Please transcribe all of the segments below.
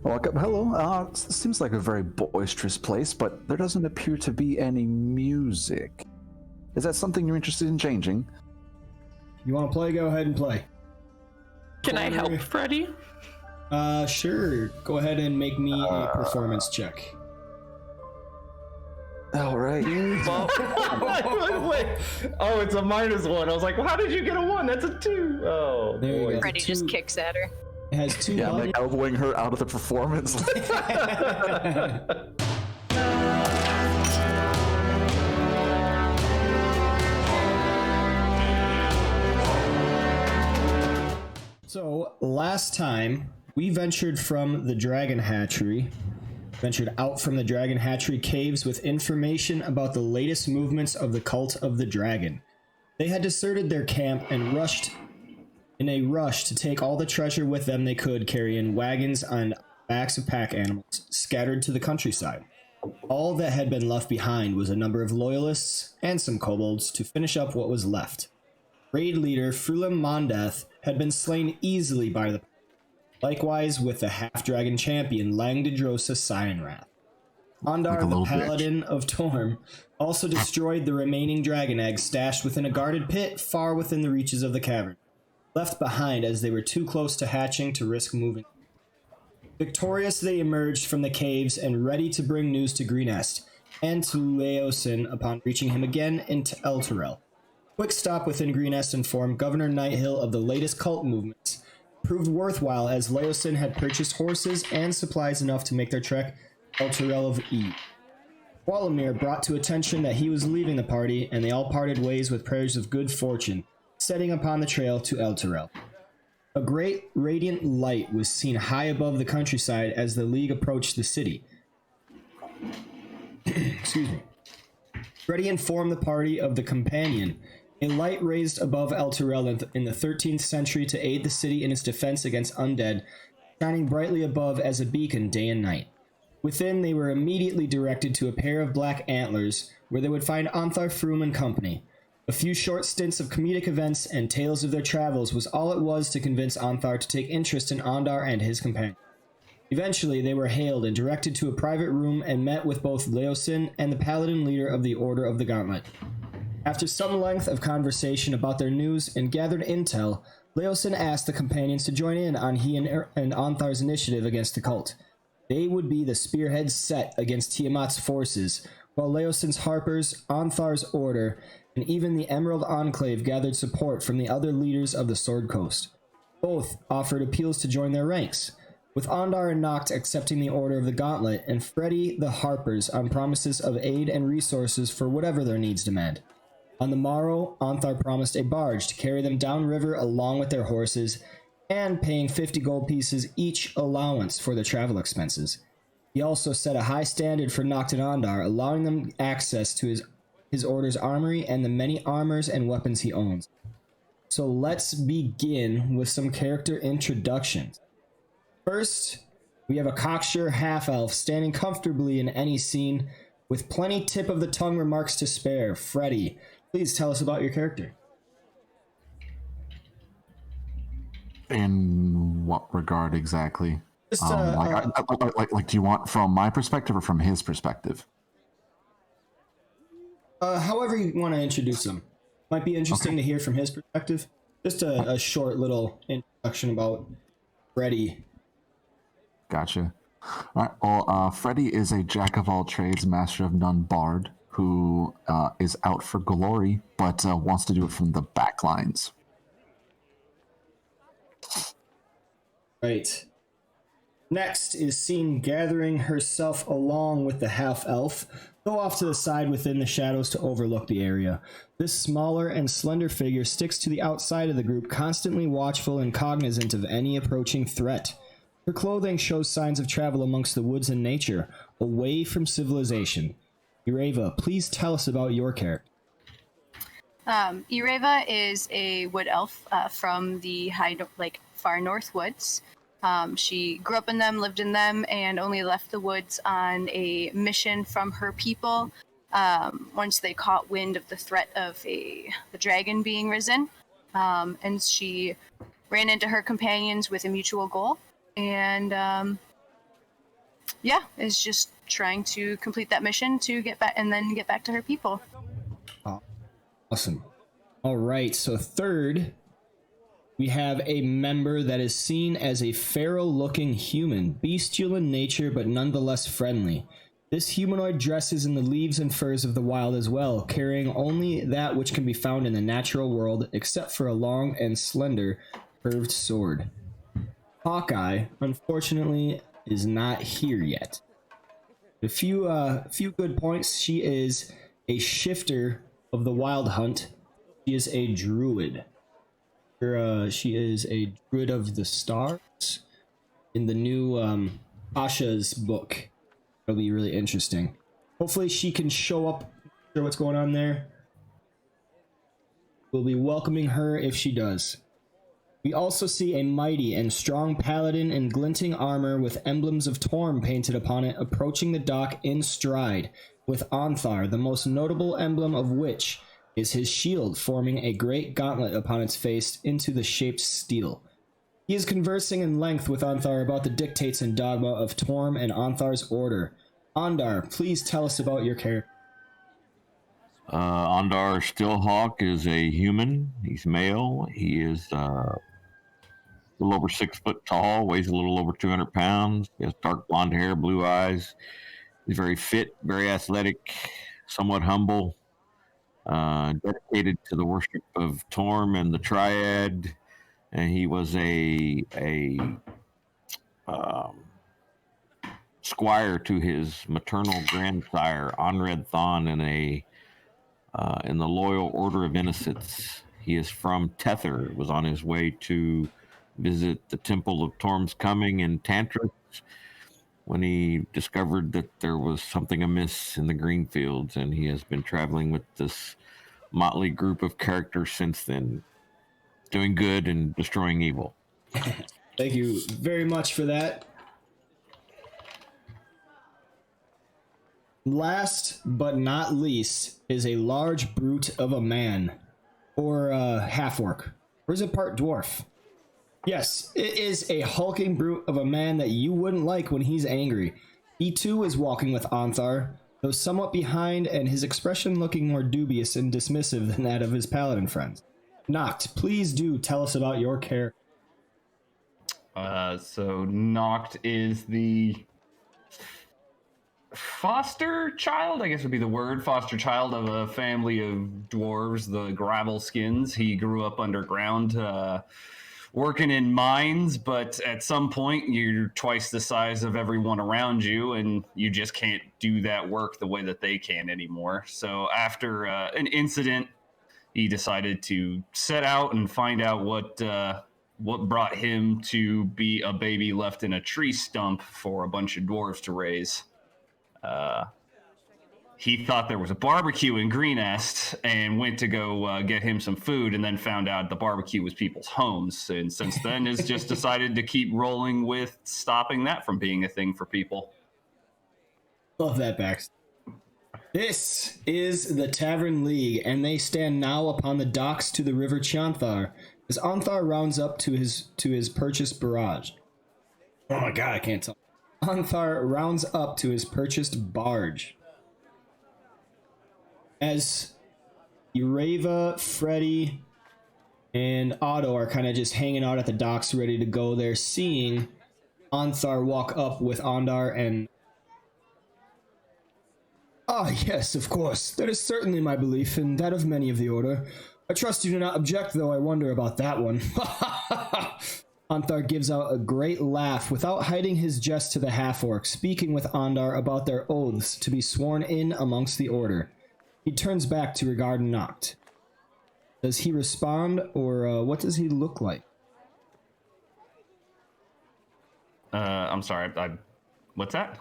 Hello. Seems like a very boisterous place, but there doesn't appear to be any music. Is that something you're interested in changing? You want to play? Go ahead and play. Can I help, Freddy? Sure. Go ahead and make me a performance check. All right. Well, wait. Oh, it's a -1. I was like, well, how did you get a 1? That's a 2. Oh, there you go. Freddy just kicks at her. It has 2. Yeah, I'm like elbowing her out of the performance. So, last time, we ventured out from the Dragon Hatchery caves with information about the latest movements of the Cult of the Dragon. They had deserted their camp and rushed in a rush to take all the treasure with them they could carry in wagons on backs of pack animals scattered to the countryside. All that had been left behind was a number of loyalists and some kobolds to finish up what was left. Raid leader Frulam Mondath had been slain easily by the likewise with the half-dragon champion Langdedrosa Cyanrath. Ondar, the paladin of Torm, also destroyed the remaining dragon eggs stashed within a guarded pit far within the reaches of the cavern, left behind as they were too close to hatching to risk moving. Victorious, they emerged from the caves and ready to bring news to Greenest and to Leosin upon reaching him again into Elturel. Quick stop within Greenest informed Governor Nighthill of the latest cult movements. Proved worthwhile as Leosin had purchased horses and supplies enough to make their trek Elturel of E. Walamir brought to attention that he was leaving the party, and they all parted ways with prayers of good fortune, setting upon the trail to Elturel. A great radiant light was seen high above the countryside as the League approached the city. Excuse me. Freddy informed the party of the Companion, a light raised above Elturel in the 13th century to aid the city in its defense against undead, shining brightly above as a beacon day and night. Within, they were immediately directed to a pair of black antlers, where they would find Ontharr Froom and company. A few short stints of comedic events and tales of their travels was all it was to convince Ontharr to take interest in Ondar and his companion. Eventually, they were hailed and directed to a private room and met with both Leosin and the paladin leader of the Order of the Gauntlet. After some length of conversation about their news and gathered intel, Leosin asked the companions to join in on he and Onthar's initiative against the cult. They would be the spearhead set against Tiamat's forces, while Leosin's Harpers, Onthar's Order, and even the Emerald Enclave gathered support from the other leaders of the Sword Coast. Both offered appeals to join their ranks, with Ondar and Noct accepting the Order of the Gauntlet, and Freddy the Harpers on promises of aid and resources for whatever their needs demand. On the morrow, Ontharr promised a barge to carry them downriver along with their horses, and paying 50 gold pieces each allowance for their travel expenses. He also set a high standard for Noct and Ondar, allowing them access to his order's armory and the many armors and weapons he owns. So let's begin with some character introductions. First, we have a cocksure half-elf standing comfortably in any scene with plenty tip-of-the-tongue remarks to spare. Freddy, please tell us about your character. In what regard exactly? Just, like, do you want from my perspective or from his perspective? However you want to introduce him. Might be interesting to hear from his perspective. Just a short little introduction about Freddy. Gotcha. All right. Well, Freddy is a jack of all trades, master of none bard, who is out for glory, but wants to do it from the back lines. Right. Next is seen gathering herself along with the half-elf, though off to the side within the shadows to overlook the area. This smaller and slender figure sticks to the outside of the group, constantly watchful and cognizant of any approaching threat. Her clothing shows signs of travel amongst the woods and nature, away from civilization. Ireva, please tell us about your character. Ireva is a wood elf from the far north woods. She grew up in them, lived in them, and only left the woods on a mission from her people once they caught wind of the threat of the dragon being risen. And she ran into her companions with a mutual goal. And is just trying to complete that mission to get back and then get back to her people. Awesome. All right, so third, we have a member that is seen as a feral-looking human, bestial in nature but nonetheless friendly. This humanoid dresses in the leaves and furs of the wild as well, carrying only that which can be found in the natural world, except for a long and slender, curved sword. Hawkeye, unfortunately, is not here yet. A few good points. She is a shifter of the wild hunt. She is a druid. She is a druid of the stars in the new Asha's book. It'll be really interesting. Hopefully she can show up, show what's going on there. We'll be welcoming her if she does. We also see a mighty and strong paladin in glinting armor with emblems of Torm painted upon it approaching the dock in stride, with Onthar, the most notable emblem of which is his shield forming a great gauntlet upon its face into the shaped steel. He is conversing in length with Onthar about the dictates and dogma of Torm and Onthar's order. Ondar, please tell us about your character. Ondar Stillhawk is a human. He's male. He is a little over 6 foot tall, weighs a little over 200 pounds. He has dark blonde hair, blue eyes. He's very fit, very athletic, somewhat humble, dedicated to the worship of Torm and the Triad. And he was a squire to his maternal grandsire, Onred Thon, in the Loyal Order of Innocents. He is from Tether, was on his way to visit the Temple of Torm's Coming in Tantris when he discovered that there was something amiss in the Greenfields, and he has been traveling with this motley group of characters since then, doing good and destroying evil. Thank you very much for that. Last but not least is a large brute of a man, or half-orc, or is it part dwarf? Yes, it is a hulking brute of a man that you wouldn't like when he's angry. He too is walking with Onthar, though somewhat behind and his expression looking more dubious and dismissive than that of his paladin friends. Noct, please do tell us about your character. So Noct is the foster child, I guess would be the word, foster child of a family of dwarves, the Gravelskins. He grew up underground, working in mines, but at some point you're twice the size of everyone around you, and you just can't do that work the way that they can anymore. So after an incident, he decided to set out and find out what brought him to be a baby left in a tree stump for a bunch of dwarves to raise. He thought there was a barbecue in Greenest and went to go get him some food, and then found out the barbecue was people's homes. And since then has just decided to keep rolling with stopping that from being a thing for people. Love that backstory. This is the Tavern League, and they stand now upon the docks to the River Chianthar, as Onthar rounds up to his purchased barrage. Oh my god, I can't talk. Onthar rounds up to his purchased barge. As Ureva, Freddy, and Otto are kind of just hanging out at the docks ready to go there, seeing Onthar walk up with Ondar and... Ah, yes, of course. That is certainly my belief, and that of many of the Order. I trust you do not object, though I wonder about that one. Onthar gives out a great laugh without hiding his jest to the half-orc, speaking with Ondar about their oaths to be sworn in amongst the Order. He turns back to regard Noct. Does he respond, or what does he look like? I'm sorry, what's that?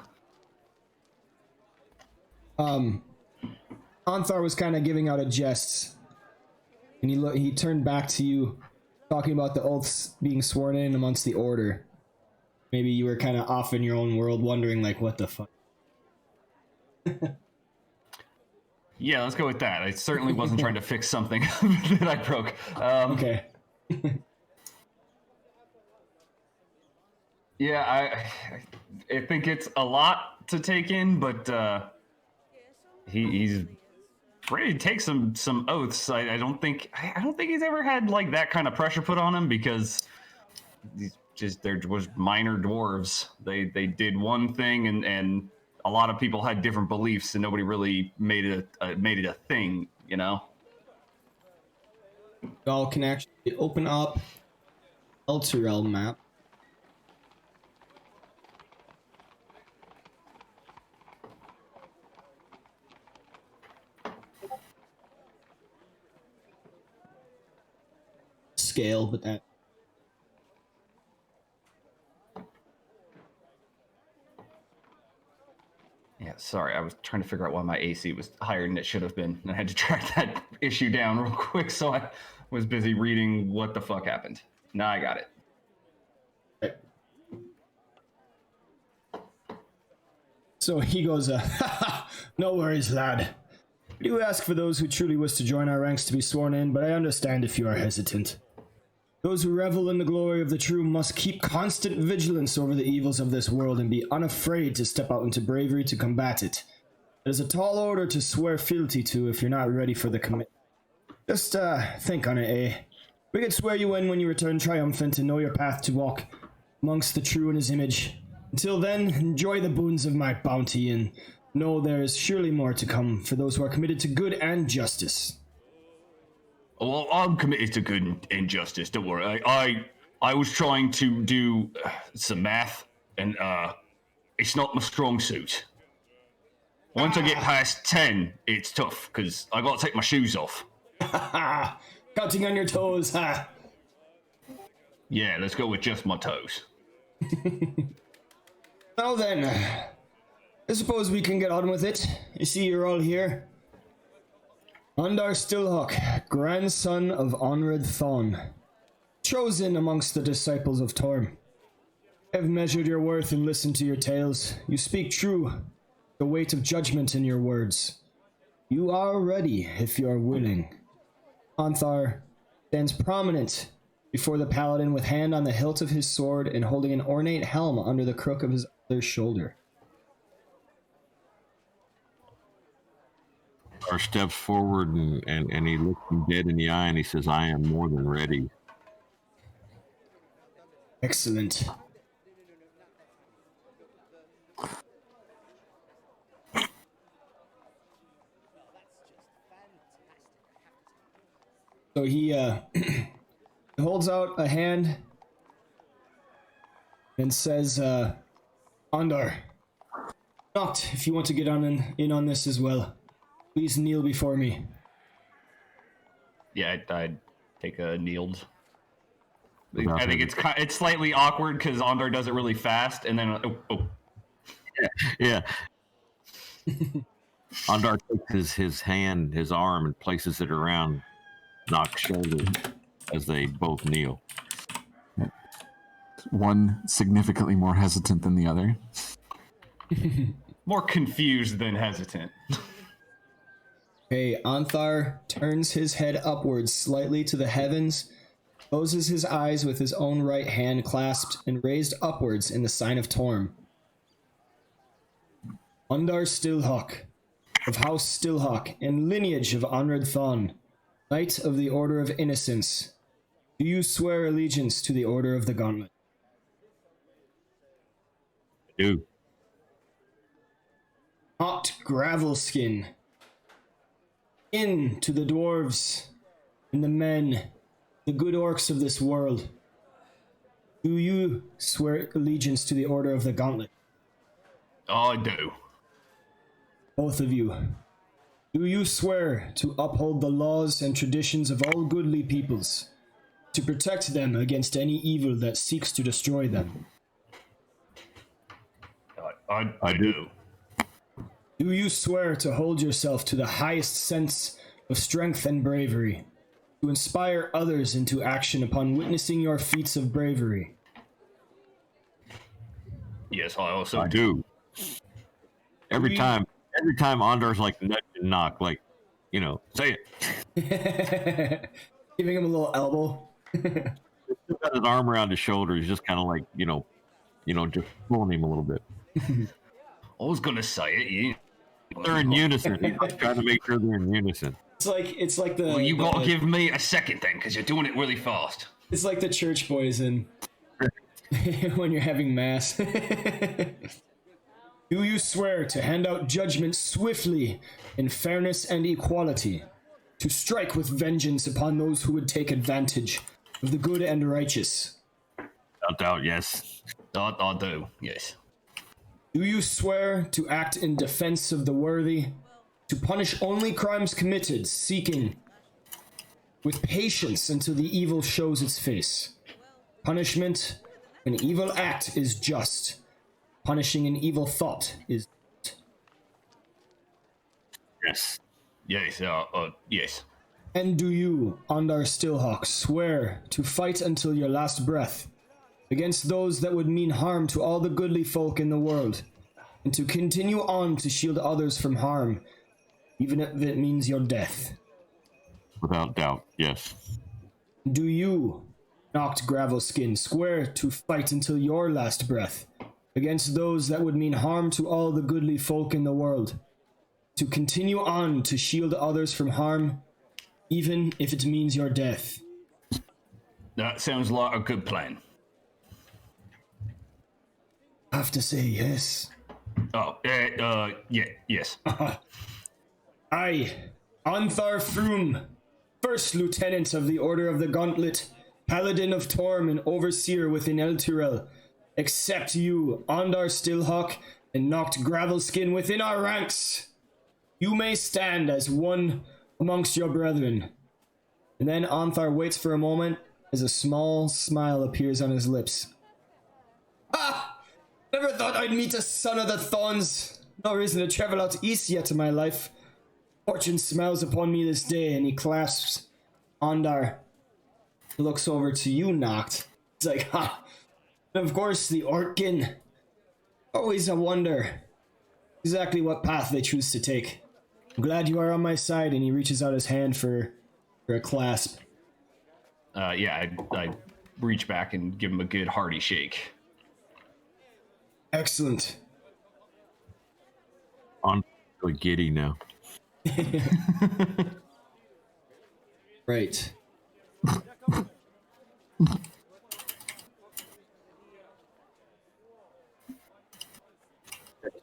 Onthar was kind of giving out a jest, and he turned back to you, talking about the oaths being sworn in amongst the Order. Maybe you were kind of off in your own world, wondering, like, what the fuck? Yeah, let's go with that. I certainly wasn't trying to fix something that I broke. Okay. Yeah, I think it's a lot to take in, but he's ready to take some oaths. I don't think he's ever had like that kind of pressure put on him because there was minor dwarves. They did one thing and a lot of people had different beliefs and nobody really made it a thing, you know. Y'all can actually open up Elturel map. Scale, but that. Yeah, sorry, I was trying to figure out why my AC was higher than it should have been. And I had to track that issue down real quick, so I was busy reading what the fuck happened. Now I got it. So he goes, no worries, lad. We do ask for those who truly wish to join our ranks to be sworn in, but I understand if you are hesitant. Those who revel in the glory of the true must keep constant vigilance over the evils of this world and be unafraid to step out into bravery to combat it. It is a tall order to swear fealty to if you're not ready for the commitment. Just think on it, eh? We could swear you in when you return triumphant and know your path to walk amongst the true in his image. Until then, enjoy the boons of my bounty and know there is surely more to come for those who are committed to good and justice. Well, I'm committed to good and justice. Don't worry. I was trying to do some math, and it's not my strong suit. Once I get past 10, it's tough because I got to take my shoes off. Counting on your toes, huh? Yeah, let's go with just my toes. Well then, I suppose we can get on with it. You see, you're all here. Undar Stillhawk, grandson of Onred Thon, chosen amongst the disciples of Torm. I have measured your worth and listened to your tales. You speak true, the weight of judgment in your words. You are ready if you are willing. Anthar stands prominent before the paladin with hand on the hilt of his sword and holding an ornate helm under the crook of his other shoulder. Or steps forward and he looks him dead in the eye and he says, I am more than ready. Excellent. So he holds out a hand and says, Andar, not if you want to get in on this as well. Please kneel before me. Yeah, I'd take a kneeled. I think it's slightly awkward because Andar does it really fast, and then Yeah. Andar takes his hand, his arm, and places it around Nock's shoulder as they both kneel. One significantly more hesitant than the other. more confused than hesitant. Okay, Anthar turns his head upwards slightly to the heavens, closes his eyes with his own right hand clasped and raised upwards in the sign of Torm. Undar Stillhawk, of House Stillhawk and lineage of Onred Thon, Knight of the Order of Innocence, do you swear allegiance to the Order of the Gauntlet? I do. Hot Gravelskin, in to the dwarves and the men, the good orcs of this world. Do you swear allegiance to the Order of the Gauntlet? I do. Both of you. Do you swear to uphold the laws and traditions of all goodly peoples, to protect them against any evil that seeks to destroy them? I do. Do you swear to hold yourself to the highest sense of strength and bravery, to inspire others into action upon witnessing your feats of bravery? Yes, I also do. Every time Andar's like nudging Nock, like, you know, say it. Giving him a little elbow. He's got his arm around his shoulder. He's just kind of like, you know, just pulling him a little bit. I was gonna say it. You. They're in unison. He's trying to make sure they're in unison. It's like the. Well, you gotta give me a second then, because you're doing it really fast. It's like the church boys in when you're having mass. Do you swear to hand out judgment swiftly, in fairness and equality, to strike with vengeance upon those who would take advantage of the good and righteous? Without doubt, yes. I do, yes. Do you swear to act in defense of the worthy, to punish only crimes committed, seeking with patience until the evil shows its face? Punishment, an evil act is just. Punishing an evil thought is. Yes. Yes, yes. And do you, Ondar Stillhawk, swear to fight until your last breath against those that would mean harm to all the goodly folk in the world, and to continue on to shield others from harm, even if it means your death? Without doubt, yes. Do you, Knocked Gravelskin, swear to fight until your last breath against those that would mean harm to all the goodly folk in the world, to continue on to shield others from harm, even if it means your death? That sounds like a good plan. I have to say yes. Oh, yeah, yes. I, Anthar Froom, First Lieutenant of the Order of the Gauntlet, Paladin of Torm and Overseer within Elturel, accept you, Ondar Stillhawk, and Knocked Gravelskin within our ranks. You may stand as one amongst your brethren. And then Anthar waits for a moment as a small smile appears on his lips. Ah! Never thought I'd meet a son of the Thorns. No reason to travel out east yet in my life. Fortune smiles upon me this day, and he clasps Ondar. He looks over to you, Noct. He's like, ha! And of course, the Orkin. Always a wonder exactly what path they choose to take. I'm glad you are on my side, and he reaches out his hand for a clasp. Yeah, I reach back and give him a good hearty shake. Excellent. I'm really giddy now. Right.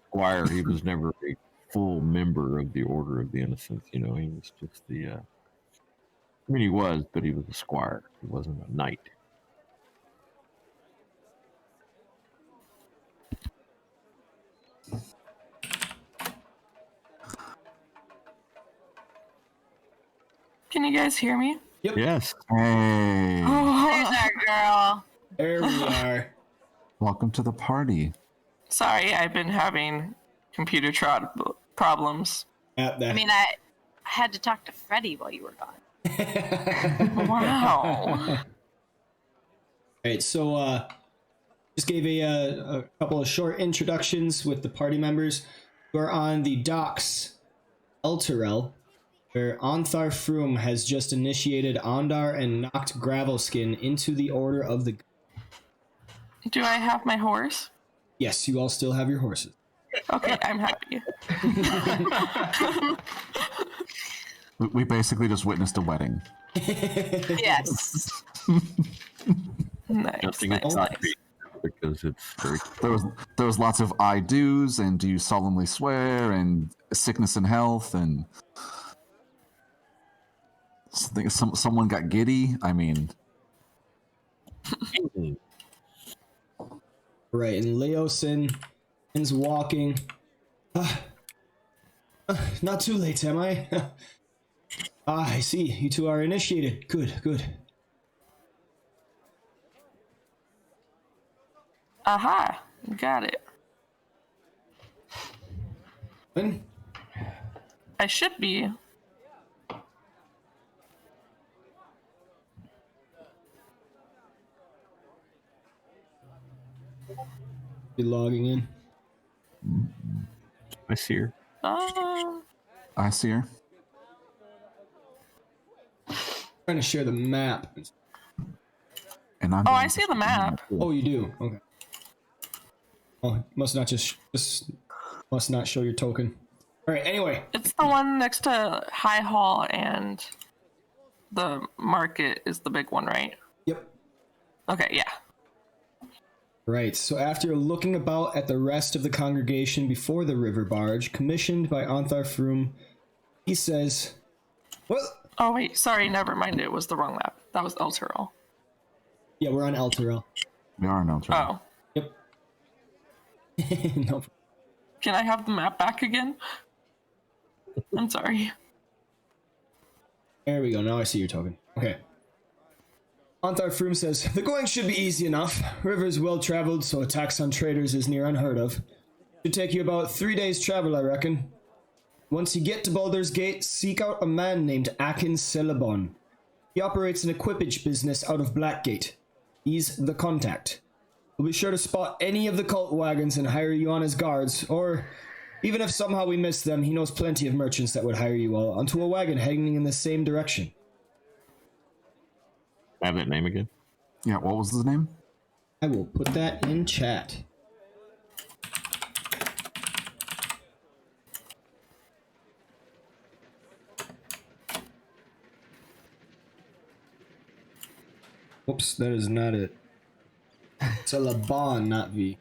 Squire, he was never a full member of the Order of the Innocents. He was just the. I mean, he was, but he was a squire. He wasn't a knight. Can you guys hear me? Yep. Yes. Hey, There's our girl. There we are. welcome to the party. Sorry, I've been having computer problems. At that. I mean, I had to talk to Freddie while you were gone. Wow. Right, so just gave a couple of short introductions with the party members who are on the docks, Elturel, where Anthar Froom has just initiated Ondar and Knocked Gravelskin into the Order of the... Do I have my horse? Yes, you all still have your horses. Okay, I'm happy. We basically just witnessed a wedding. Yes. Nice, Nothing nice, is nice. because it's very. There was lots of I do's and do you solemnly swear and sickness and health and someone got giddy. I mean, Right, and Leosin is walking. Not too late, am I? I see. You two are initiated. Good, good. Aha, got it. When? I should be. Be logging in. I see her. I see her. Trying to share the map. And I'm Oh, I see the map. Oh, you do? Okay. Oh, must not must not show your token. All right. Anyway, It's the one next to High Hall and the market is the big one, right? yep. Okay, yeah. Right. So after looking about at the rest of the congregation before the river barge, commissioned by Ontharr Froom, he says, "Well, Oh wait, sorry, never mind. It was the wrong map. That was El Toro. yeah, we're on Elturel. We are now. Oh, Yep. No. can I have the map back again? I'm sorry. There we go. Now I see your token. Okay. Ontharr Froom says, the going should be easy enough. River is well traveled, so attacks on traders is near unheard of. Should take you about 3 days travel, I reckon. Once you get to Baldur's Gate, seek out a man named Akin Celebon. He operates an equipage business out of Blackgate. He's the contact. We'll be sure to spot any of the cult wagons and hire you on as guards, or even if somehow we miss them, he knows plenty of merchants that would hire you all onto a wagon heading in the same direction. Have that name again? Yeah, what was his name? I will put that in chat. Oops, that is not it. It's a Laban, not V.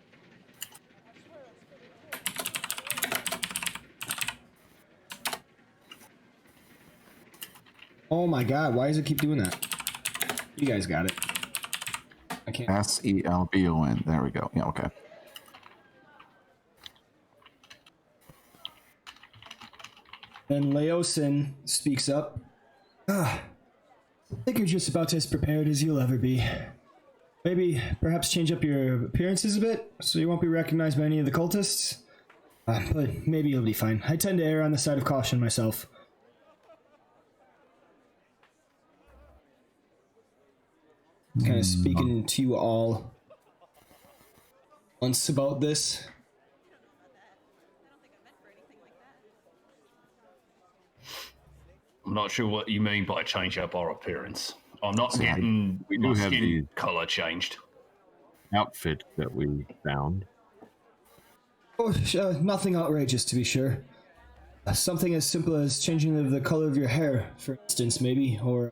Oh my god, why does it keep doing that? You guys got it. I can't. Selbon. There we go. Yeah, okay. Then Leosin speaks up. I think you're just about as prepared as you'll ever be. Maybe, perhaps change up your appearances a bit, so you won't be recognized by any of the cultists? But maybe you'll be fine. I tend to err on the side of caution myself. Kind of speaking to you all once about this. I'm not sure what you mean by change up our appearance. I'm not Yeah, getting we do my have skin the- color changed. Outfit that we found. Oh, nothing outrageous, to be sure. Something as simple as changing the color of your hair, for instance, maybe, or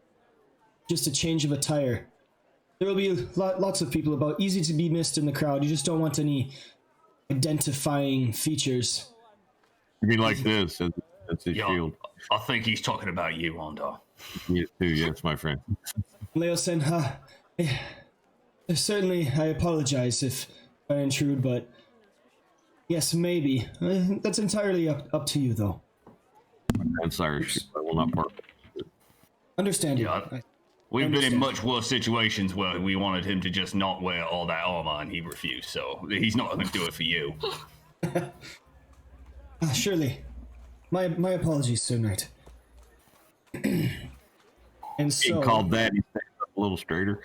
just a change of attire. There will be lots of people about, easy to be missed in the crowd. You just don't want any identifying features. You mean like this? That's his Yeah, shield. I think he's talking about you, Ondar. Yes, too. Yes, my friend. Leo-sen, certainly I apologize if I intrude, but yes, maybe. That's entirely up to you, though. That's Irish shield. I will not part. Understand it. Yeah, We've been in much worse situations where we wanted him to just not wear all that armor and he refused, so he's not going to do it for you. Surely. My apologies, Sir Knight. And He so, called that. He stands up a little straighter.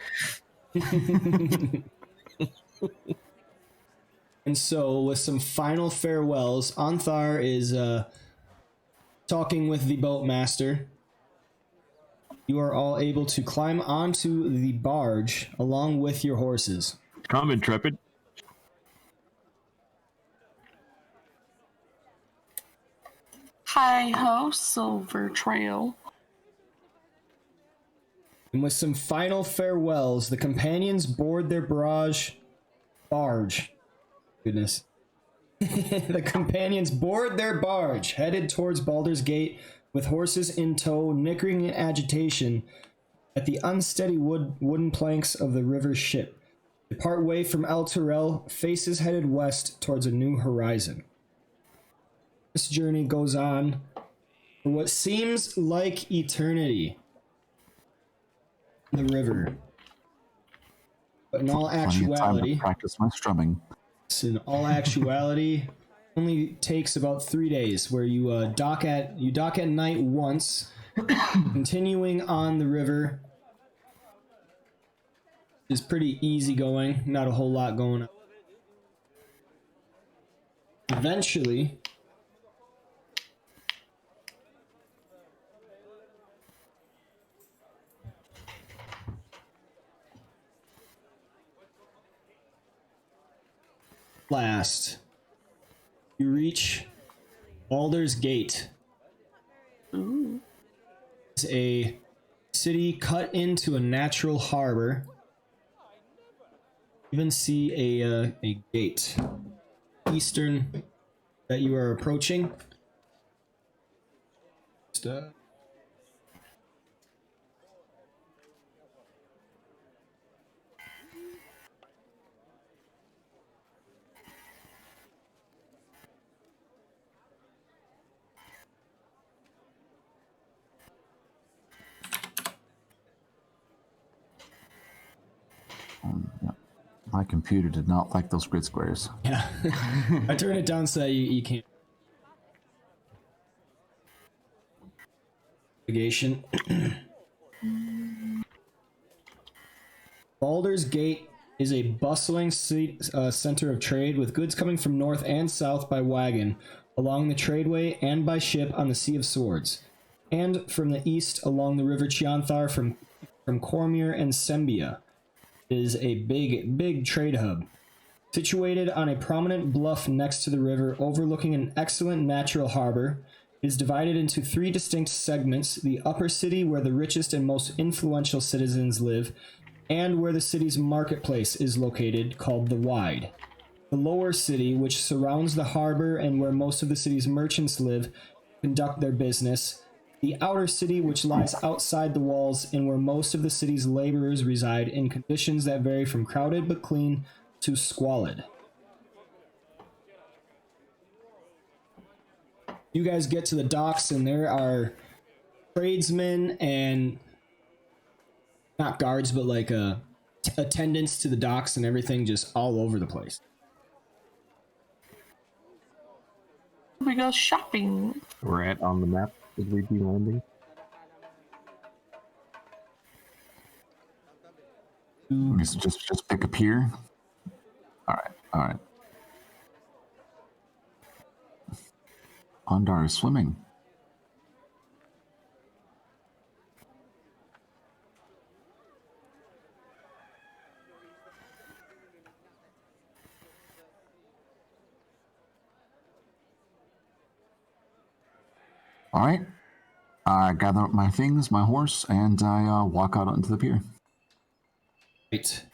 and so, with some final farewells, Ontharr is talking with the boatmaster. You are all able to climb onto the barge along with your horses. Come, Intrepid. Hi ho, Silver Trail. And with some final farewells, the companions board their barge. Goodness. The companions board their barge, headed towards Baldur's Gate, with horses in tow, nickering in agitation at the unsteady wooden planks of the river ship. They part way from El Turel, faces headed west towards a new horizon. This journey goes on for what seems like eternity. The river. But in all Plenty of time to actuality, practice my strumming. only takes about 3 days, where you dock at night once, continuing on the river is pretty easy going, not a whole lot going on. Eventually, last, you reach Baldur's Gate. Ooh. It's a city cut into a natural harbor. Even see a gate eastern that you are approaching. Yeah. My computer did not like those grid squares. Yeah. I turn it down so that you can't. Navigation. Baldur's Gate is a bustling center of trade with goods coming from north and south by wagon, along the tradeway and by ship on the Sea of Swords, and from the east along the River Chianthar from Cormyr and Sembia. It is a big trade hub. Situated on a prominent bluff next to the river overlooking an excellent natural harbor, it is divided into 3 distinct segments: the upper city, where the richest and most influential citizens live, and where the city's marketplace is located, called the Wide. The lower city, which surrounds the harbor and where most of the city's merchants live, conduct their business. The outer city, which lies outside the walls and where most of the city's laborers reside in conditions that vary from crowded but clean to squalid. You guys get to the docks and there are tradesmen and not guards, but like attendants to the docks and everything just all over the place. We go shopping. We're at on the map. Would we be landing? Just pick a pier. All right. Ondar is swimming. All right. I gather up my things, my horse, and I walk out onto the pier. Right.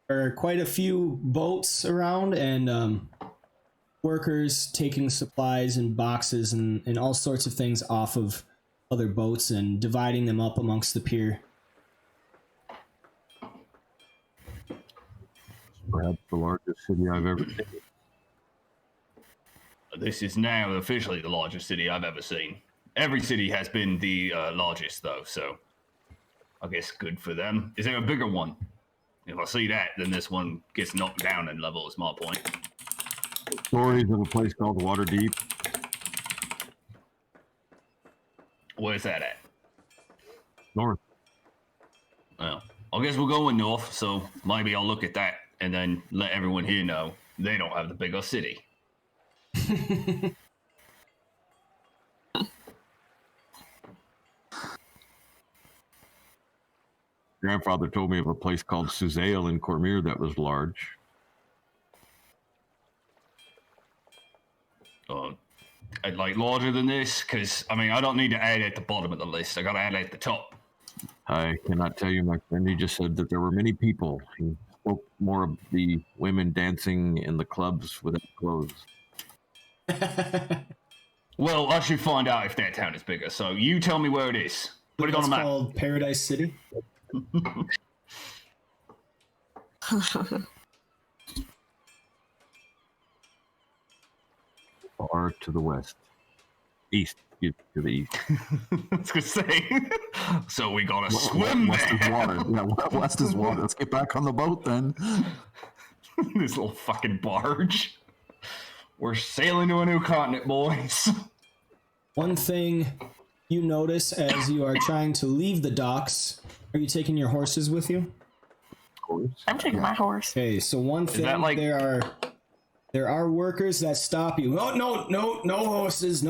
There are quite a few boats around and workers taking supplies and boxes and all sorts of things off of other boats and dividing them up amongst the pier. Perhaps the largest city I've ever seen. This is now officially the largest city I've ever seen. Every city has been the largest, though, so I guess good for them. Is there a bigger one? If I see that, then this one gets knocked down in level, is my point. Stories of a place called Waterdeep. Where's that at? North. Well, I guess we're going north, so maybe I'll look at that and then let everyone here know they don't have the bigger city. Grandfather told me of a place called Suzail in Cormyr that was large. I'd like larger than this, because, I mean, I don't need to add at the bottom of the list. I gotta add at the top. I cannot tell you, my friend. He just said that there were many people. He spoke more of the women dancing in the clubs without clothes. Well, I should find out if that town is bigger, so you tell me where it is. Put it on It's the map. called Paradise City. Far to the west. East. To the east. I was gonna say. So we gotta swim West there. is water. Yeah, west is water. Let's get back on the boat then. This little fucking barge. We're sailing to a new continent, boys. One thing you notice as you are trying to leave the docks, are you taking your horses with you? Of course. I'm taking my horse. Okay, so one thing, that like- there are workers that stop you. Oh, no horses.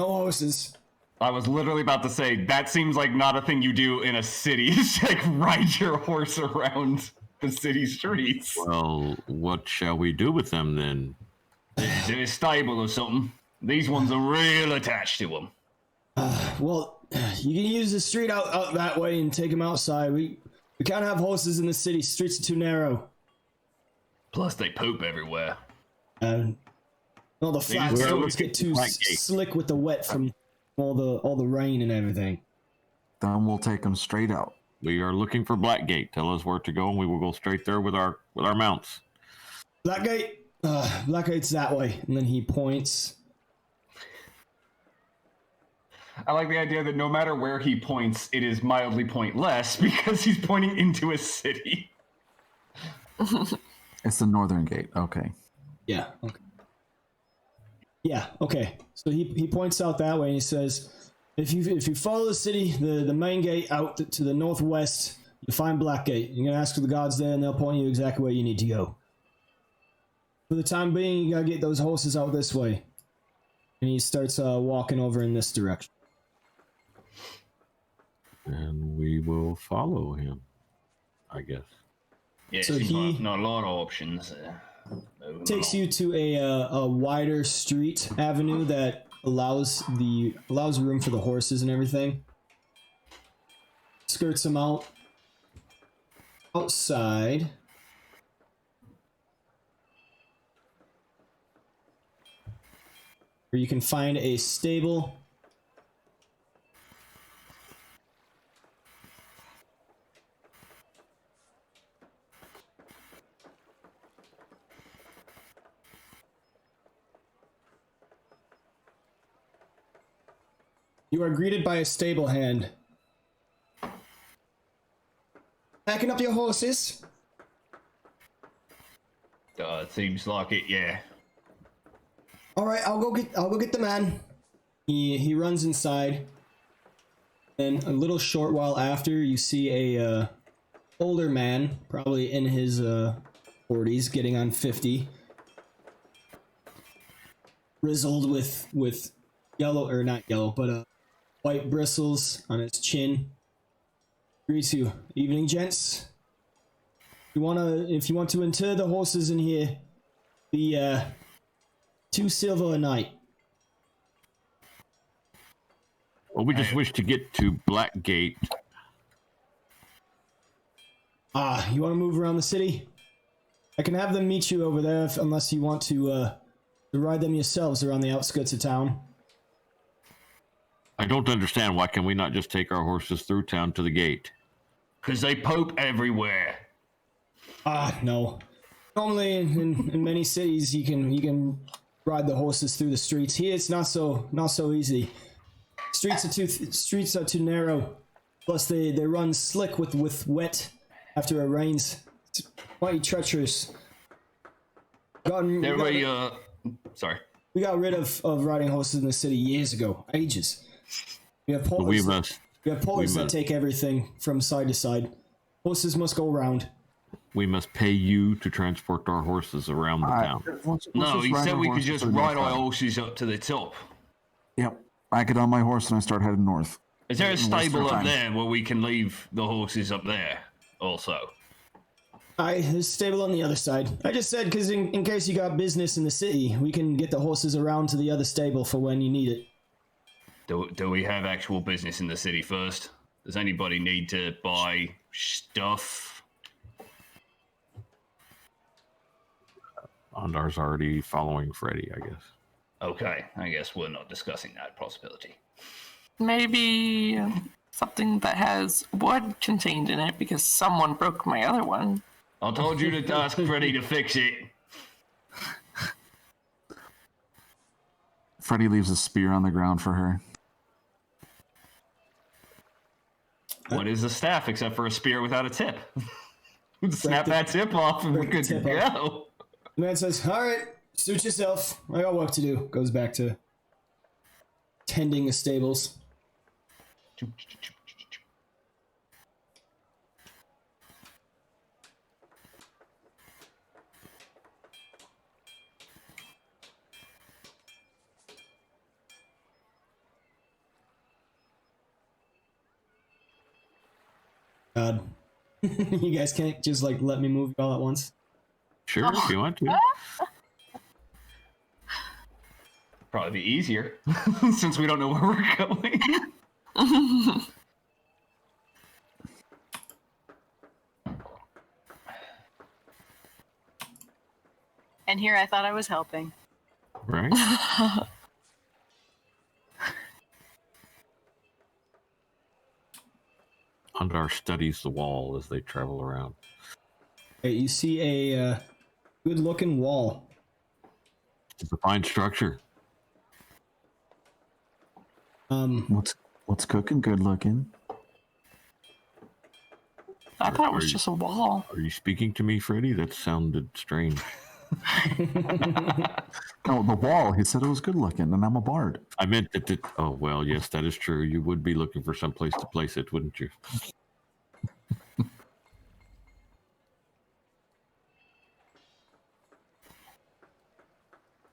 I was literally about to say, that seems like not a thing you do in a city. Just like ride your horse around. the city streets. Well, what shall we do with them then? Is there a stable or something? These ones are real attached to them. Well, you can use the street out that way and take them outside. We can't have horses in the city. Streets are too narrow. Plus, they poop everywhere. And all the flat just- roads get too slick with the wet from all the rain and everything. Then we'll take them straight out. We are looking for Blackgate. Tell us where to go, and we will go straight there with our mounts. Blackgate? Blackgate's that way. And then he points. I like the idea that no matter where he points, it is mildly pointless because he's pointing into a city. It's the northern gate. Okay. Yeah. Okay. Yeah. Okay. So he points out that way and he says, if you follow the city, the main gate out to the northwest, you find Blackgate. You're gonna ask for the guards there, and they'll point you exactly where you need to go. For the time being, you gotta get those horses out this way. And he starts walking over in this direction. And we will follow him, I guess. Yeah, So seems he- like not a lot of options. Takes you to a wider street avenue that allows room for the horses and everything. Skirts them out outside. Where you can find a stable. You are greeted by a stable hand. Packing up your horses? It seems like it, yeah. All right, I'll go get the man. He runs inside. And a little short while after, you see a older man, probably in his 40s, getting on 50, grizzled with yellow, or not yellow, but white bristles on his chin. Greets you. Evening, gents. If you want to inter the horses in here, the 2 silver a night. Well, we just wish to get to Blackgate. You want to move around the city? I can have them meet you over there, unless you want to ride them yourselves around the outskirts of town. I don't understand. Why can we not just take our horses through town to the gate? Because they poop everywhere. No. Normally, in many cities, you can ride the horses through the streets. Here, it's not so easy. Streets are too narrow. Plus, they run slick with wet after it rains. It's quite treacherous. Sorry. We got rid of riding horses in the city years ago. Ages. We have pullers that take everything from side to side. Horses must go around. We must pay you to transport our horses around the town. No, he said we could just ride our horses up to the top. Yep. I get on my horse and I start heading north. Is there a Waste our stable up time. there where we can leave the horses up there also? There's a stable on the other side. I just said because in case you got business in the city, we can get the horses around to the other stable for when you need it. Do we have actual business in the city first? Does anybody need to buy stuff? Ondar's already following Freddy, I guess. Okay, I guess we're not discussing that possibility. Maybe something that has wood contained in it because someone broke my other one. I told you to ask Freddy to fix it. Freddy leaves a spear on the ground for her. What is a staff except for a spear without a tip? Snap the- that tip off and we're break the good to tip off. go. The man says, "All right, suit yourself. I got work to do." Goes back to tending the stables. God. You guys can't just like let me move you all at once. Sure, if you want to. Probably be easier since we don't know where we're going. And here I thought I was helping. Right? Andar studies the wall as they travel around. Okay, you see a good-looking wall. It's a fine structure. What's cooking? Good looking. I thought it Are was you- just a wall. Are you speaking to me, Freddy? That sounded strange. No, the wall. He said it was good looking, and I'm a bard. I meant that. Oh well, yes, that is true. You would be looking for some place to place it, wouldn't you?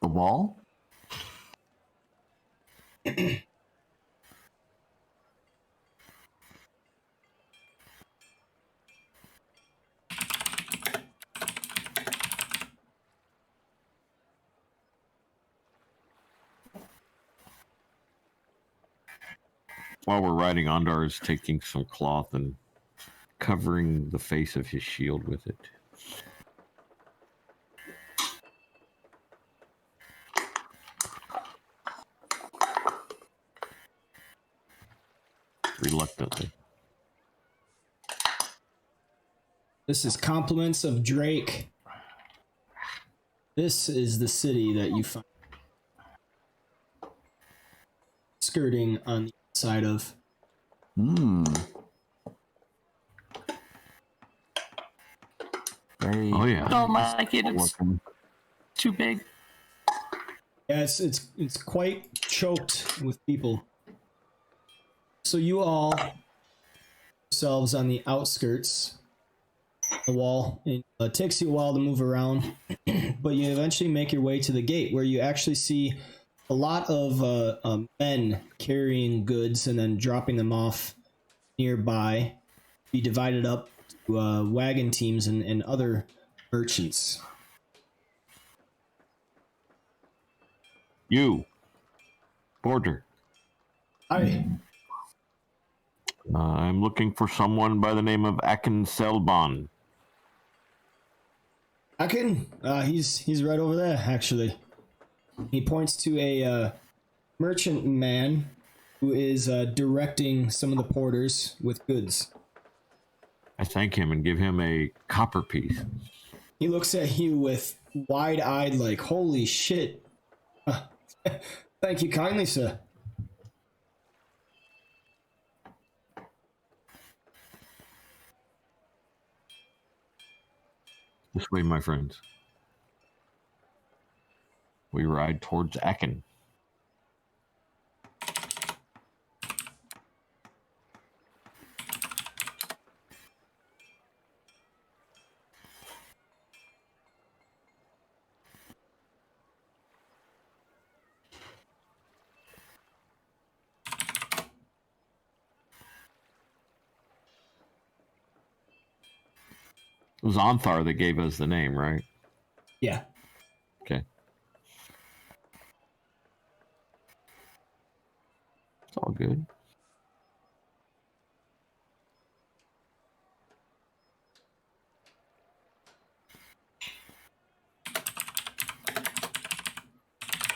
The wall? While we're riding, Andar is taking some cloth and covering the face of his shield with it. Reluctantly. This is compliments of Drake. This is the city that you find skirting on the side of. Very. Oh yeah. Don't like it. It's looking. too big. Yeah, it's quite choked with people. So you all yourselves on the outskirts of the wall. It takes you a while to move around, but you eventually make your way to the gate where you actually see a lot of men carrying goods and then dropping them off nearby. Be divided up to wagon teams and other merchants. You, Border. Hi. I'm looking for someone by the name of Akin Selbon. Akin? He's right over there, actually. He points to a merchant man who is directing some of the porters with goods. I thank him and give him a copper piece. He looks at you with wide-eyed, like, holy shit. Thank you kindly, sir. This way, my friends. We ride towards Akin. It was Onthar that gave us the name, right? Yeah. Okay. It's all good.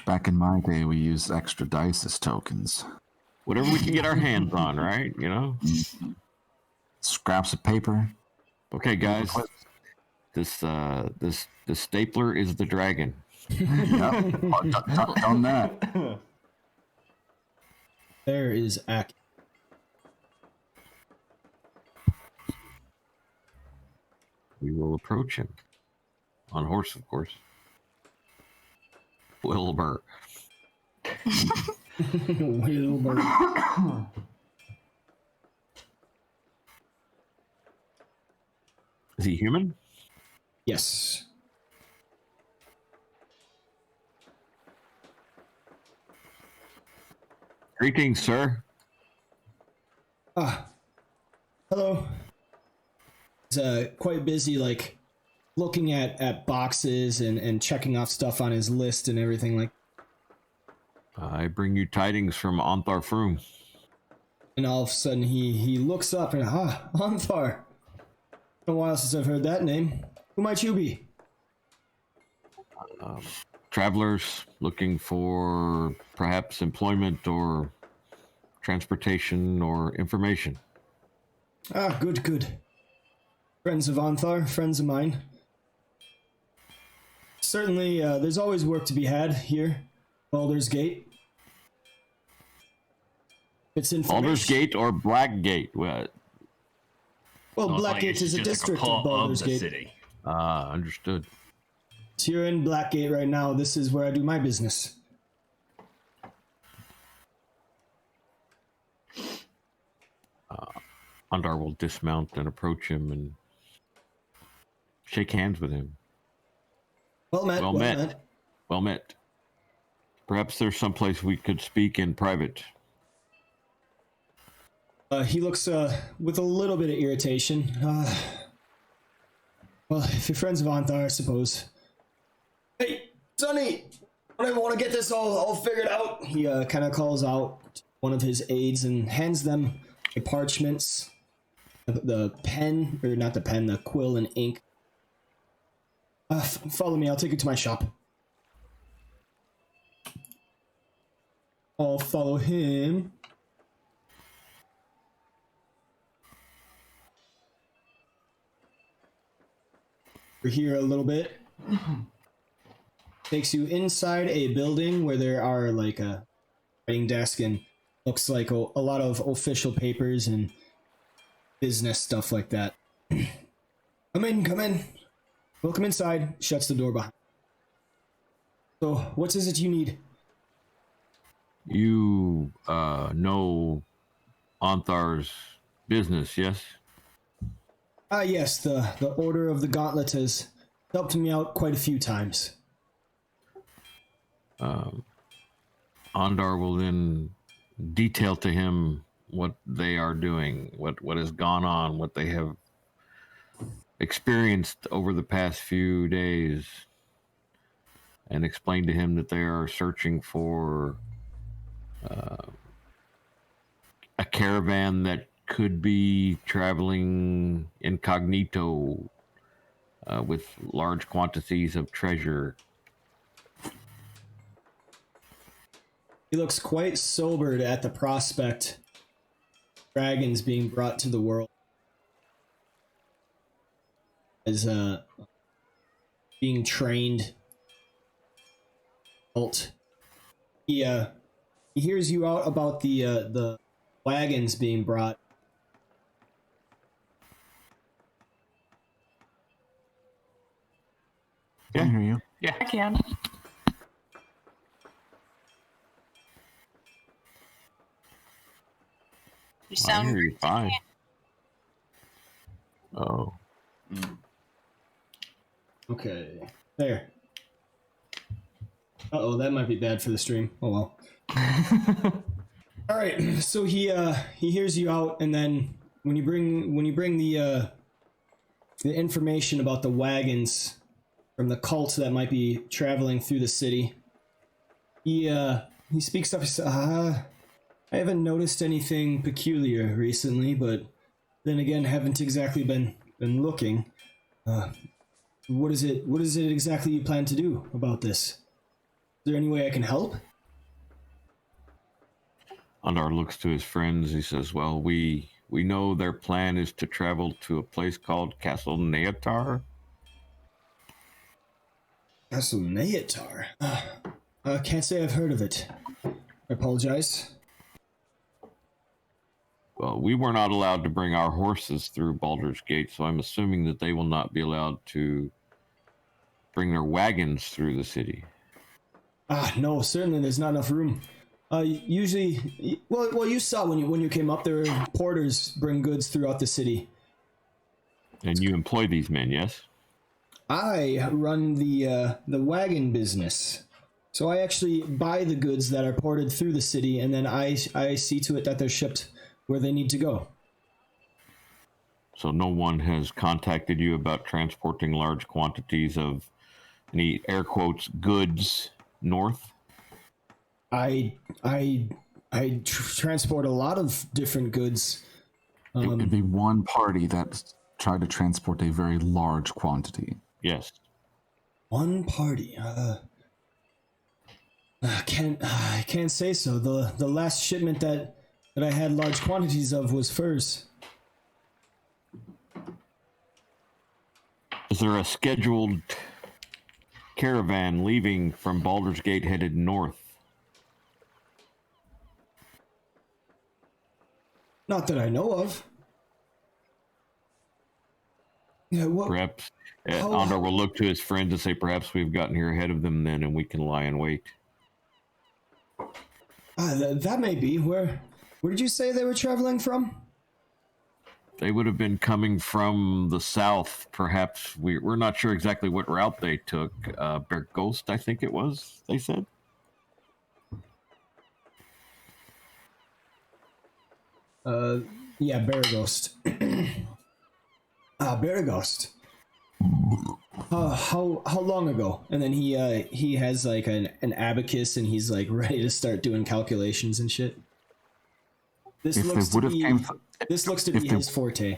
Back in my day, we used extra dice as tokens. Whatever we can get our hands on, right? You know? Scraps of paper. Okay, guys. This stapler is the dragon. Yep. Done that. There is Akin. We will approach him. On horse, of course. Wilbur. Wilbur. Is he human? Yes. Greetings, sir. Ah. Hello. He's quite busy, like looking at boxes and checking off stuff on his list and everything like. I bring you tidings from Onthar Froom. And all of a sudden he looks up and Anthar. Been a while since I've heard that name. Who might you be? Travelers looking for perhaps employment or transportation or information. Good. Friends of Anthar, friends of mine. Certainly, there's always work to be had here. Baldur's Gate. It's information. Baldur's Gate or Blackgate? Well, Blackgate is a district of Baldur's Gate. City. Understood. So you're in Blackgate right now. This is where I do my business. Ondar will dismount and approach him and shake hands with him. Well met. Well met. Perhaps there's someplace we could speak in private. He looks with a little bit of irritation. Well, if you're friends of Anthar, I suppose. Hey, Sonny! I don't want to get this all figured out. He kind of calls out one of his aides and hands them the parchments, the pen, or not the pen, the quill and ink. Follow me, I'll take you to my shop. I'll follow him. We're here a little bit. Takes you inside a building where there are like a writing desk and looks like a lot of official papers and business stuff like that. Come in. Welcome inside. Shuts the door behind. So, what is it you need? You know Onthar's business, yes? Yes, the Order of the Gauntlet has helped me out quite a few times. Ondar will then detail to him what they are doing, what has gone on, what they have experienced over the past few days, and explain to him that they are searching for a caravan that could be traveling incognito with large quantities of treasure. He looks quite sobered at the prospect of dragons being brought to the world. As being trained. He hears you out about the wagons being brought. Yeah, I hear you. Yeah. I can. You I sound hear you fine. Oh. Okay. There. Uh-oh, that might be bad for the stream. Oh well. All right. So he hears you out, and then when you bring the information about the wagons from the cult that might be traveling through the city, he speaks up. He says, I haven't noticed anything peculiar recently, but then again, haven't exactly been looking. What is it exactly you plan to do about this? Is there any way I can help? Ondar looks to his friends. He says, well, we know their plan is to travel to a place called Castle Neatar. Castle Neatar? Can't say I've heard of it. I apologize. Well, we were not allowed to bring our horses through Baldur's Gate, so I'm assuming that they will not be allowed to bring their wagons through the city. No, certainly there's not enough room. Usually, well, you saw when you came up, there were porters bring goods throughout the city. And you employ these men, yes? I run the wagon business. So I actually buy the goods that are ported through the city, and then I see to it that they're shipped where they need to go. So no one has contacted you about transporting large quantities of any air quotes goods north? I transport a lot of different goods. It'd be one party that tried to transport a very large quantity. Yes. One party. I can't say so. The last shipment that I had large quantities of was furs. Is there a scheduled caravan leaving from Baldur's Gate headed north? Not that I know of. Yeah, what? Perhaps Andor will look to his friends and say, perhaps we've gotten here ahead of them then and we can lie in wait. That may be. Where did you say they were traveling from? They would have been coming from the south, perhaps. We're not sure exactly what route they took. Bear Ghost, I think it was, they said. Yeah, Baraghost. Baraghost. How long ago? And then he has like an abacus and he's like ready to start doing calculations and shit. This If looks they would to have be came, this looks to be his forte.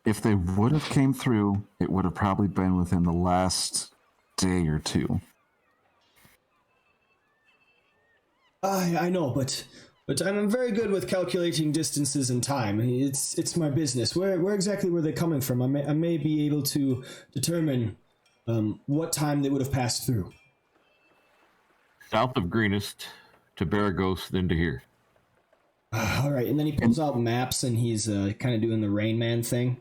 if they would have came through, it would have probably been within the last day or two. I know, but I'm very good with calculating distances and time. It's my business. Where exactly were they coming from? I may be able to determine what time they would have passed through. South of Greenest to Baragos, then to here. All right, and then he pulls out maps and he's kind of doing the Rain Man thing.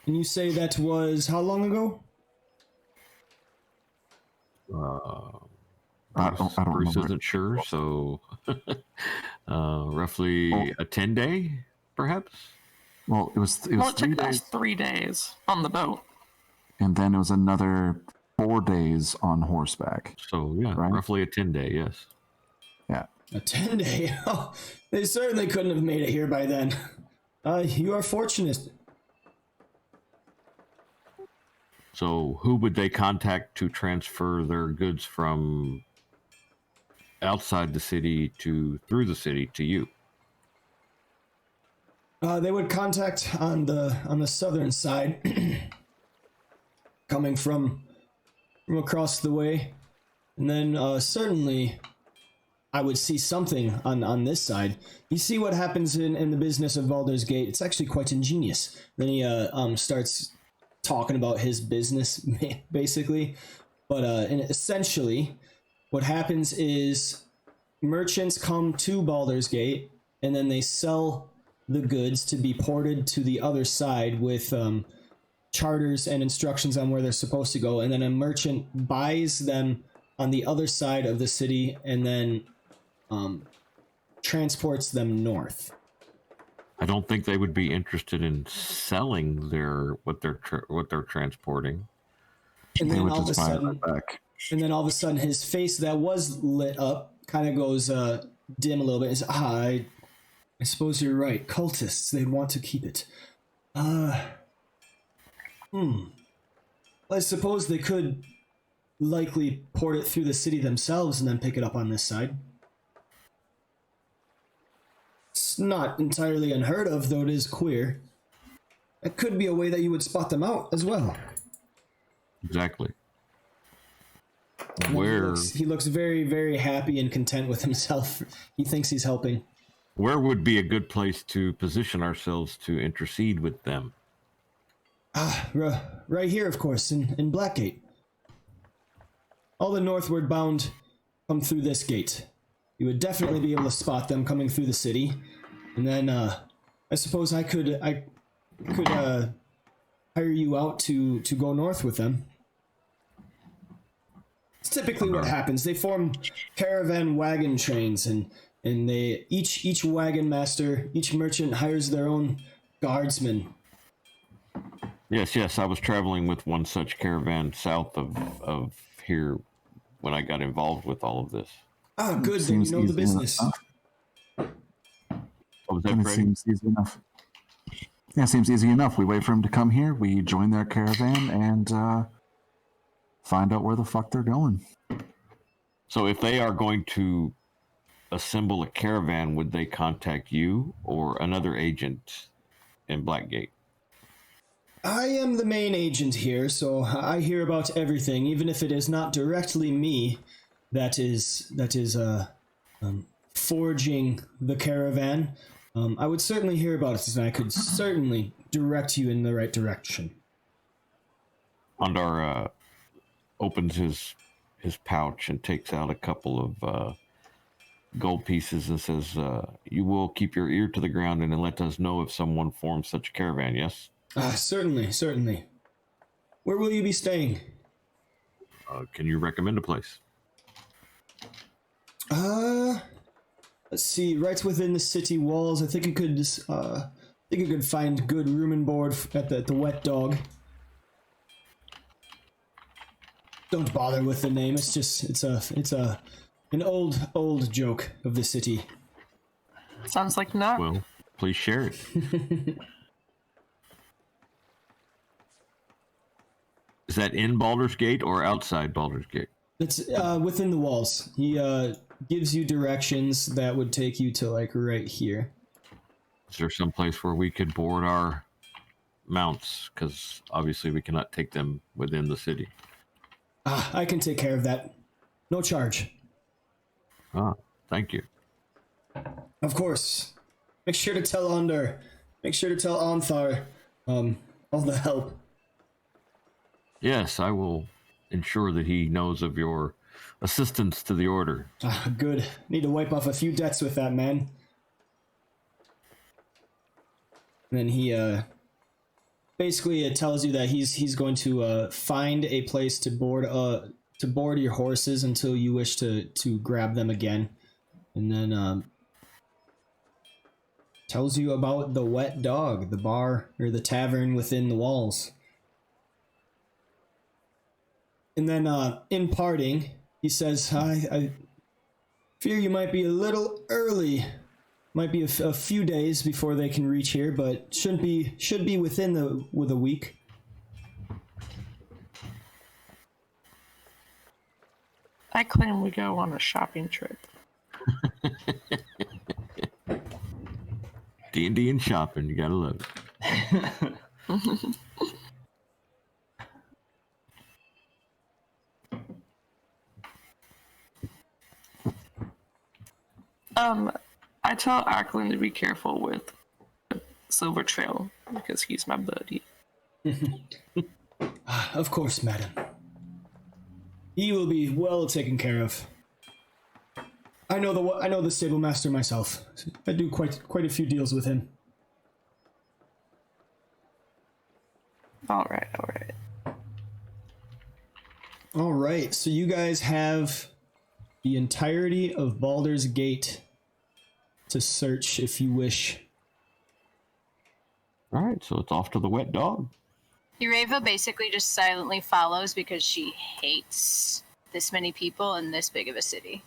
And you say that was how long ago? I don't Bruce remember. isn't sure, so roughly a 10-day, perhaps? Well, it was Well, it 3 took us days, 3 days on the boat. and then it was another 4 days on horseback. So, yeah, Right. roughly a 10-day, yes. Yeah. A 10-day? Oh, they certainly couldn't have made it here by then. You are fortunate. So who would they contact to transfer their goods from outside the city to through the city to you? They would contact on the southern side, coming from across the way, and then certainly I would see something on this side. You see what happens in the business of Baldur's Gate. It's actually quite ingenious. Then he starts talking about his business, basically. But and essentially, what happens is merchants come to Baldur's Gate, and then they sell the goods to be ported to the other side with charters and instructions on where they're supposed to go. And then a merchant buys them on the other side of the city and then transports them north. I don't think they would be interested in selling what they're transporting. And They then would all of a just buy it sudden, right back. and then all of a sudden, his face that was lit up kind of goes dim a little bit. It's, I suppose you're right. Cultists, they'd want to keep it. I suppose they could likely port it through the city themselves and then pick it up on this side. It's not entirely unheard of, though it is queer. That could be a way that you would spot them out as well. Exactly. And Where he looks very, very happy and content with himself. He thinks he's helping. would be a good place to position ourselves to intercede with them? Right here, of course, in Blackgate. All the northward bound come through this gate. You would definitely be able to spot them coming through the city, and then I suppose I could hire you out to go north with them. It's typically what happens. They form caravan wagon trains, and they each wagon master, each merchant hires their own guardsmen. Yes. I was traveling with one such caravan south of here when I got involved with all of this. Ah, good. Then you Seems know the easy business. enough. I Was that And it Freddy? seems easy enough. Yeah, it seems easy enough. We wait for him to come here, we join their caravan, and find out where the fuck they're going. So if they are going to assemble a caravan, would they contact you or another agent in Blackgate? I am the main agent here, so I hear about everything, even if it is not directly me that is forging the caravan. I would certainly hear about it, and I could certainly direct you in the right direction. Ondar opens his pouch and takes out a couple of gold pieces and says, "You will keep your ear to the ground and let us know if someone forms such a caravan." Yes. Certainly. Where will you be staying? Can you recommend a place? Let's see. Right within the city walls, I think you could. Find good room and board at the Wet Dog. Don't bother with the name. It's an old joke of the city. Sounds like not. Well, please share it. Is that in Baldur's Gate or outside Baldur's Gate? It's within the walls. He gives you directions that would take you to like right here. Is there some place where we could board our mounts? Because obviously we cannot take them within the city. I can take care of that. No charge. Thank you. Of course. Make sure to tell Onder. Make sure to tell Anthar all the help. Yes, I will ensure that he knows of your assistance to the order. Good. Need to wipe off a few debts with that man. And then he basically tells you that he's going to find a place to board your horses until you wish to grab them again, and then tells you about the Wet Dog, the bar or the tavern within the walls. And then in parting, he says, I fear you might be a little early. Might be a few days before they can reach here, but should be within a week. I claim we go on a shopping trip. D&D and shopping, you gotta love it. I tell Ackland to be careful with Silver Trail because he's my buddy. Of course, madam. He will be well taken care of. I know the stable master myself. I do quite a few deals with him. All right. All right. So you guys have the entirety of Baldur's Gate to search if you wish. All right, so it's off to the Wet Dog. Ureva basically just silently follows because she hates this many people in this big of a city.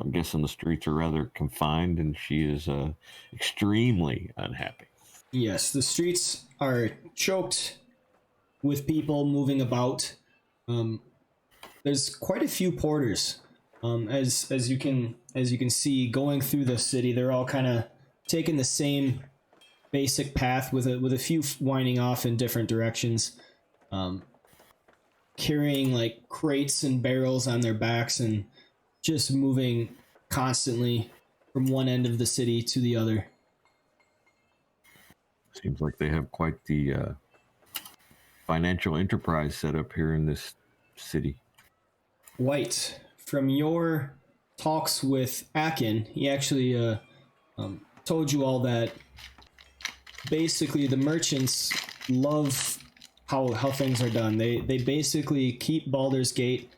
I'm guessing the streets are rather confined and she is extremely unhappy. Yes, the streets are choked with people moving about. There's quite a few porters. As you can see, going through the city, they're all kind of taking the same basic path with a few winding off in different directions, carrying like crates and barrels on their backs and just moving constantly from one end of the city to the other. Seems like they have quite the financial enterprise set up here in this city. White, from your talks with Akin, he actually told you all that basically the merchants love how things are done. They basically keep Baldur's Gate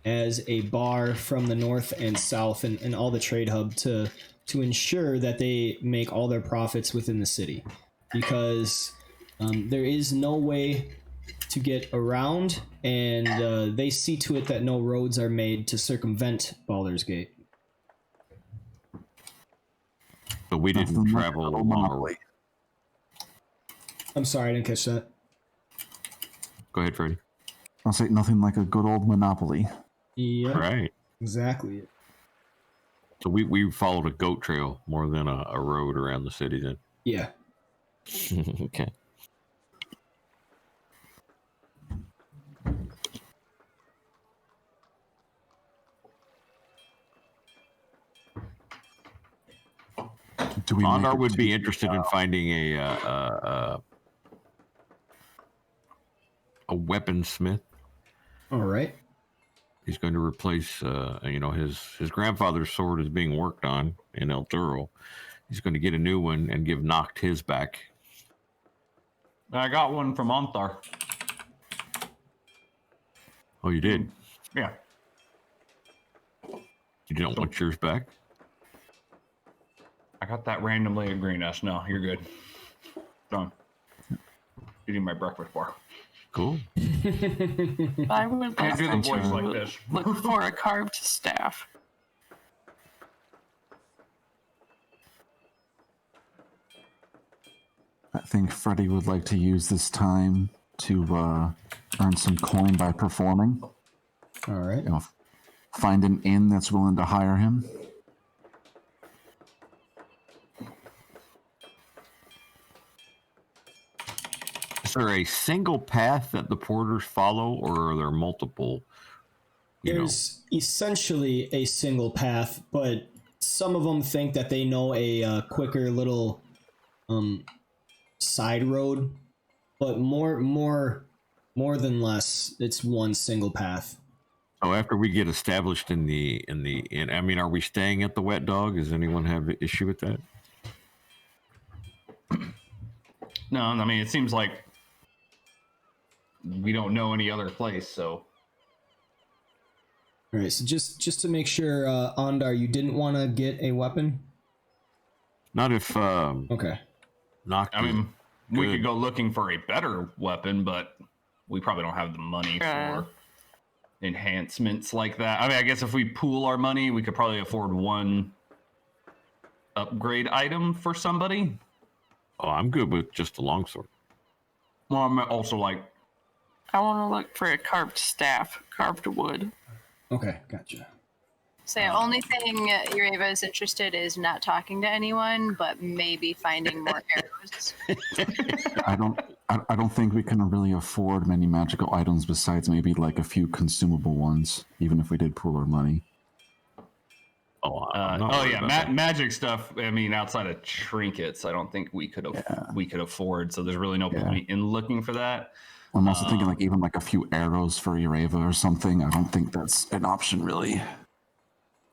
as a bar from the north and south and all the trade hub to ensure that they make all their profits within the city, because there is no way to get around, and they see to it that no roads are made to circumvent Baldur's Gate. But we didn't Nothing like travel a along. monopoly. I'm sorry, I didn't catch that. Go ahead, Freddie. I'll say nothing like a good old monopoly. Yep, Right. exactly. So we followed a goat trail more than a road around the city then. Yeah. Okay. Do we make Ondar it would to be the, interested in finding a weaponsmith. All right. He's going to replace, his grandfather's sword is being worked on in El Toro. He's going to get a new one and give Noct his back. I got one from Onthar. Oh, you did? Yeah. You don't want yours back? I got that randomly at Green Nest. No, you're good. Done. Eating my breakfast bar. Cool. I would Can't do the like voice to like this. look for a carved staff. I think Freddie would like to use this time to earn some coin by performing. All right. You know, find an inn that's willing to hire him. Is there a single path that the porters follow, or are there multiple? There's essentially a single path, but some of them think that they know a quicker little side road, but more than less, it's one single path. So after we get established in the inn, I mean, are we staying at the Wet Dog? Does anyone have an issue with that? No, I mean, it seems like we don't know any other place, so. All right, so just to make sure, Ondar, you didn't want to get a weapon? Not if Okay. I mean, we Good. could go looking for a better weapon, but we probably don't have the money for enhancements like that. I mean, I guess if we pool our money, we could probably afford one upgrade item for somebody. Oh, I'm good with just a longsword. Well, I'm also like, I want to look for a carved staff, carved wood. Okay, gotcha. So the only thing Ureva is interested is not talking to anyone, but maybe finding more arrows. I don't think we can really afford many magical items besides maybe like a few consumable ones, even if we did pool our money. Oh, I'm not worried about that. magic stuff. I mean, outside of trinkets, I don't think we could afford. So there's really no point in looking for that. I'm also thinking like even like a few arrows for Ureva or something. I don't think that's an option really.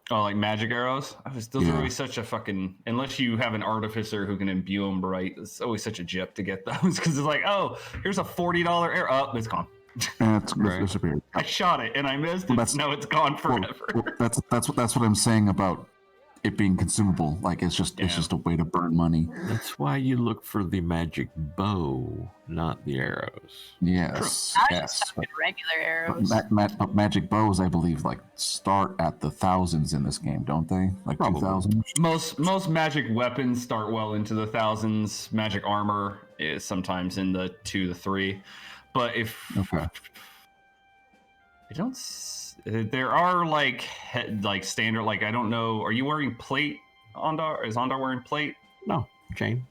Oh, like magic arrows? Those are always such a fucking... Unless you have an artificer who can imbue them right, it's always such a jip to get those, because it's like, oh, here's a $40 arrow. Oh, it's gone. It's disappeared. I shot it and I missed it. Now it's gone forever. Well, that's what I'm saying about it being consumable. Like it's just a way to burn money. That's why you look for the magic bow, not the arrows. Yes, I yes. just stuck at regular arrows. But magic bows, I believe, like start at the thousands in this game, don't they? Like 2,000. Most magic weapons start well into the thousands. Magic armor is sometimes in the 2 to 3. But if I don't, there are like standard. Like I don't know. Are you wearing plate, Ondar? Is Ondar wearing plate? No, chain.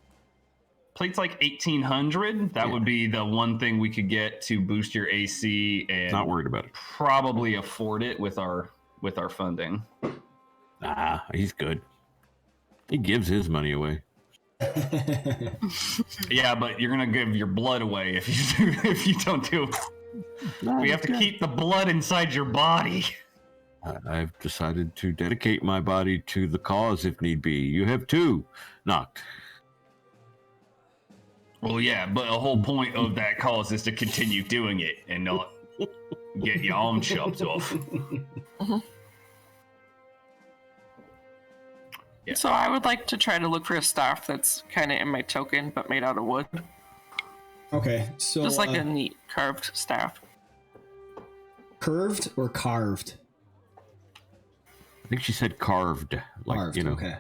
Plate's like 1,800. That would be the one thing we could get to boost your AC, and Not worried about it. probably afford it with our funding. Nah, he's good. He gives his money away. Yeah, but you're gonna give your blood away if you don't do it. We have to keep the blood inside your body. I've decided to dedicate my body to the cause if need be. You have too, Noct. Well, yeah, but the whole point of that cause is to continue doing it and not get your arm chopped off. Yeah. So I would like to try to look for a staff that's kind of in my token, but made out of wood. Okay, so Just like a neat carved staff. curved or carved? I think she said carved. Like, Carved. you know. Okay.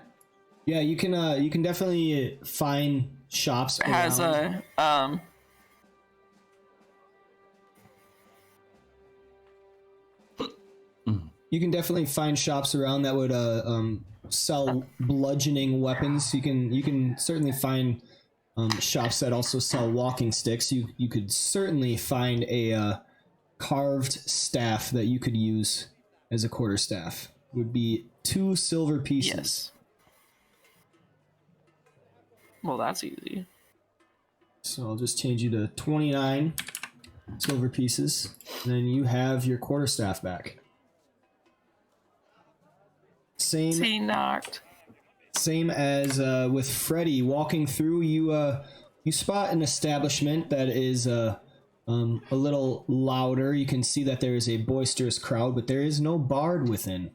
Yeah, you can definitely find shops. It has around. You can definitely find shops around that would sell bludgeoning weapons. You can certainly find shops that also sell walking sticks. You could certainly find a carved staff that you could use as a quarterstaff. Would be 2 silver pieces. Yes. Well, that's easy. So I'll just change you to 29 silver pieces. And then you have your quarterstaff back. See, knocked. Same as with Freddy. Walking through, you spot an establishment that is a little louder. You can see that there is a boisterous crowd, but there is no bard within.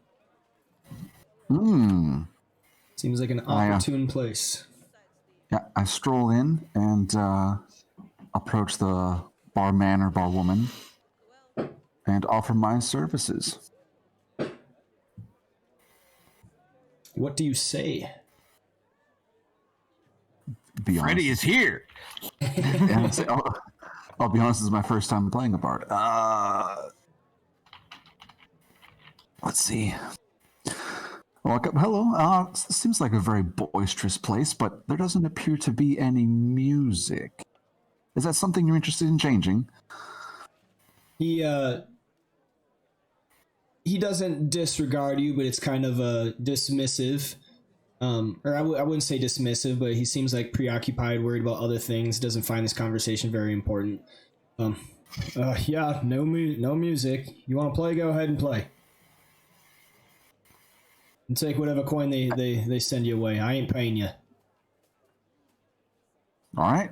Seems like an opportune place. Yeah, I stroll in and approach the barman or barwoman and offer my services. What do you say? Be honest. Freddy is here. And I say, I'll be honest, this is my first time playing a bard. Let's see. Welcome. Hello. Seems like a very boisterous place, but there doesn't appear to be any music. Is that something you're interested in changing? He doesn't disregard you, but it's kind of dismissive. Or I wouldn't say dismissive, but he seems like preoccupied, worried about other things. Doesn't find this conversation very important. Yeah, no music. You want to play? Go ahead and play. And take whatever coin they send you away. I ain't paying you. All right.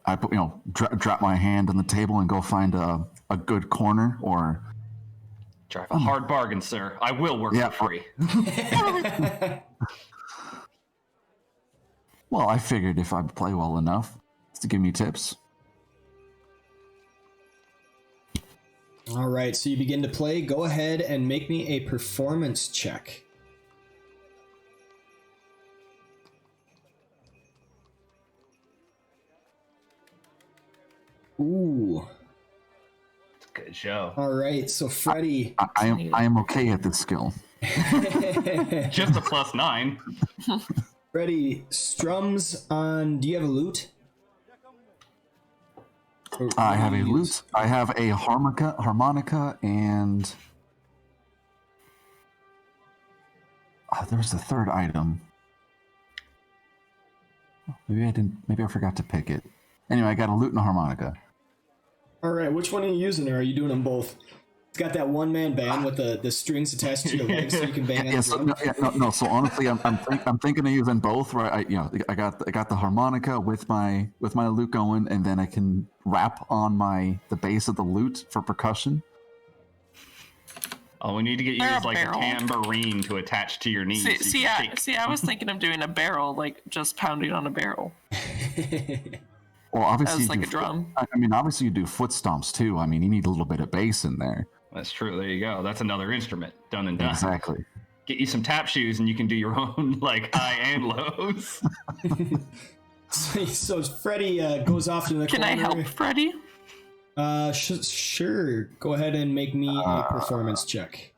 I put drop my hand on the table and go find a good corner or. Drive a hard bargain, sir. I will work for free. Well, I figured if I play well enough to give me tips. All right, so you begin to play. Go ahead and make me a performance check. Ooh. Good show. All right, so Freddy. I am okay at this skill. Just a +9. Freddy strums on. Do you have a lute? I have a lute. I have a harmonica, and there's the third item. Maybe I forgot to pick it. Anyway, I got a lute and a harmonica. All right, which one are you using, or are you doing them both? It's got that one-man band with the strings attached to your legs, so you can bang on the No. So honestly, I'm thinking of using both. Right? I got the harmonica with my lute going, and then I can rap on the bass of the lute for percussion. Oh, we need to get you Or a as like barrel. a tambourine to attach to your knees. I was thinking of doing a barrel, like just pounding on a barrel. Well, obviously, As like a drum. I mean, obviously, you do foot stomps too. I mean, you need a little bit of bass in there. That's true. There you go. That's another instrument. Done and done. Exactly. Get you some tap shoes and you can do your own like high and lows. So Freddy goes off to the Can corner. I help Freddy? Sure. Go ahead and make me a performance check.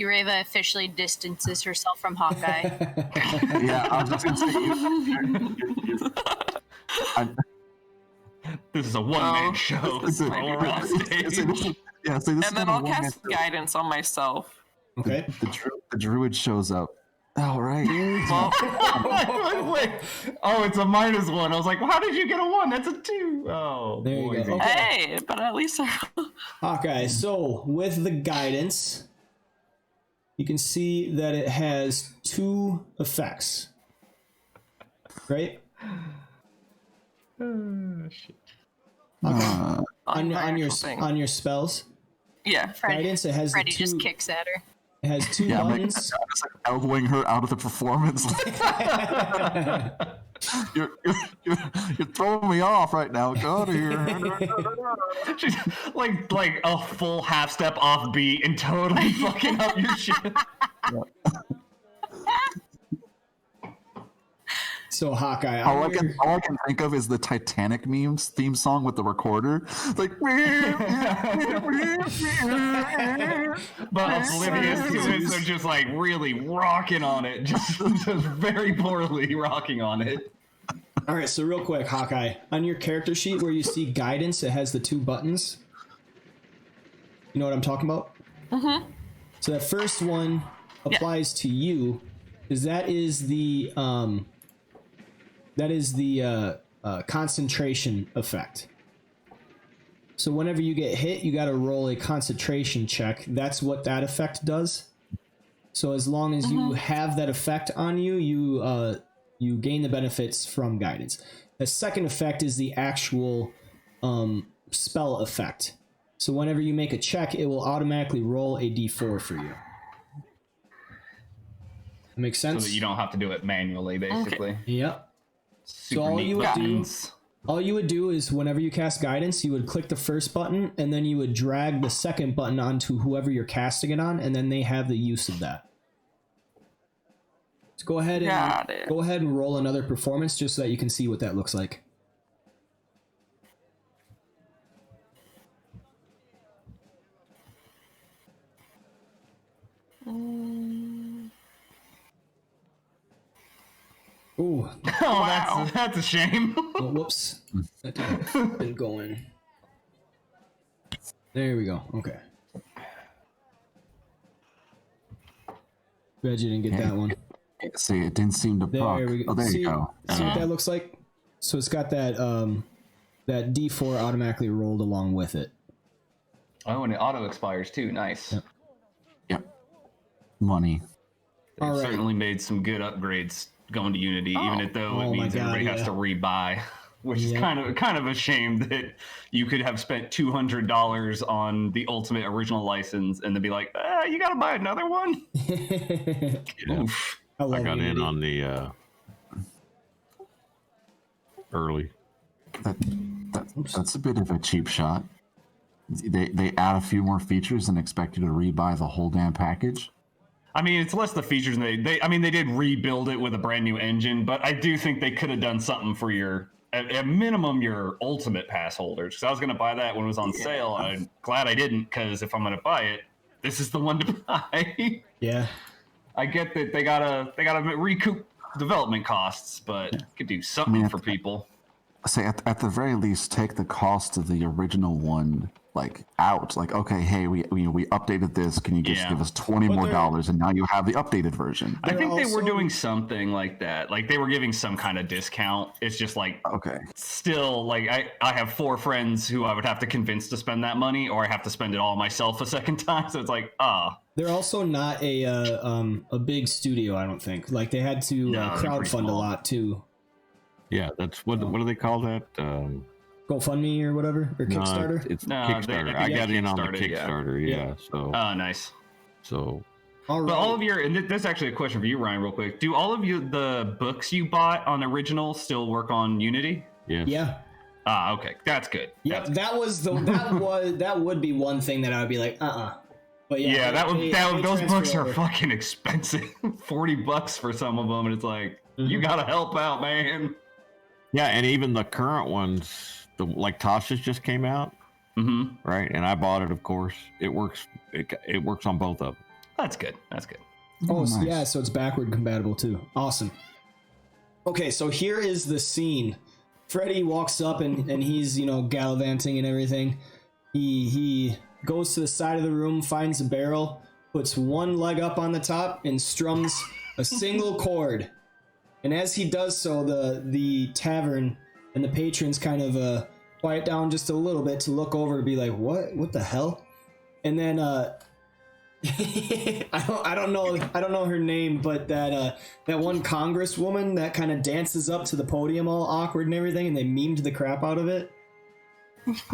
Ureva officially distances herself from Hawkeye. Yeah, I was just gonna say. This is a one-man show. So we're on stage. And then I'll cast guidance on myself. Okay. The druid shows up. All right. Well, Wait. Oh, it's a -1. I was like, well, how did you get a 1? That's a 2. Oh, There you boy. go. Okay. hey, but at least Hawkeye, so with the guidance, you can see that it has 2 effects. Right? Oh, shit. On your thing. on your spells. Yeah. Guidance, it has Freddy the 2 just kicks at her. it has 2 Yeah, I'm buttons. just like elbowing her out of the performance. You're throwing me off right now. Get out of here. She's like a full half step off beat and totally fucking up your shit. So Hawkeye, All I can think of is the Titanic memes theme song with the recorder. Like, but oblivious to it, so just like really rocking on it, just very poorly rocking on it. all right, so real quick, Hawkeye, on your character sheet where you see guidance, it has the 2 buttons. You know what I'm talking about? Mm-hmm. So that first one applies to you, because that is the concentration effect. So whenever you get hit, you got to roll a concentration check. That's what that effect does. So as long as you have that effect on you, you gain the benefits from guidance. The second effect is the actual spell effect. So whenever you make a check, it will automatically roll a d4 for you. That makes sense? So that you don't have to do it manually, basically. Okay. Yep. Super all neat you would buttons. All you would do is whenever you cast guidance, you would click the first button and then you would drag the second button onto whoever you're casting it on, and then they have the use of that. So go ahead and roll another performance just so that you can see what that looks like. Ooh. Oh, that's a shame. Oh, whoops. That didn't go in. There we go. Okay. Glad you didn't get that one. See, it didn't seem to proc. There we go. Oh, there see, you go. See what that looks like? So it's got that that D4 automatically rolled along with it. Oh, and it auto expires too. Nice. Yep. Money. They've All right. certainly made some good upgrades going to Unity, even though it Oh my means God, everybody has yeah. to rebuy, which is Yeah. kind of a shame that you could have spent $200 on the ultimate original license and then be like, you got to buy another one. Yeah. Oof. I love I got in Unity. on the early. That's a bit of a cheap shot. They add a few more features and expect you to rebuy the whole damn package. I mean, it's less the features. They did rebuild it with a brand new engine, but I do think they could have done something for your, at minimum, your ultimate pass holders. Because I was going to buy that when it was on sale. I'm glad I didn't, because if I'm going to buy it, this is the one to buy. Yeah. I get that they gotta recoup development costs, but could do something for people. Say at the very least, take the cost of the original one out. Like, okay, hey, we updated this. Can you just give us $20 more, and now you have the updated version? I think they were also- doing something like that. Like they were giving some kind of discount. It's just like Okay. still like I have 4 friends who I would have to convince to spend that money, or I have to spend it all myself a second time. So it's like They're also not a big studio, I don't think. Like they had to No, they're pretty crowdfund a small. lot too. Yeah, that's what do they call that? GoFundMe or whatever, or No, Kickstarter. it's No, Kickstarter. I got in on the Kickstarter, yeah. Kickstarter. Yeah. So nice. All right. But all of your, and this is actually a question for you, Ryan, real quick. Do all of the books you bought on original still work on Unity? yes. Yeah. Okay, that's good. Yeah, That's that would be one thing that I would be like, But yeah, they those transfer books are over. fucking expensive. $40 for some of them, and it's like you gotta help out, man. Yeah, and even the current ones, like Tasha's just came out, right? And I bought it, of course. It works. It works on both of them. That's good. That's good. Oh, Nice. yeah, so it's backward compatible too. Awesome. Okay, so here is the scene. Freddy walks up and he's, gallivanting and everything. He goes to the side of the room, finds a barrel, puts one leg up on the top, and strums a single chord. And as he does so, the tavern and the patrons kind of quiet down just a little bit to look over and be like, what the hell? And then I don't know her name, but that one congresswoman that kind of dances up to the podium all awkward and everything, and they memed the crap out of it.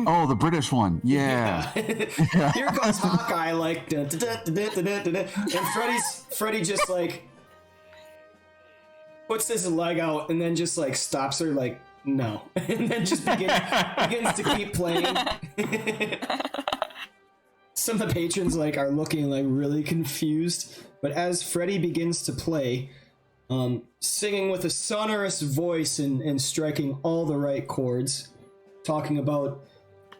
Oh, the British one. Yeah. Here comes Hawkeye, like, dun, dun, dun, dun, dun, dun, dun, dun, and Freddy just like puts his leg out and then just like stops her like no, and then just begins to keep playing. Some of the patrons like are looking like really confused, but as Freddy begins to play, singing with a sonorous voice and striking all the right chords, talking about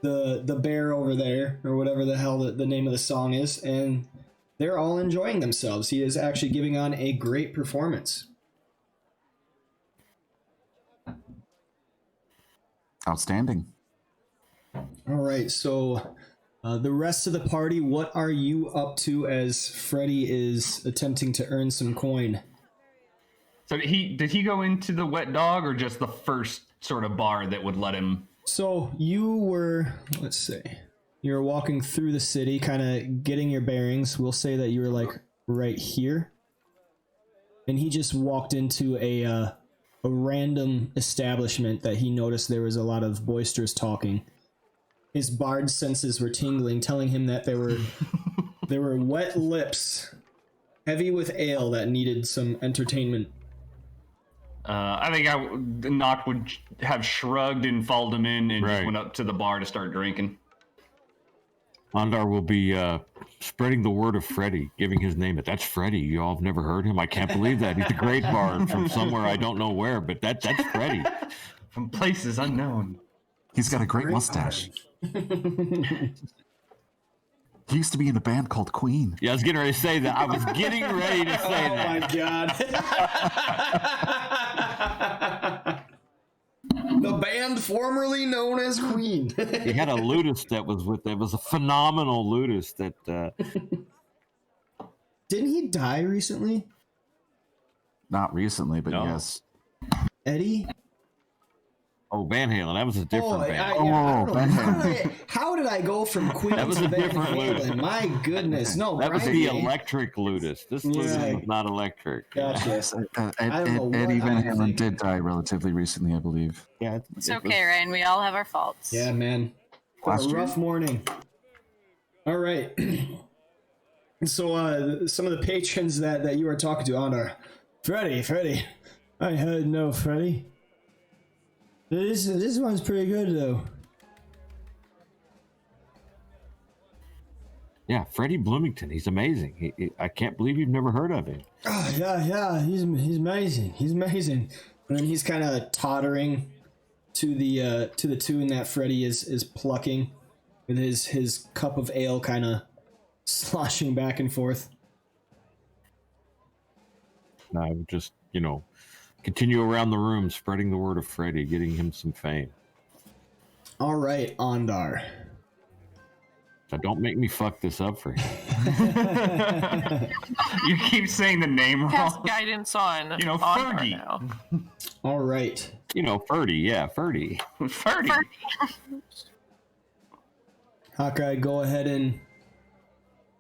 the bear over there or whatever the hell the name of the song is, and they're all enjoying themselves. He is actually giving on a great performance. Outstanding. All right, so the rest of the party, what are you up to as Freddy is attempting to earn some coin? So did he go into the wet dog or just the first sort of bar that would let him? So you were, let's see, you were walking through the city, kind of getting your bearings. We'll say that you were like right here, and he just walked into a random establishment that he noticed there was a lot of boisterous talking. His bard senses were tingling, telling him that there were wet lips, heavy with ale that needed some entertainment. I think Noct would have shrugged and followed him in and Right. just went up to the bar to start drinking. Ondar will be spreading the word of Freddy, giving his name. That's Freddy. You all have never heard him? I can't believe that. He's a great bard from somewhere I don't know where, but that's Freddy. From places unknown. He's got a great mustache. He used to be in a band called Queen. Yeah, I was getting ready to say that. I was getting ready to say Oh my that. god. The band formerly known as Queen. He had a ludus that was with it. It was a phenomenal ludus that Didn't he die recently? Not recently, but No. yes. Eddie? Van Halen. That was a different band. I don't know. Van How did I go from Queen That was to a Van different Halen? ludus. My goodness. No, That was Brian the May. electric ludus. This ludus Yeah. was not electric. Gotcha. I don't know what Eddie Van I'm Halen thinking. did die relatively recently, I believe. Yeah, It's okay, Ryan. We all have our faults. Yeah, man. Last A year. rough morning. All right. So, some of the patrons that you are talking to on Freddy. I heard no Freddy. This one's pretty good though. Yeah, Freddie Bloomington. He's amazing. I can't believe you've never heard of him. Oh, yeah, he's amazing. He's amazing. And then he's kind of tottering to the tune that Freddy is plucking, with his cup of ale kind of sloshing back and forth. I would just, continue around the room, spreading the word of Freddie, getting him some fame. All right, Ondar. So don't make me fuck this up for him. You keep saying the name Cast wrong. guidance on You know, on Fergie. now. All right. Ferdy. Yeah, Ferdy. Ferdy. Hawkeye, go ahead and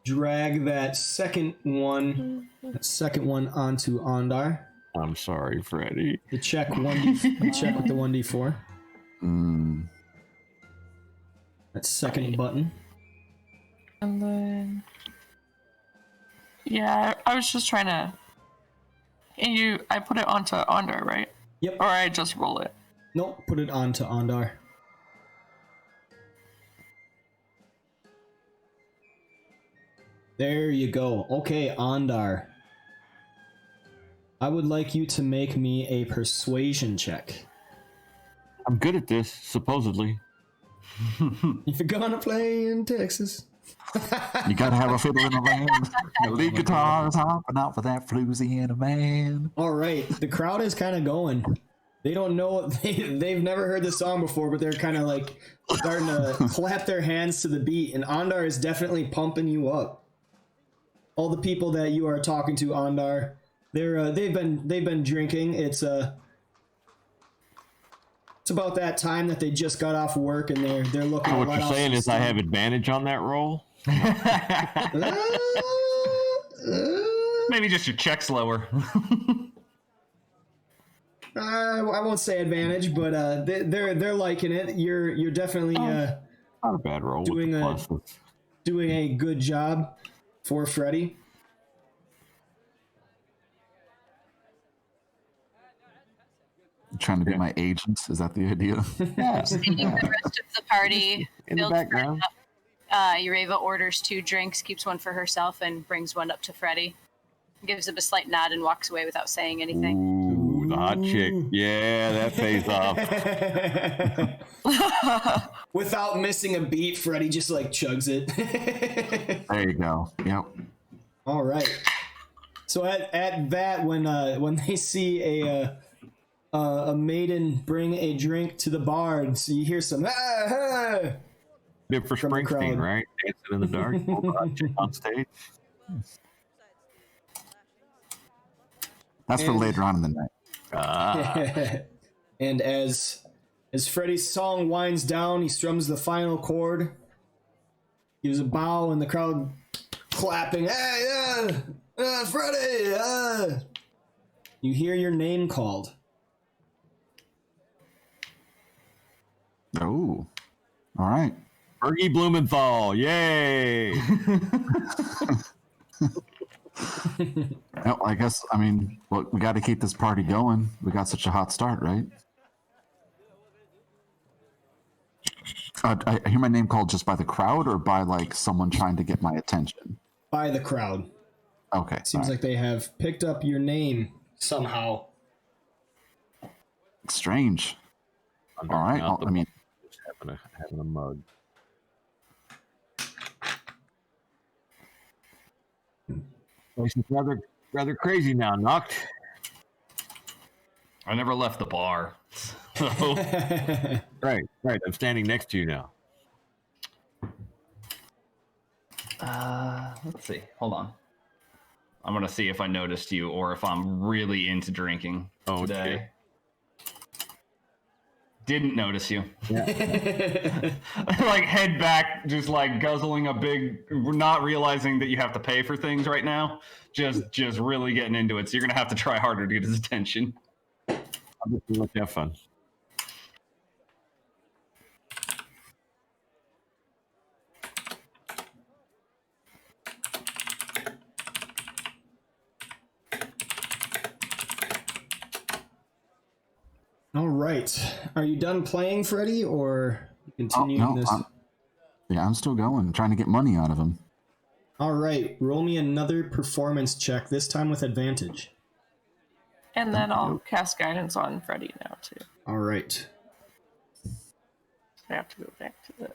drag that second one onto Ondar. I'm sorry, Freddie. The check with the 1d4. That second button. And then, yeah, I was just trying to. And I put it onto Ondar, right? Yep. Or I just roll it. Nope, put it onto Ondar. There you go. Okay, Ondar. I would like you to make me a persuasion check. I'm good at this, supposedly. If you're gonna play in Texas. You gotta have a fiddle in a band. The lead guitar's hopping out for that floozy in a man. All right, the crowd is kind of going. They don't know, they've never heard the song before, but they're kind of like starting to clap their hands to the beat, and Ondar is definitely pumping you up. All the people that you are talking to, Ondar, they've been drinking. It's about that time that they just got off work, and they're looking. So what to let you're off saying some is I steam. have advantage on that roll? Maybe just your check's lower. I won't say advantage, but they're liking it. You're definitely Not a bad roll Doing with the a- pluses. doing a good job for Freddy. trying to be my agent. Is that the idea? Yeah. Seeing the rest of the party In the builds background. Ureva orders 2 drinks, keeps one for herself, and brings one up to Freddy. Gives him a slight nod and walks away without saying anything. Ooh, the hot chick. Yeah, that pays off. Without missing a beat, Freddy just like chugs it. There you go. Yep. All right. So at that, when they see a maiden bring a drink to the bards, you hear some Bit for From the crowd. Springsteen, right? Dancing in the dark. Oh, the hot chick on stage. That's for And- later on in the night. And as Freddy's song winds down, he strums the final chord. Gives a bow, and the crowd clapping. Hey, Freddy! You hear your name called. Oh. All right. Fergie Blumenthal. Yay! Well, I guess, I mean, look, we got to keep this party going. We got such a hot start, right? I hear my name called just by the crowd or by like someone trying to get my attention. By the crowd. Okay. Seems like they have picked up your name somehow. Strange. All right. Well, I mean, Just having a mug. Place is rather crazy now, Knocked. I never left the bar. So, Right. I'm standing next to you now. let's see. Hold on. I'm gonna see if I noticed you or if I'm really into drinking Oh, today. okay. Didn't notice you. Like head back, just like guzzling a big, not realizing that you have to pay for things right now. Just really getting into it. So you're gonna have to try harder to get his attention. I'm just gonna let you have fun. All right. Are you done playing, Freddy, or continuing no, this? I'm still going, trying to get money out of him. All right. Roll me another performance check, this time with advantage. And then I'll cast guidance on Freddy now too. All right. I have to go back to the.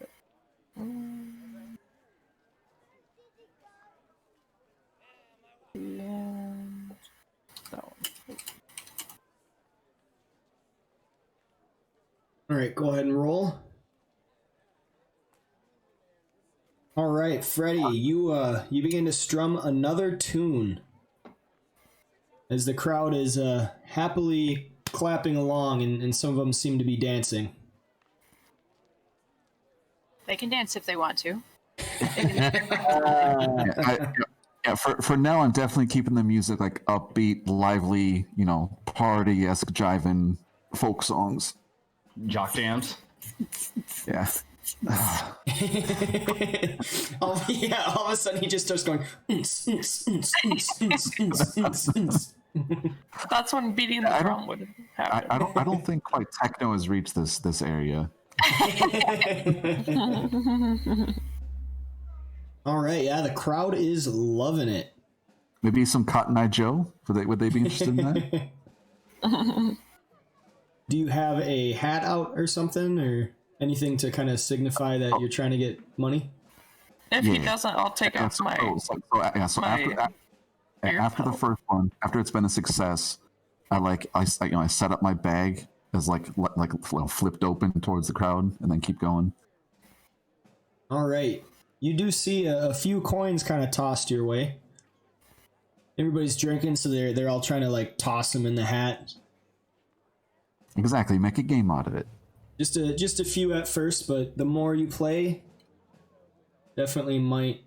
And that one. All right, go ahead and roll. All right, Freddy, you begin to strum another tune as the crowd is happily clapping along, and some of them seem to be dancing. They can dance if they want to. For now, I'm definitely keeping the music like upbeat, lively, party-esque, jiving folk songs. Jock jams. Yeah. All of a sudden he just starts going. That's when beating the drum would happen. I don't think quite techno has reached this area. All right, yeah, the crowd is loving it. Maybe some Cotton Eye Joe. Would they be interested in that? Do you have a hat out or something, or anything to kind of signify that you're trying to get money? If he Yeah. doesn't, I'll take off my. So my after the first one, after it's been a success, I set up my bag as like flipped open towards the crowd, and then keep going. All right, you do see a few coins kind of tossed your way. Everybody's drinking, so they're all trying to like toss them in the hat. Exactly, make a game out of it. Just a few at first, but the more you play, definitely might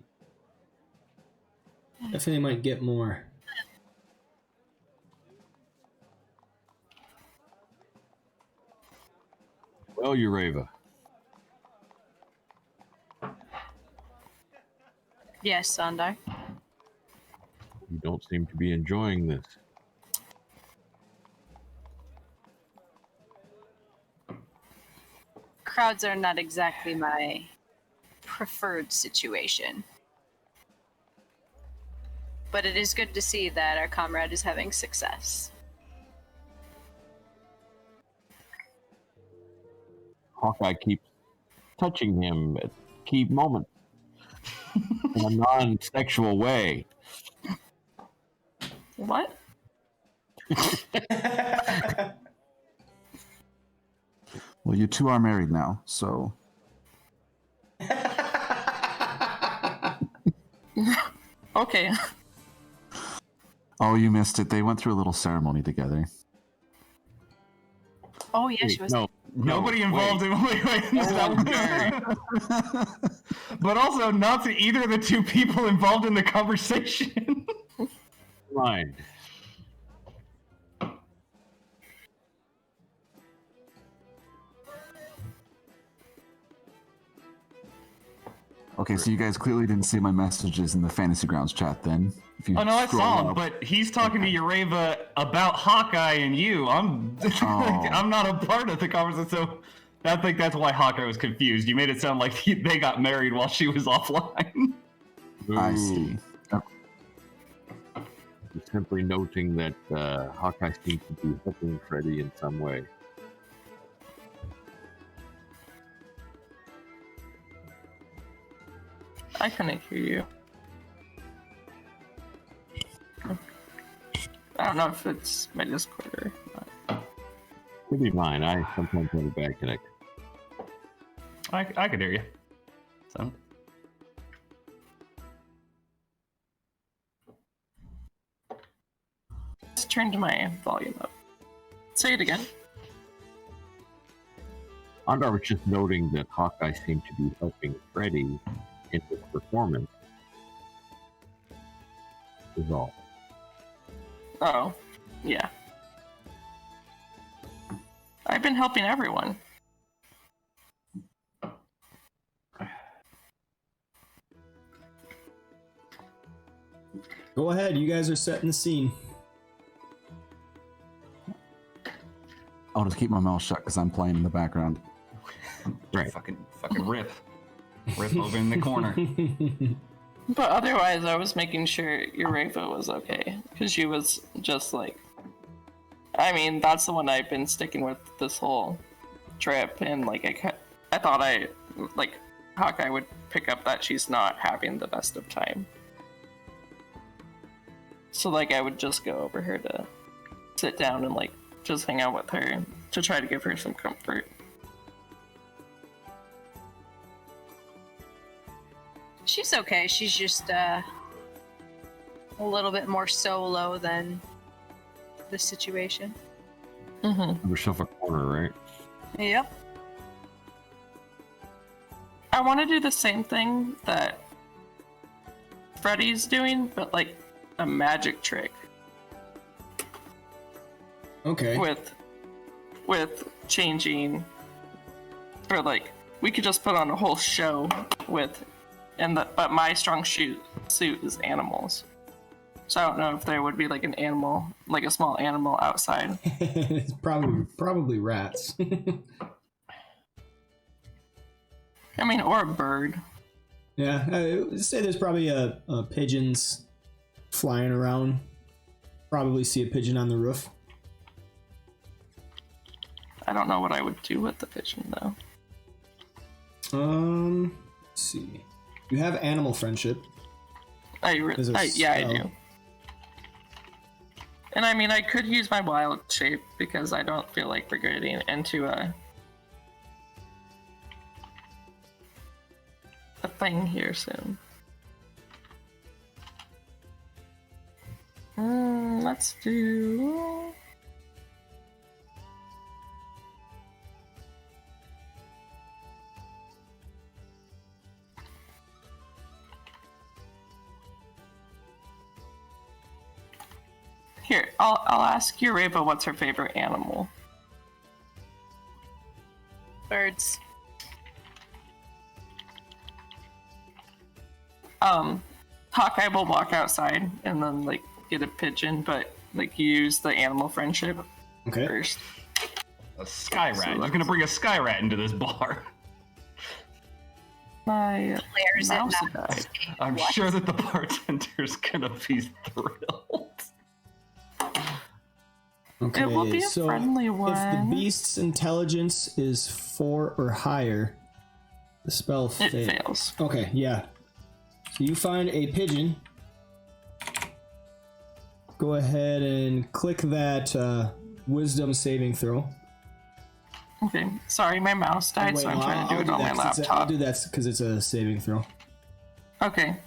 get more. Well, Ureva. Yes, Sandar. You don't seem to be enjoying this. crowds are not exactly my preferred situation. But it is good to see that our comrade is having success. Hawkeye keeps touching him at key moments in a non-sexual way. What? Well, you two are married now, so Okay. oh, you missed it. They went through a little ceremony together. Oh yeah, she was. No, Nobody involved in wait, No but also not to either of the two people involved in the conversation. mind. Okay, so you guys clearly didn't see my messages in the Fantasy Grounds chat then. If you Oh no, I scroll saw him, up- but he's talking to Ureva about Hawkeye and you. I'm Oh. I'm not a part of the conversation, so I think that's why Hawkeye was confused. You made it sound like they got married while she was offline. I Ooh. see. Just simply noting that Hawkeye seems to be helping Freddy in some way. I couldn't hear you. I don't know if it's my Discord or not. Could be mine. I sometimes have a bad connection. I could hear you. So Let's turn my volume up. Say it again. Andar was just noting that Hawkeye seemed to be helping Freddy in his performance. Is all. Oh, yeah. I've been helping everyone. Go ahead, you guys are setting the scene. I'll just keep my mouth shut because I'm playing in the background. Right. fucking rip over in the corner. But otherwise, I was making sure Ureva was okay. Because she was just like... I mean, that's the one I've been sticking with this whole trip. And, like, I thought Hawkeye would pick up that she's not having the best of time. So, like, I would just go over her to sit down and, like, just hang out with her to try to give her some comfort. She's okay. She's just a little bit more solo than the situation. Mm-hmm. Have yourself a corner, right? Yep. I want to do the same thing that Freddy's doing, but like a magic trick Okay. with changing, or like we could just put on a whole show with, but my strong suit is animals. So I don't know if there would be like an animal, like a small animal outside. It's probably rats. I mean, or a bird. Yeah, I would say there's probably a pigeons flying around. Probably see a pigeon on the roof. I don't know what I would do with the pigeon though. Let's see. You have animal friendship. There's a I spell. do. And I mean, I could use my wild shape because I don't feel like we're getting into a thing here soon. Let's do... Here, I'll ask Ureva what's her favorite animal. Birds. Hawkeye will walk outside and then like get a pigeon, but like use the animal friendship Okay. first. A sky rat. So You're gonna bring a sky rat into this bar. My Flares it mouse now. died. I'm What? sure that the bartender's gonna be thrilled. Okay, It will be a so friendly if the one. beast's intelligence is 4 or higher, the spell It fails. fails. Okay, yeah. So you find a pigeon. Go ahead and click that wisdom saving throw. Okay, sorry, my mouse died, Wait, so I'm no, trying to do I'll it on my that 'cause I'll laptop. do that because it's a saving throw. Okay.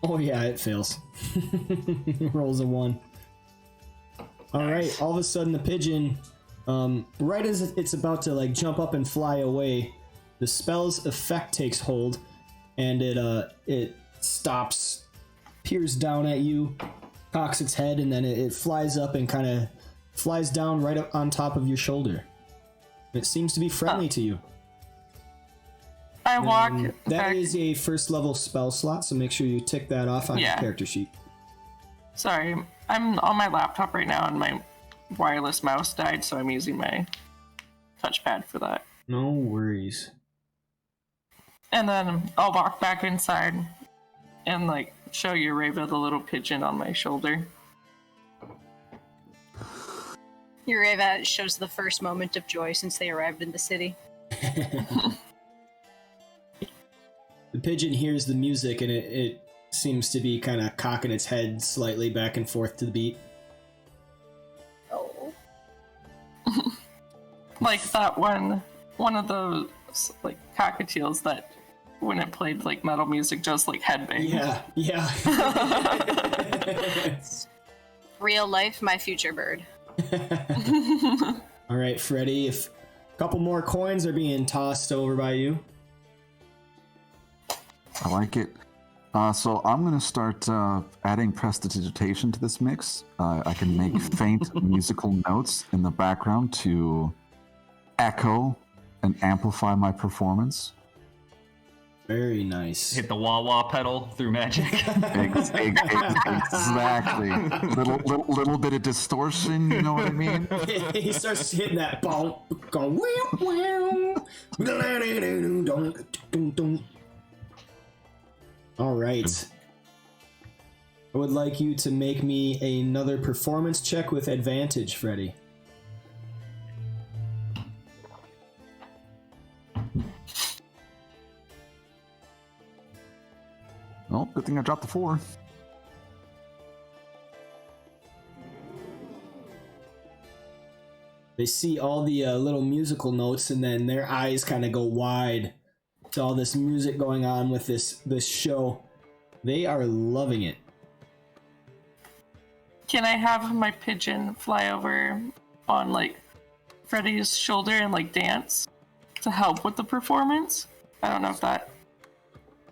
Oh yeah, it fails. Rolls a 1. All right. All of a sudden, the pigeon, right as it's about to like jump up and fly away, the spell's effect takes hold, and it stops, peers down at you, cocks its head, and then it flies up and kind of flies down right up on top of your shoulder. It seems to be friendly to you. I walk That back. is a first level spell slot, so make sure you tick that off on your Yeah. character sheet. Sorry, I'm on my laptop right now, and my wireless mouse died, so I'm using my touchpad for that. No worries. And then I'll walk back inside and like show Eureka the little pigeon on my shoulder. Ureva shows the first moment of joy since they arrived in the city. The pigeon hears the music and it seems to be kind of cocking its head slightly back and forth to the beat. Oh. Like that one of those like cockatiels that when it played like metal music just like headbang. Yeah. Real life, my future bird. All right, Freddy, if a couple more coins are being tossed over by you. I like it. So I'm going to start adding prestidigitation to this mix. I can make faint musical notes in the background to echo and amplify my performance. Very nice. Hit the wah-wah pedal through magic. Exactly. Little bit of distortion, you know what I mean? He starts hitting that ball, going wow. All right. I would like you to make me another performance check with advantage, Freddy. Well, good thing I dropped the 4. They see all the little musical notes, and then their eyes kind of go wide to all this music going on with this show. They are loving it. Can I have my pigeon fly over on like Freddy's shoulder and like dance to help with the performance? I don't know if that.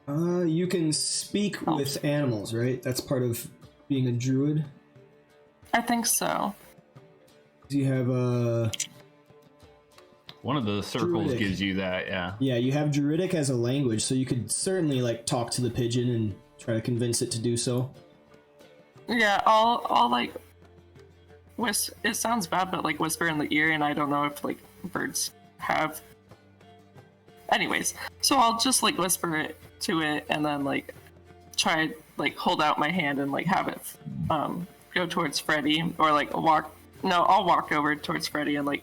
You can speak with animals, right? That's part of being a druid. I think so. You have One of the circles Druidic. gives you that, yeah. yeah, you have druidic as a language, so you could certainly like talk to the pigeon and try to convince it to do so. Yeah, I'll like it sounds bad, but like whisper in the ear, and I don't know if like birds have. Anyways, so I'll just like whisper it to it, and then like try like hold out my hand and like have it go towards Freddy, or like walk. No, I'll walk over towards Freddy and like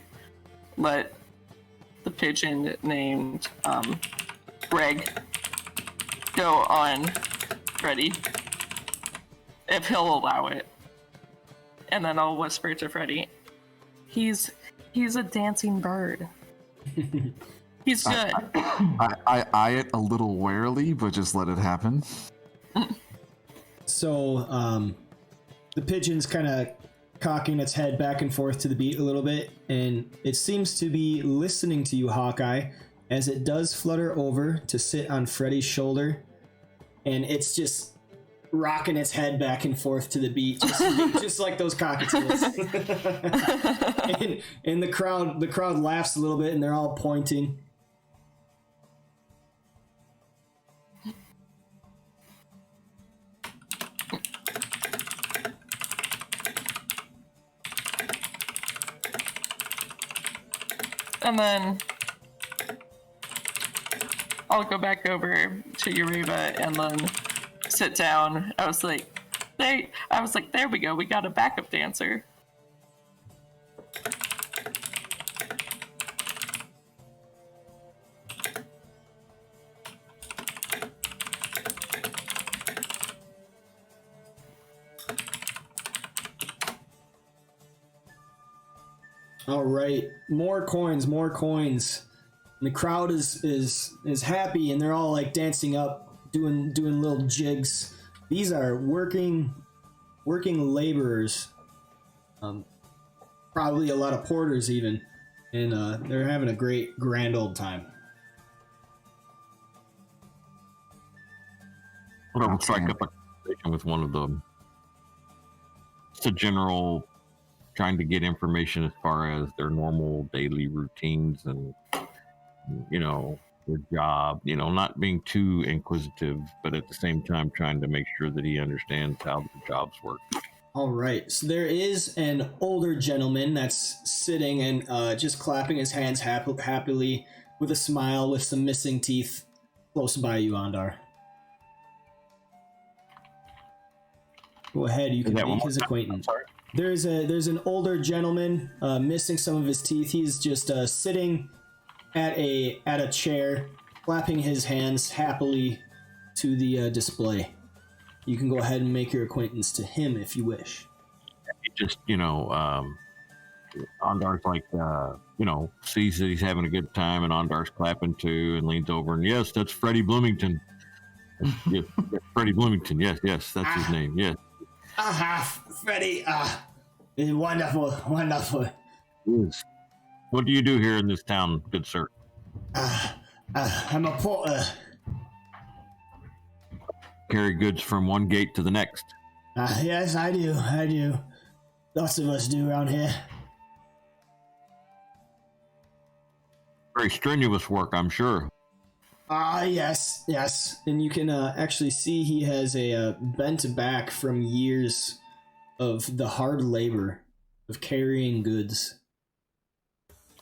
let the pigeon named Greg go on Freddy if he'll allow it. And then I'll whisper to Freddy, he's a dancing bird. He's good. I eye it a little warily, but just let it happen. So, the pigeon's kind of cocking its head back and forth to the beat a little bit, and it seems to be listening to you, Hawkeye, as it does flutter over to sit on Freddy's shoulder, and it's just rocking its head back and forth to the beat, just like those cockatiels. and the crowd laughs a little bit, and they're all pointing. And then I'll go back over to Eureka and then sit down. I was like, there we go. We got a backup dancer. All right, more coins, more coins. And the crowd is happy, and they're all like dancing up, doing little jigs. These are working laborers, probably a lot of porters even, and they're having a great grand old time. Well, I'll strike up a conversation with one of them. It's a general trying to get information as far as their normal daily routines and, you know, their job, you know, not being too inquisitive, but at the same time trying to make sure that he understands how the jobs work. All right, so there is an older gentleman that's sitting and just clapping his hands happily with a smile with some missing teeth close by you, Ondar. Go ahead, you can make his acquaintance. There's an older gentleman missing some of his teeth. He's just sitting at a chair, clapping his hands happily to the display. You can go ahead and make your acquaintance to him if you wish. He just, you know, Ondar's like, you know, sees that he's having a good time, and Ondar's clapping too, and leans over and, yes, that's Freddie Bloomington. Yes, Freddie Bloomington. Yes, that's his name. Yes. Freddie. Wonderful, wonderful. Yes. What do you do here in this town, good sir? I'm a porter. Carry goods from one gate to the next. Yes, I do. Lots of us do around here. Very strenuous work, I'm sure. Yes. And you can actually see he has a bent back from years of the hard labor of carrying goods.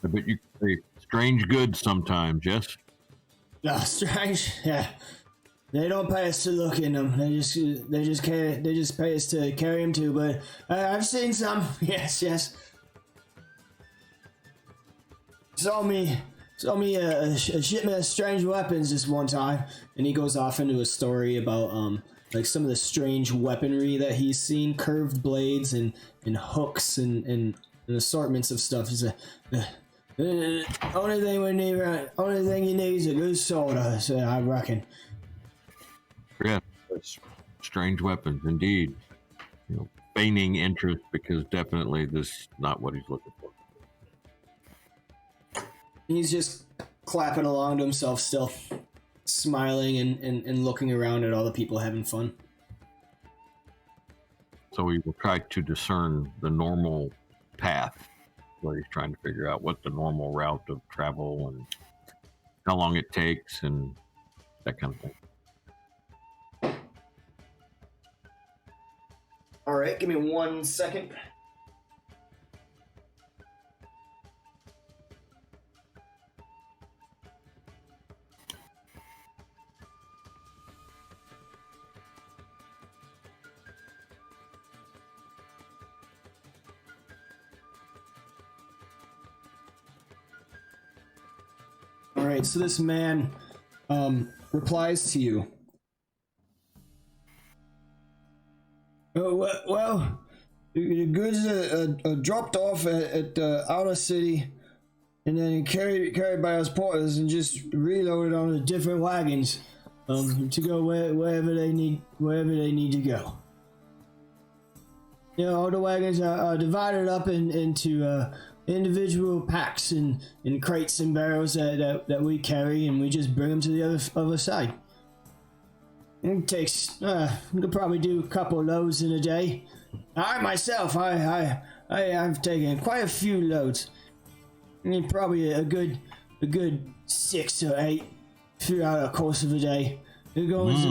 I bet you carry strange goods sometimes, yes? Strange, yeah. They don't pay us to look in them. They just pay us to carry them too. But I've seen some. Yes. Saw me a shipment of strange weapons this one time, and he goes off into a story about like some of the strange weaponry that he's seen, curved blades and hooks and assortments of stuff. He's only thing you need is a good sword, I reckon. Yeah, that's strange weapons indeed. You know, feigning interest because definitely this is not what he's looking for. He's just clapping along to himself still, smiling and looking around at all the people having fun. So he will try to discern the normal path, where he's trying to figure out what the normal route of travel and how long it takes and that kind of thing. All right, give me 1 second. All right, so this man replies to you. Well, the goods are dropped off at the outer city, and then carried by us porters and just reloaded onto different wagons to go wherever they need to go. You know, all the wagons are divided up into individual packs and crates and barrels that we carry, and we just bring them to the other side. It takes, we could probably do a couple loads in a day. I myself, I've taken quite a few loads. I mean, probably a good 6 or 8 throughout the course of a day. It goes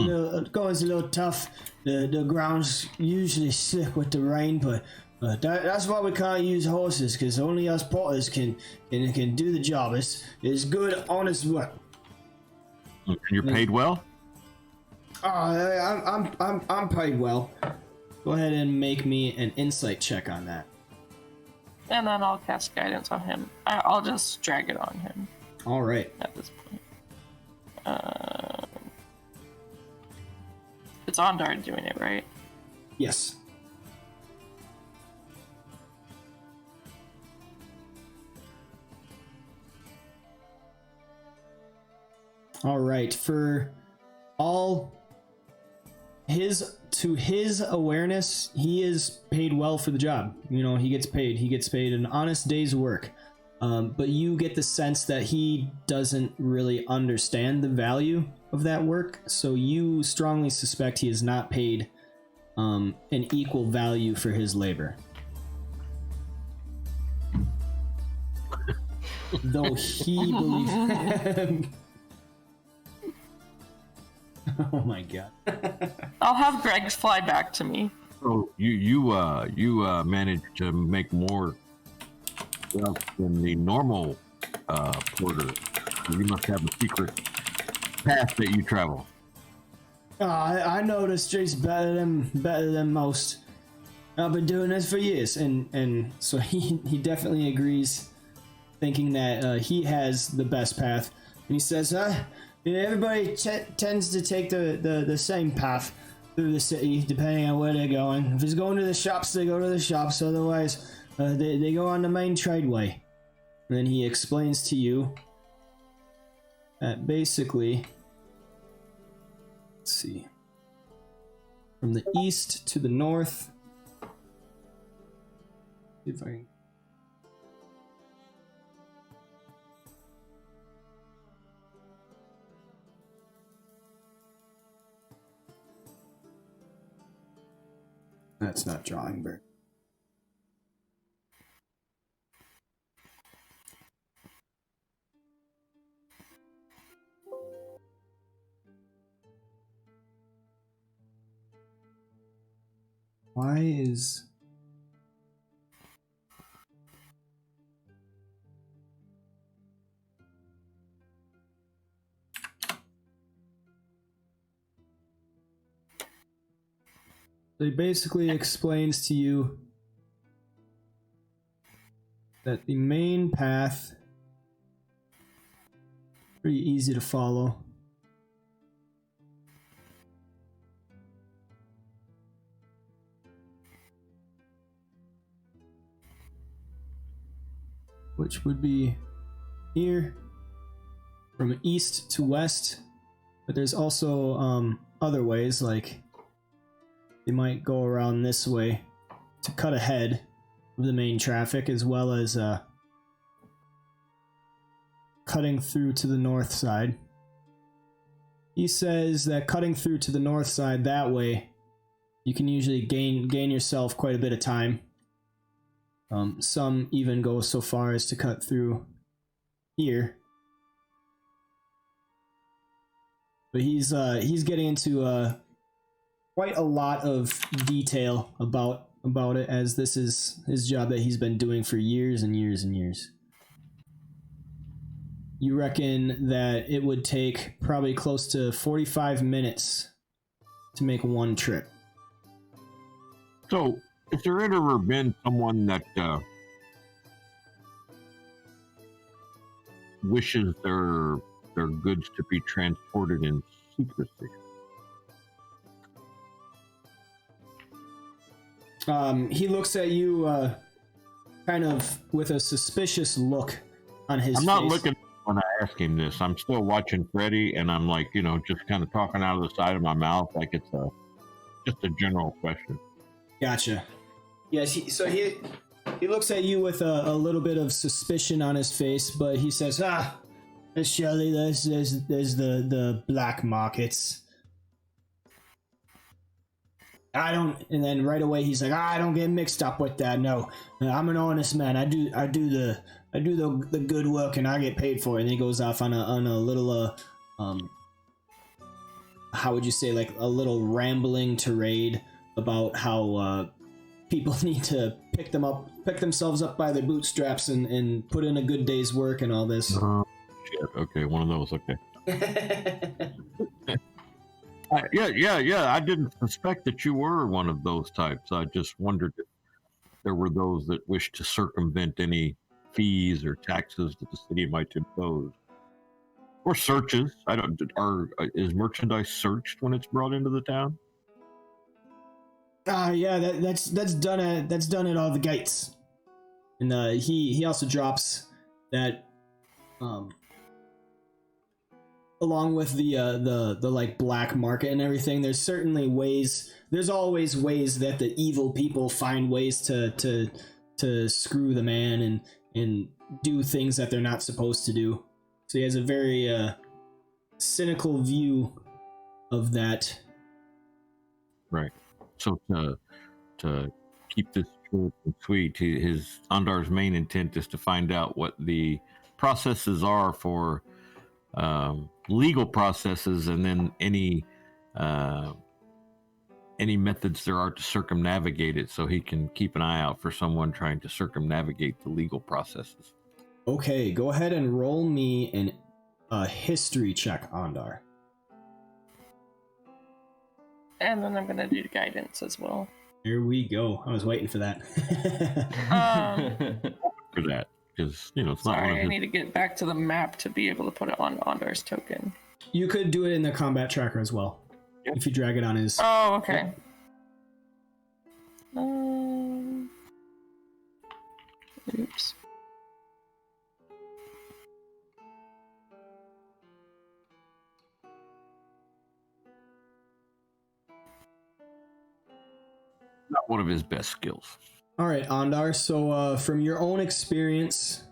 a little tough. The ground's usually slick with the rain, but That's why we can't use horses, because only us potters can do the job. It's good, honest work. And you're paid well? I'm paid well. Go ahead and make me an insight check on that. And then I'll cast guidance on him. I'll just drag it on him All right. at this point. It's Ondar doing it, right? Yes. All right. For all his awareness, he is paid well for the job. You know, he gets paid an honest day's work. But you get the sense that he doesn't really understand the value of that work, so you strongly suspect he is not paid an equal value for his labor. Though he believes... Oh my god. I'll have Greg fly back to me. So you managed to make more stuff than the normal porter. You must have a secret path that you travel. I know the streets better than most. I've been doing this for years, and so he definitely agrees, thinking that he has the best path. And he says, everybody tends to take the same path through the city, depending on where they're going. If it's going to the shops, they go to the shops. Otherwise, they go on the main tradeway. And then he explains to you that basically, let's see, from the east to the north. See if I can. That's not drawing very. Why is... So he basically explains to you that the main path, pretty easy to follow. Which would be here from east to west, but there's also other ways, like you might go around this way to cut ahead of the main traffic, as well as cutting through to the north side. He says that cutting through to the north side that way, you can usually gain yourself quite a bit of time. Some even go so far as to cut through here. But he's getting into quite a lot of detail about it, as this is his job that he's been doing for years and years and years. You reckon that it would take probably close to 45 minutes to make one trip. So, has there ever been someone that wishes their goods to be transported in secrecy? He looks at you kind of with a suspicious look on his face. I'm not looking when I ask him this. I'm still watching Freddy, and I'm like, just kind of talking out of the side of my mouth like it's just a general question. Gotcha. Yes, he looks at you with a little bit of suspicion on his face, but he says, surely there's the black markets. And then right away he's like, I don't get mixed up with that. No, I'm an honest man. I do the good work, and I get paid for it. And he goes off on a little how would you say, like a little rambling tirade about how people need to pick themselves up by their bootstraps and put in a good day's work and all this. Shit. Okay, one of those. Okay. Yeah. I didn't suspect that you were one of those types. I just wondered if there were those that wished to circumvent any fees or taxes that the city might impose, or searches. I don't. Is merchandise searched when it's brought into the town? Yeah, that's done at all the gates, and he also drops that, along with the like black market and everything. There's certainly ways. There's always ways that the evil people find ways to screw the man and do things that they're not supposed to do. So he has a very cynical view of that. Right. So to keep this short and sweet, his Andar's main intent is to find out what the processes are for legal processes, and then any methods there are to circumnavigate it, so he can keep an eye out for someone trying to circumnavigate the legal processes. Okay, go ahead and roll me a history check, Andar. And then I'm gonna do guidance as well. Here we go. I was waiting for that. For that, because it's not. Sorry, I need to get back to the map to be able to put it on Andar's token. You could do it in the combat tracker as well, if you drag it on his. Oh, okay. Oops. Not one of his best skills. All right, Andar. So, from your own experience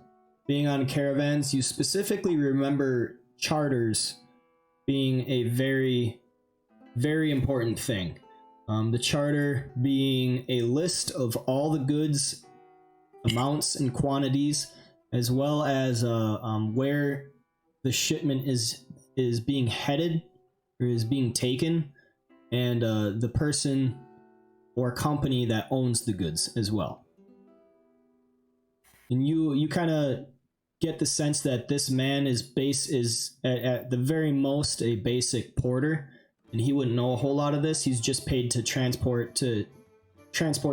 being on caravans, you specifically remember charters being a very, very important thing. The charter being a list of all the goods, amounts, and quantities, as well as where the shipment is being headed or is being taken, and the person or company that owns the goods as well. And you kind of get the sense that this man is at the very most a basic porter, and he wouldn't know a whole lot of this. He's just paid to transport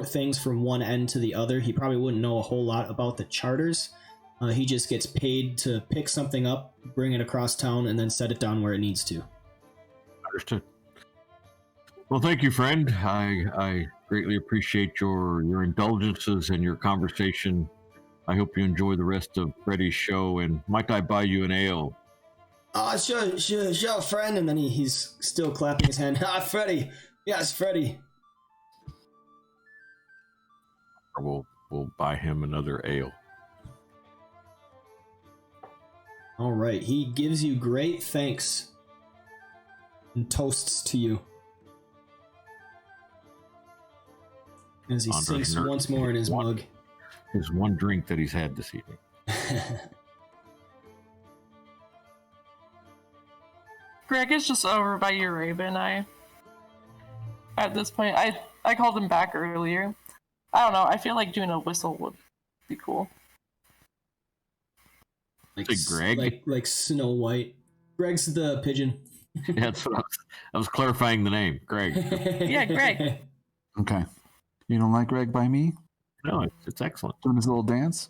things from one end to the other. He probably wouldn't know a whole lot about the charters. He just gets paid to pick something up, bring it across town, and then set it down where it needs to. Understood. Well, thank you, friend. I greatly appreciate your indulgences and your conversation. I hope you enjoy the rest of Freddy's show, and might I buy you an ale? Sure, friend. And then he's still clapping his hand. Freddy. Yes, Freddy. We'll buy him another ale. All right. He gives you great thanks and toasts to you as he sinks once more in his mug. His one drink that he's had this evening. Greg is just over by Uraba and I. At this point, I called him back earlier. I don't know. I feel like doing a whistle would be cool. Like Greg? Like Snow White. Greg's the pigeon. That's what I was clarifying the name, Greg. Yeah, Greg. Okay. You don't like Greg by me? No, it's excellent. Doing his little dance?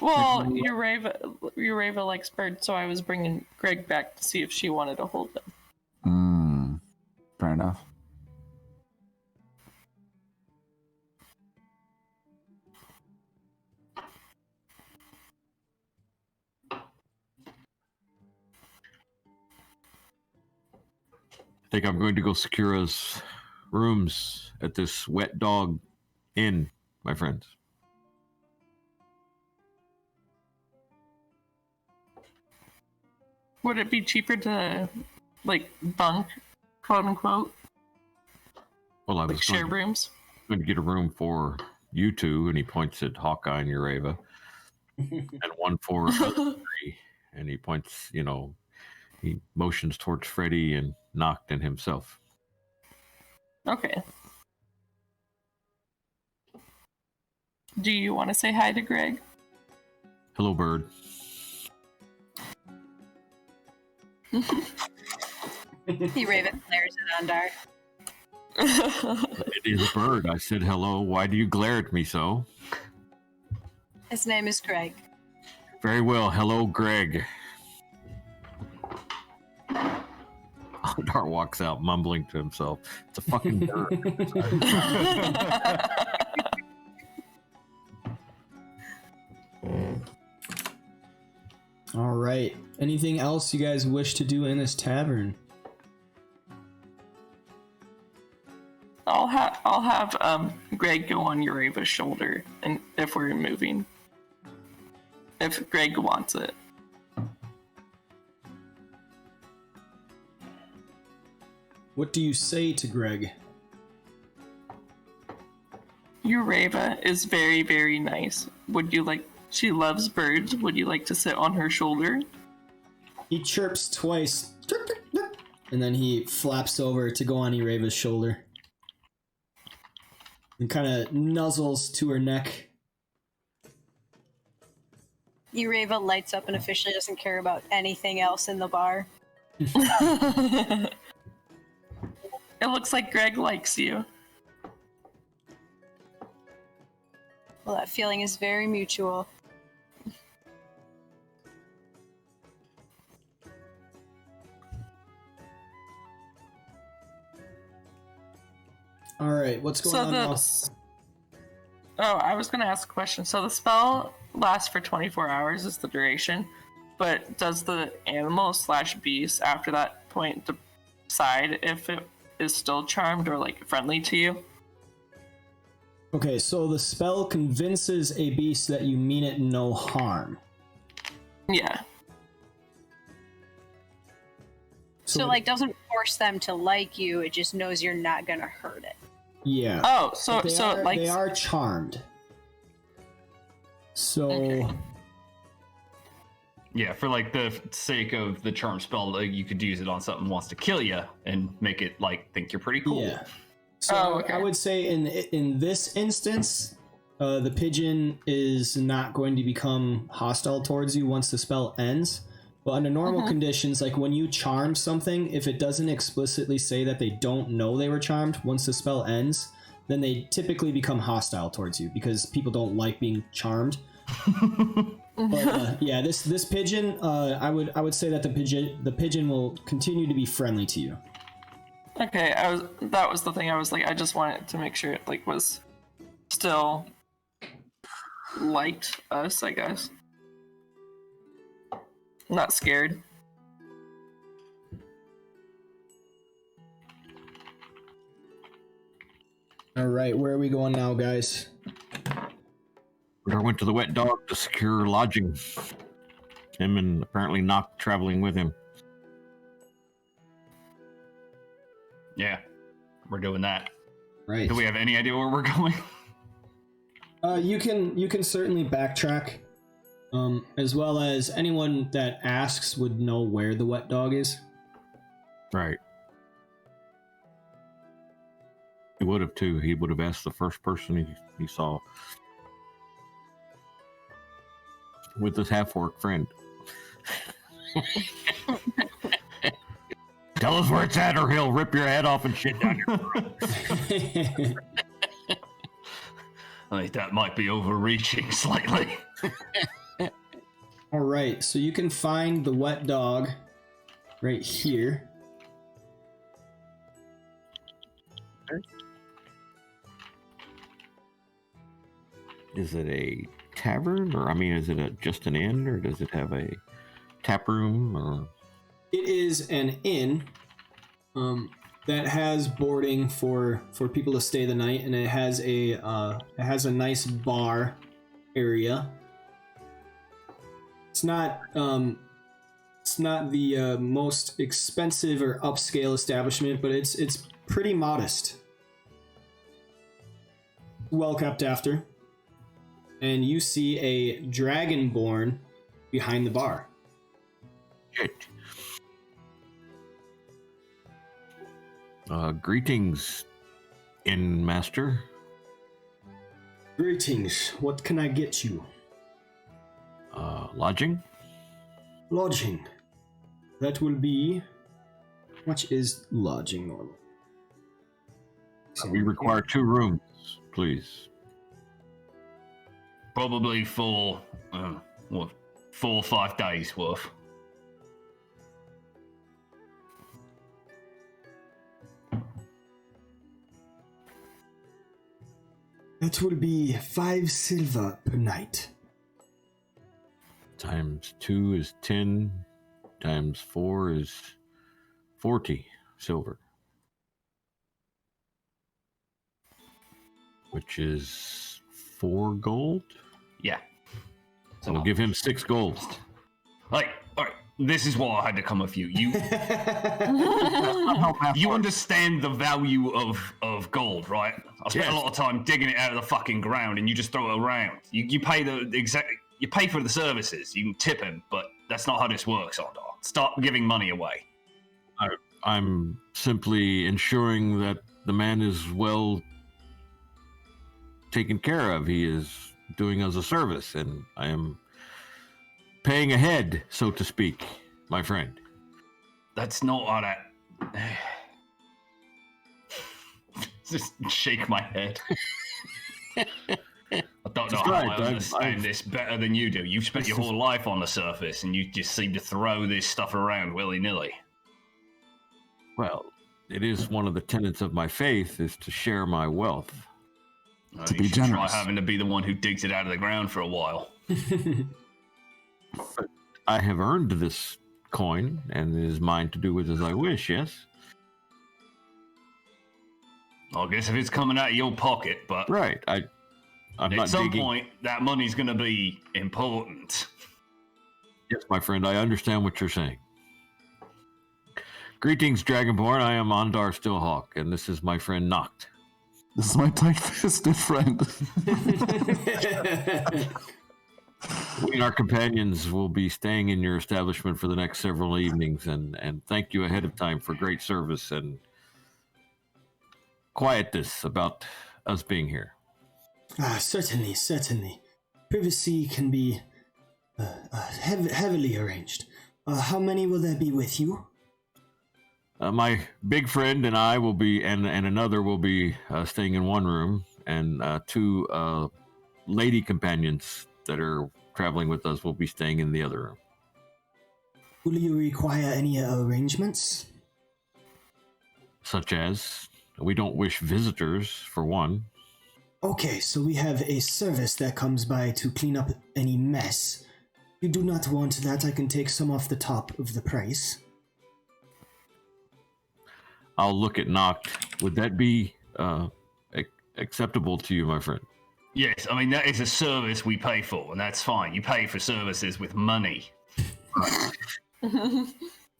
Well, Urava likes birds, so I was bringing Greg back to see if she wanted to hold him. Fair enough. I think I'm going to go secure us rooms at this Wet Dog Inn, my friends. Would it be cheaper to, like, bunk, quote unquote? Well, I was like share rooms? going to get a room for you two, and he points at Hawkeye and Urava, and one for us three, and he points, he motions towards Freddy and Nocton himself. Okay. Do you want to say hi to Greg? Hello, bird. He raven glares at Ondar. It is a bird. I said hello. Why do you glare at me so? His name is Greg. Very well. Hello, Greg. Dar walks out mumbling to himself. It's a fucking bird. All right. Anything else you guys wish to do in this tavern? I'll have Greg go on Urava's shoulder, and if we're moving, if Greg wants it. What do you say to Greg? Urava is very, very nice. Would you like? She loves birds. Would you like to sit on her shoulder? He chirps twice, and then he flaps over to go on Urava's shoulder. And kind of nuzzles to her neck. Urava lights up and officially doesn't care about anything else in the bar. It looks like Greg likes you. Well, that feeling is very mutual. All right, what's going on now? Oh, I was going to ask a question. So the spell lasts for 24 hours is the duration, but does the animal / beast after that point decide if it is still charmed or like friendly to you? Okay, so the spell convinces a beast that you mean it no harm. Yeah. So like doesn't force them to like you, it just knows you're not gonna hurt it. Yeah. Oh, they are charmed. So Okay. Yeah, for like the sake of the charm spell, like, you could use it on something that wants to kill you and make it like think you're pretty cool. yeah. So okay. I would say in this instance, the pigeon is not going to become hostile towards you once the spell ends. But under normal conditions, like when you charm something, if it doesn't explicitly say that they don't know they were charmed, once the spell ends, then they typically become hostile towards you because people don't like being charmed. But yeah, this pigeon, I would say that the pigeon will continue to be friendly to you. Okay, that was the thing. I was like, I just wanted to make sure it like was still liked us, I guess. Not scared. All right, where are we going now, guys? I went to the wet dog to secure lodging. Him and apparently Nock traveling with him. Yeah, we're doing that. Right. Do we have any idea where we're going? You can certainly backtrack, as well as anyone that asks would know where the wet dog is. Right. He would have too. He would have asked the first person he saw with his half-orc friend. Tell us where it's at, or he'll rip your head off and shit down your throat. I think that might be overreaching slightly. All right, so you can find the wet dog right here. Is it a tavern, or is it just an inn, or does it have a tap room, or? It is an inn that has boarding for people to stay the night, and it has a nice bar area. It's not the most expensive or upscale establishment, but it's pretty modest. Well kept after. And you see a dragonborn behind the bar. Shit. Greetings, inn master. Greetings. What can I get you? Lodging? Lodging. That will be... How much is lodging normal? We require 2 rooms, please. Probably for 4 or 5 days worth. That will be 5 silver per night. Times 2 is 10. Times 4 is 40 silver. Which is 4 gold? Yeah. So we'll give him 6 gold. Like, all right, this is why I had to come with you. You understand the value of gold, right? I spent Yes. a lot of time digging it out of the fucking ground, and you just throw it around. You pay you pay for the services. You can tip him, but that's not how this works, Ondar. Stop giving money away. I'm simply ensuring that the man is well taken care of. He is doing us a service, and I am paying ahead, so to speak, my friend. That's not how that. Just shake my head. I don't know how I understand this better than you do. You've spent your whole life on the surface, and you just seem to throw this stuff around willy-nilly. Well, it is one of the tenets of my faith is to share my wealth. To You be should generous. Try having to be the one who digs it out of the ground for a while. I have earned this coin, and it is mine to do with as I wish, yes? I guess if it's coming out of your pocket, but Right. I'm at not some digging. point, that money's going to be important. Yes, my friend, I understand what you're saying. Greetings, Dragonborn. I am Ondar Stillhawk, and this is my friend Noct. This is my tight-fisted friend. We and our companions will be staying in your establishment for the next several evenings, and thank you ahead of time for great service and quietness about us being here. Certainly, certainly. Privacy can be heavily arranged. How many will there be with you? My big friend and I will be, and another will be staying in one room, and 2 lady companions that are traveling with us will be staying in the other room. Will you require any arrangements? Such as, we don't wish visitors, for one. Okay, so we have a service that comes by to clean up any mess. If you do not want that, I can take some off the top of the price. I'll look at Noct. Would that be acceptable to you, my friend? Yes, I mean, that is a service we pay for, and that's fine. You pay for services with money.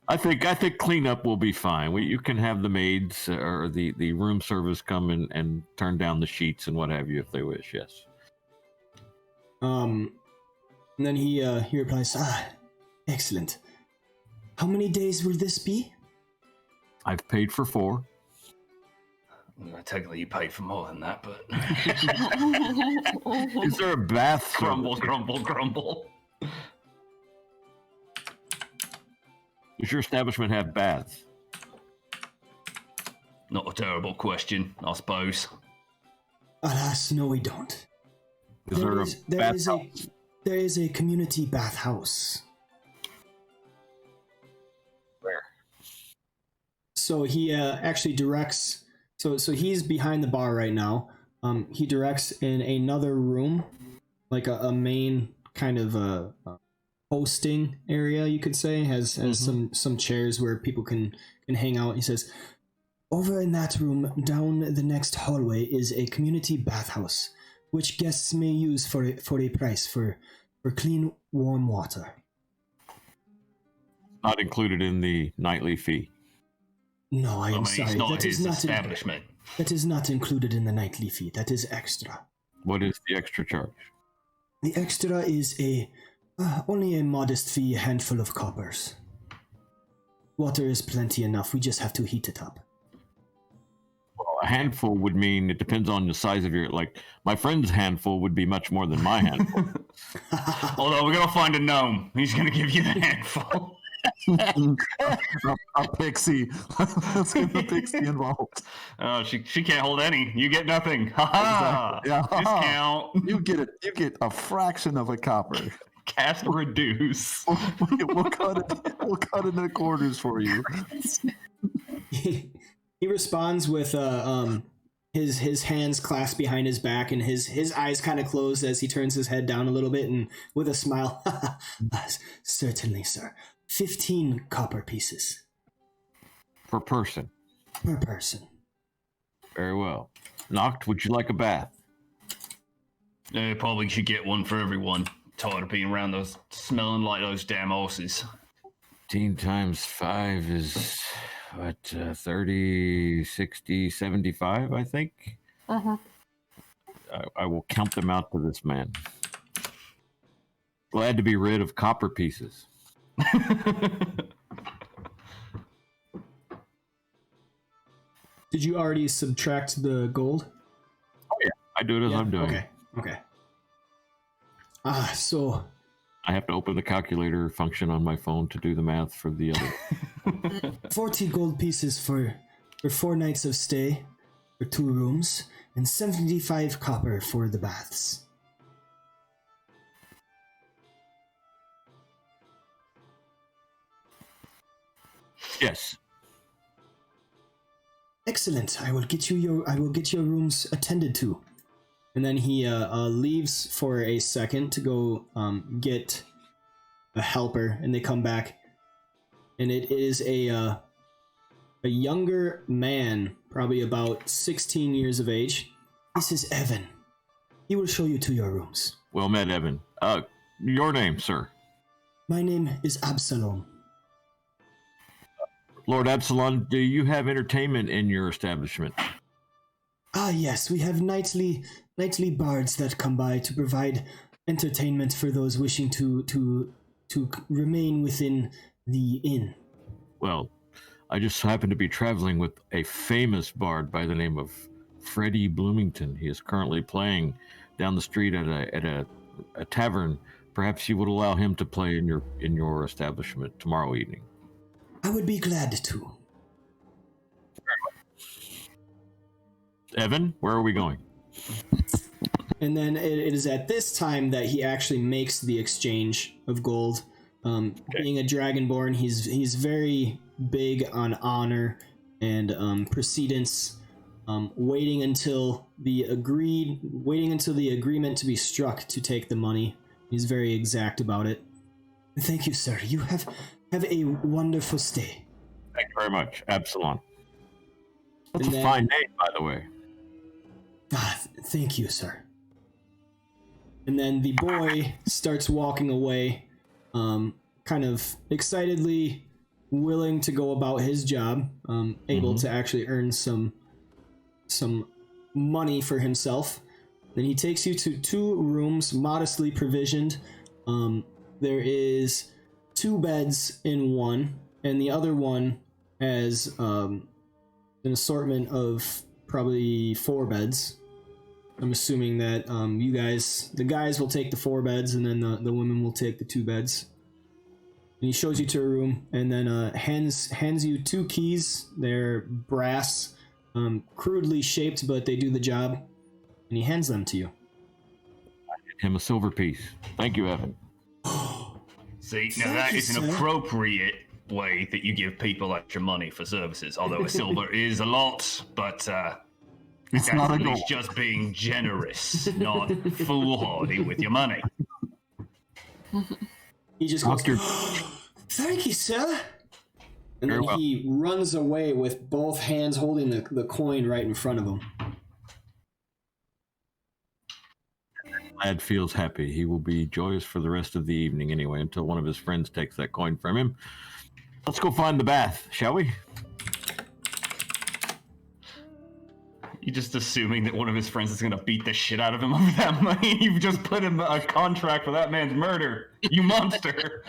I think cleanup will be fine. You can have the maids or the room service come in and turn down the sheets and what have you if they wish. Yes. And then he replies, excellent. How many days will this be? I've paid for 4. Well, technically, you paid for more than that, but Is there a bath? grumble, service? grumble, grumble. Does your establishment have baths? Not a terrible question, I suppose. Alas, no, we don't. Is there a bathhouse? There is a community bathhouse. Where? So he actually directs. So he's behind the bar right now. He directs in another room, like a main kind of hosting area, you could say, has some chairs where people can hang out. He says, over in that room, down the next hallway, is a community bathhouse, which guests may use for a price for clean, warm water. Not included in the nightly fee. No, I am sorry. It's not That is his not establishment. that is not included in the nightly fee. That is extra. What is the extra charge? The extra is only a modest fee, a handful of coppers. Water is plenty enough. We just have to heat it up. Well, a handful would mean it depends on the size of your, like, my friend's handful would be much more than my handful. Although we're gonna find a gnome. He's gonna give you the handful. a pixie. Let's get the pixie involved. Oh, she can't hold any. You get nothing. Ha ha! Yeah. Discount. You get it. You get a fraction of a copper. Cast reduce. We'll cut it. We'll cut it into quarters for you. He responds with his hands clasped behind his back and his eyes kind of closed as he turns his head down a little bit and with a smile. Certainly, sir. 15 copper pieces. Per person. Per person. Very well. Noct, would you like a bath? Probably should get one for everyone. Tired of being around those, smelling like those damn horses. 15 times 5 is, what, 30, 60, 75, I think? Uh-huh. I will count them out to this man. Glad to be rid of copper pieces. Did you already subtract the gold? Oh, yeah. I do it as I'm doing. Okay. So... I have to open the calculator function on my phone to do the math for the other. 40 gold pieces for 4 nights of stay, for 2 rooms, and 75 copper for the baths. Yes. Excellent. I will get your rooms attended to. And then he leaves for a second to go get a helper, and they come back, and it is a younger man, probably about 16 years of age. This is Evan. He will show you to your rooms. Well met, Evan. Your name, sir? My name is Absalom. Lord Absalom, do you have entertainment in your establishment? Ah, yes, we have nightly bards that come by to provide entertainment for those wishing to remain within the inn. Well, I just happen to be traveling with a famous bard by the name of Freddie Bloomington. He is currently playing down the street at a tavern. Perhaps you would allow him to play in your establishment tomorrow evening. I would be glad to. Evan, where are we going? And then it is at this time that he actually makes the exchange of gold. Being a dragonborn, he's very big on honor and precedence. Waiting until the agreement to be struck to take the money. He's very exact about it. Thank you, sir. You have a wonderful stay. Thank you very much, Absalom. That's And a then- fine name, by the way. Thank you, sir. And then the boy starts walking away, kind of excitedly willing to go about his job, able to actually earn some money for himself. Then he takes you to 2 rooms, modestly provisioned. There is 2 beds in one, and the other one has an assortment of probably 4 beds. I'm assuming that the guys will take the 4 beds, and then the women will take the 2 beds. And he shows you to a room, and then hands you 2 keys. They're brass, crudely shaped, but they do the job. And he hands them to you. Him a silver piece. Thank you, Evan. See, now Thank that you, is an sir. appropriate way that you give people extra money for services. Although a silver is a lot, but It's that's not a at goal. least just being generous, not foolhardy with your money. He just goes, Doctor, "Thank you, sir." And Very then well. he runs away with both hands holding the coin right in front of him. lad feels happy. He will be joyous for the rest of the evening anyway, until one of his friends takes that coin from him. Let's go find the bath, shall we? You're just assuming that one of his friends is going to beat the shit out of him over that money. You've just put him a contract for that man's murder. You monster.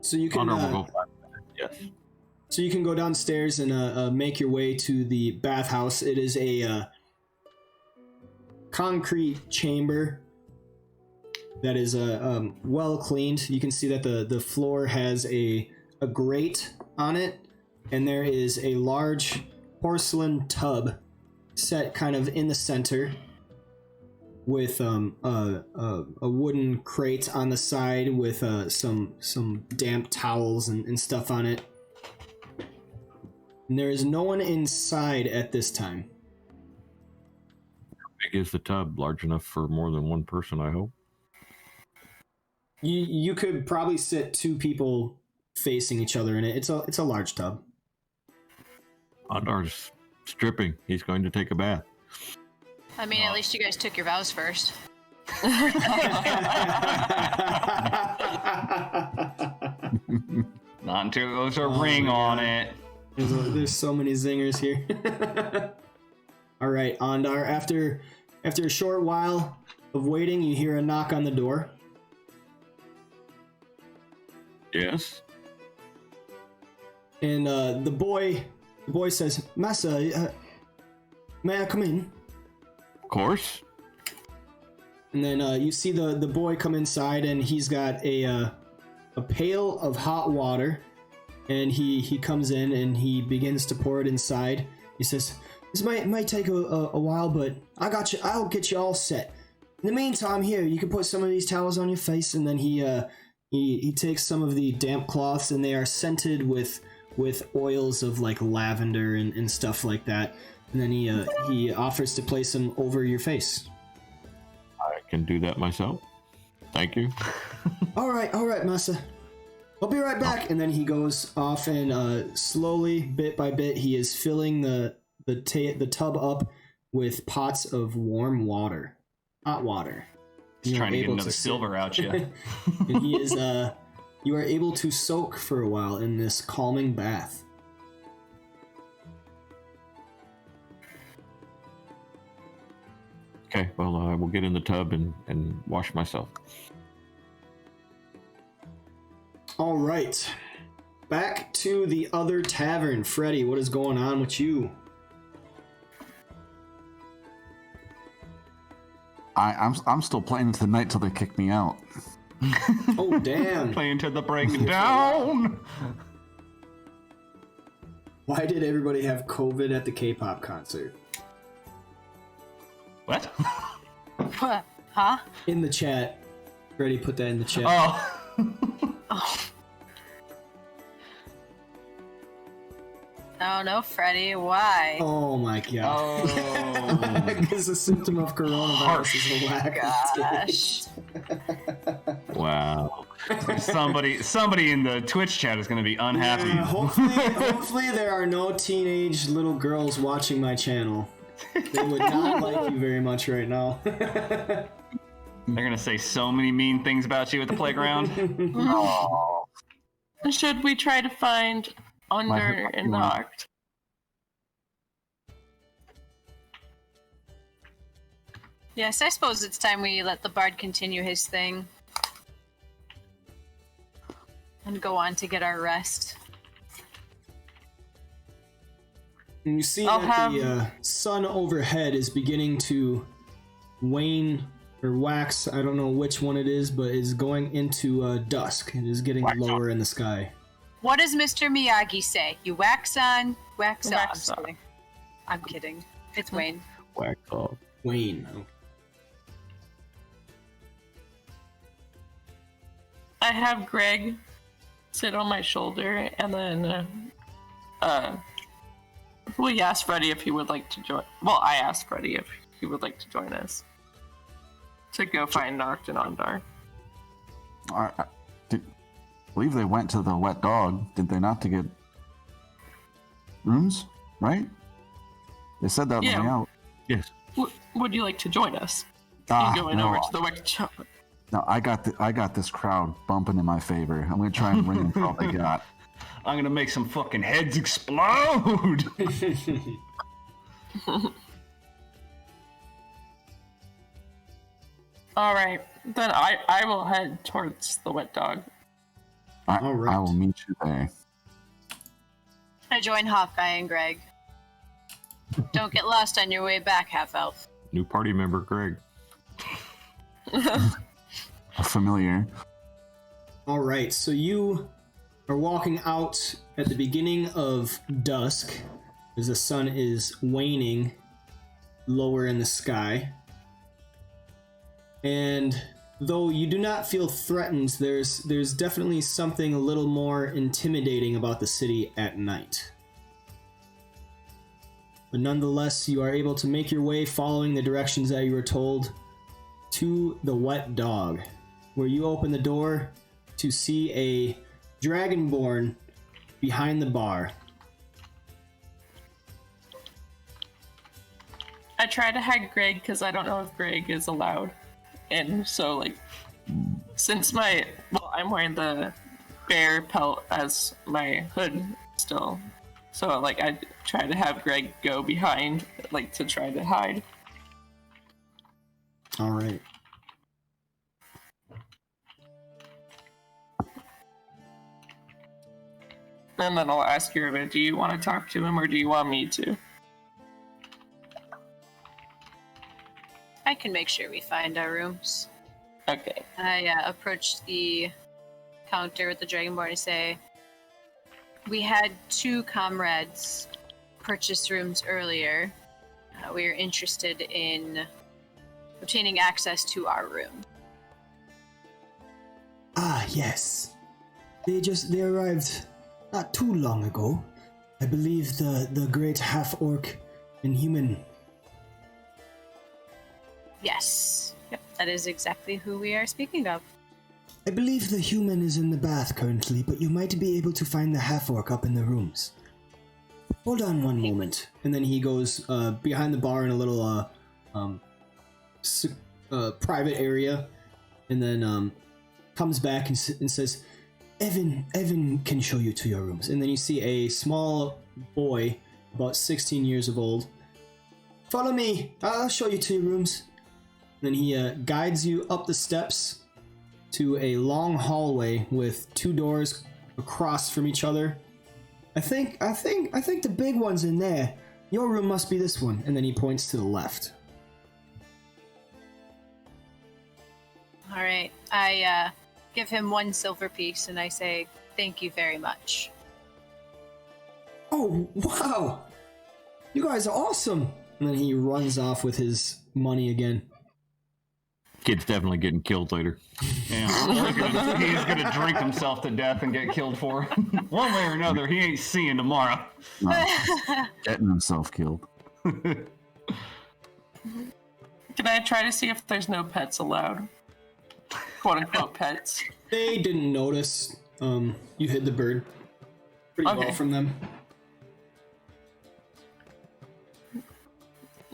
So you can Honor will go find the bath, yes. So you can go downstairs and make your way to the bathhouse. It is a concrete chamber that is well cleaned. You can see that the floor has a grate on it, and there is a large porcelain tub set kind of in the center with a wooden crate on the side with some damp towels and stuff on it. And there is no one inside at this time. How big is the tub? Large enough for more than one person, I hope. You could probably sit 2 people facing each other in it. It's a large tub. Ondar's stripping. He's going to take a bath. I mean, at least you guys took your vows first. Not until there's a ring on it. There's so many zingers here. All right, Ondar. After a short while of waiting, you hear a knock on the door. Yes. And the boy says, "Massa, may I come in?" Of course. And then you see the boy come inside, and he's got a pail of hot water, and he comes in and he begins to pour it inside. He says, "This might take a while, but I got you. I'll get you all set. In the meantime, here you can put some of these towels on your face." And then he takes some of the damp cloths, and they are scented with oils of like lavender and stuff like that. And then he offers to place them over your face. I can do that myself. Thank you. All right, Massa. I'll be right back. And then he goes off, and slowly, bit by bit, he is filling the tub up with pots of warm water, hot water. He's trying to get another sit. silver out you. And he is you are able to soak for a while in this calming bath. Okay, well, I will get in the tub and wash myself. All right. Back to the other tavern. Freddy, what is going on with you? I'm still playing tonight till they kick me out. Oh, damn. Playing to the breakdown. Why did everybody have COVID at the K-pop concert? What? What? Huh? In the chat. Freddy put that in the chat. Oh. Oh. Oh no, Freddy, why? Oh my god. Oh. Because the symptom of coronavirus is a lack of Gosh. Wow. Somebody in the Twitch chat is going to be unhappy. Yeah, hopefully there are no teenage little girls watching my channel. They would not like you very much right now. They're going to say so many mean things about you at the playground. Oh, Should we try to find Under and Knocked? Yes, I suppose it's time we let the bard continue his thing. And go on to get our rest. And you see I'll that the sun overhead is beginning to wane or wax. I don't know which one it is, but is going into dusk. It is getting lower in the sky. What does Mr. Miyagi say? You wax on, wax Wax off. on. I'm kidding. It's Wayne. Wax off. Wane. Okay. I have Greg sit on my shoulder, and then we asked Freddy if he would like to join. Well, I asked Freddy if he would like to join us to go find Noct and Ondar. I believe they went to the wet dog, did they not, to get rooms, right? They said that on the way Yeah. out. Yes. Would you like to join us? Ah, Going no, over to the Wicked Shop. no, I got this crowd bumping in my favor. I'm gonna try and bring them all they got. I'm going to make some fucking heads explode. All right, then I will head towards the wet dog. I All right. will meet you there. to join Hawkeye and Greg. Don't get lost on your way back, half-elf. New party member, Greg. A familiar. All right, so you are walking out at the beginning of dusk as the sun is waning lower in the sky. And though you do not feel threatened, there's definitely something a little more intimidating about the city at night. But nonetheless, you are able to make your way following the directions that you were told to the Wet Dog, where you open the door to see a dragonborn behind the bar. I try to hide Greg because I don't know if Greg is allowed. And so, like, since I'm wearing the bear pelt as my hood still. So, like, I try to have Greg go behind, like, to try to hide. All right. And then I'll ask you, do you want to talk to him or do you want me to? I can make sure we find our rooms. Okay. I approach the counter with the Dragonborn and say, we had 2 comrades purchase rooms earlier. We are interested in obtaining access to our room. Ah, yes. They arrived not too long ago. I believe the great half-orc and human. Yes. Yep, that is exactly who we are speaking of. I believe the human is in the bath currently, but you might be able to find the half-orc up in the rooms. Hold on one moment. And then he goes behind the bar in a little private area, and then comes back and says, Evan can show you to your rooms. And then you see a small boy, about 16 years of old. Follow me, I'll show you to your rooms. And then he guides you up the steps to a long hallway with 2 doors across from each other. I think the big one's in there. Your room must be this one. And then he points to the left. All right. I give him 1 silver piece and I say, thank you very much. Oh, wow! You guys are awesome! And then he runs off with his money again. Kid's definitely getting killed later. Yeah, he's gonna drink himself to death and get killed for it. One way or another, he ain't seeing tomorrow. Getting himself killed. Can I try to see if there's no pets allowed? Quote unquote pets. They didn't notice. You hid the bird pretty well from them.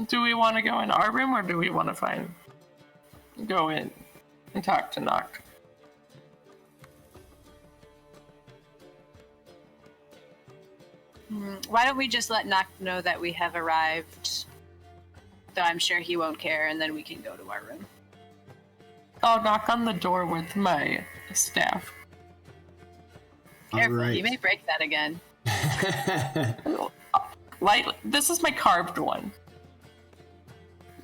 Do we want to go in our room or do we want to go in and talk to Noct? Why don't we just let Noct know that we have arrived? Though I'm sure he won't care, and then we can go to our room. I'll knock on the door with my staff. Careful, Alright. you may break that again. Lightly. This is my carved one.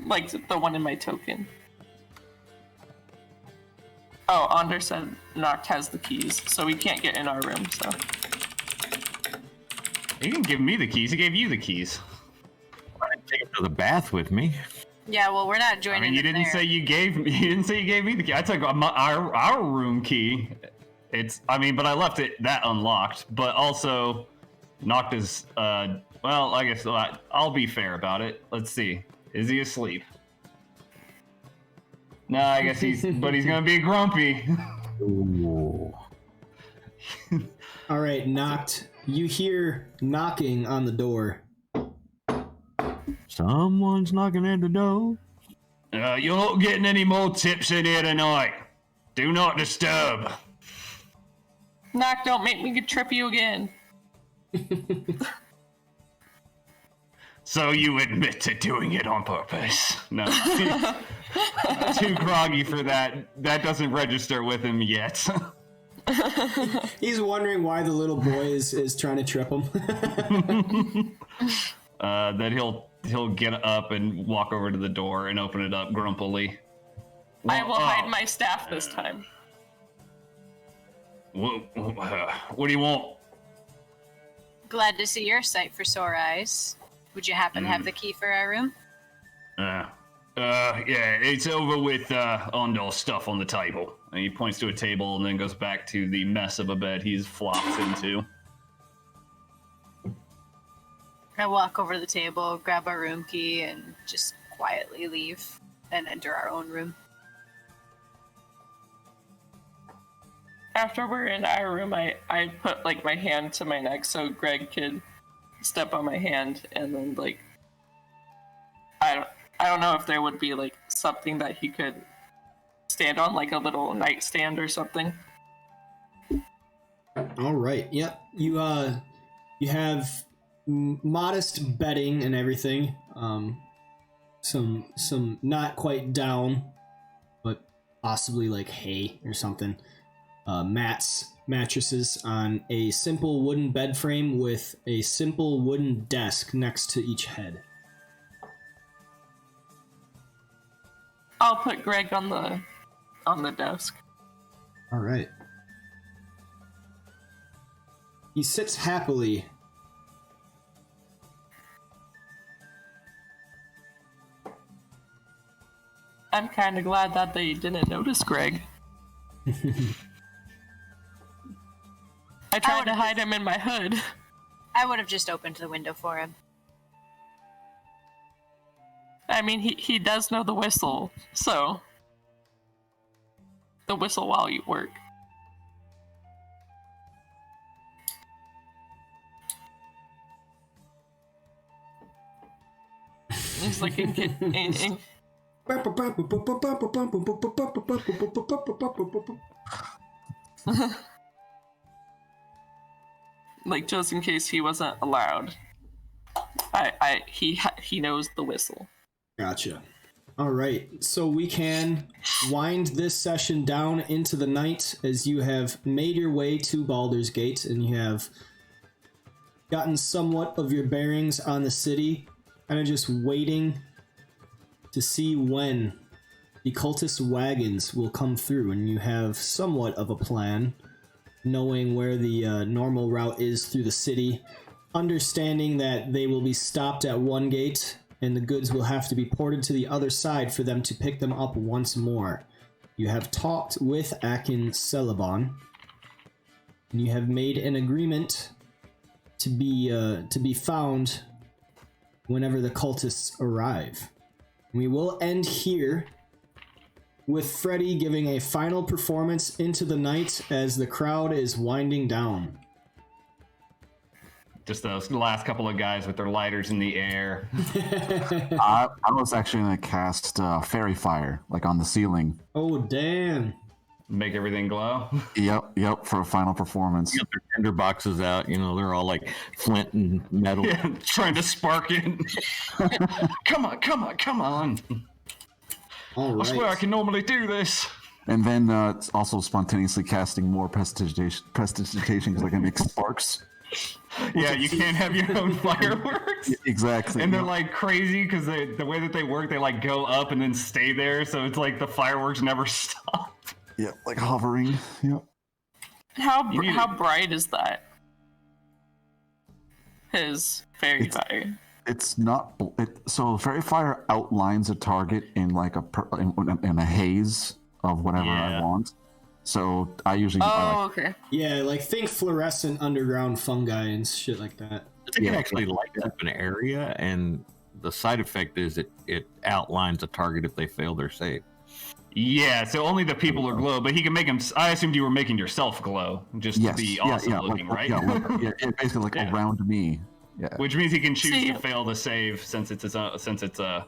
Like the one in my token. Oh, Anders said Noct has the keys, so we can't get in our room, so. He didn't give me the keys, he gave you the keys. I didn't take him to the bath with me. Yeah, well, we're not joining I mean, you them didn't there. say you gave me. You didn't say you gave me the key. I took our room key. But I left it that unlocked. But also, Noct is. Well, I guess I'll be fair about it. Let's see. Is he asleep? No, I guess he's. But he's gonna be grumpy. Ooh. All right, Noct. You hear knocking on the door. Someone's knocking at the door. You're not getting any more tips in here tonight. Do not disturb. Noct, don't make me trip you again. So you admit to doing it on purpose? No. Too groggy for that. That doesn't register with him yet. He's wondering why the little boy is trying to trip him. Then he'll get up and walk over to the door and open it up grumpily. I will hide my staff this time. What do you want? Glad to see your sight for sore eyes. Would you happen to have the key for our room? Yeah, it's over with Ondor's stuff on the table. And he points to a table and then goes back to the mess of a bed he's flopped into. I walk over to the table, grab our room key, and just quietly leave and enter our own room. After we're in our room, I put like my hand to my neck so Greg could step on my hand, and then like I don't know if there would be like something that he could stand on, like a little nightstand or something. All right. Yep. You have modest bedding and everything. Some not quite down, but possibly like hay or something. Mattresses on a simple wooden bed frame with a simple wooden desk next to each head. I'll put Greg on the desk. All right. He sits happily. I'm kind of glad that they didn't notice Greg. I tried to hide him in my hood. I would have just opened the window for him. I mean, he does know the whistle, so the whistle while you work. It's like like just in case he wasn't allowed. He knows the whistle. Gotcha. All right, so we can wind this session down into the night as you have made your way to Baldur's Gate and you have gotten somewhat of your bearings on the city, kind of just waiting to see when the cultist wagons will come through, and you have somewhat of a plan, knowing where the normal route is through the city, understanding that they will be stopped at one gate and the goods will have to be ported to the other side for them to pick them up once more. You have talked with Akin Celebon, and you have made an agreement to be found whenever the cultists arrive. We will end here with Freddy giving a final performance into the night as the crowd is winding down. Just those last couple of guys with their lighters in the air. I was actually going to cast Fairy Fire, like on the ceiling. Oh, damn. Make everything glow. Yep, for a final performance. Get their tinder boxes out, they're all like flint and metal. Yeah, trying to spark it. Come on. All right. I swear I can normally do this. And then it's also spontaneously casting more prestidigitation because I can make sparks. Yeah, you can't have your own fireworks. Exactly. And they're like crazy because the way that they work, they like go up and then stay there. So it's like the fireworks never stop. Yeah, like hovering. Yep. How bright is that? His fairy fire. It's not. So Fairy Fire outlines a target in like in a haze of whatever I want. So I usually. Okay. Yeah, like think fluorescent underground fungi and shit like that. It can actually light up an area, and the side effect is it outlines a target if they fail their save. Yeah, so only the people are glow, but he can make them. I assumed you were making yourself glow just to be awesome looking, right? Yeah, basically like around me. Yeah. Which means he can choose to fail the save since it's a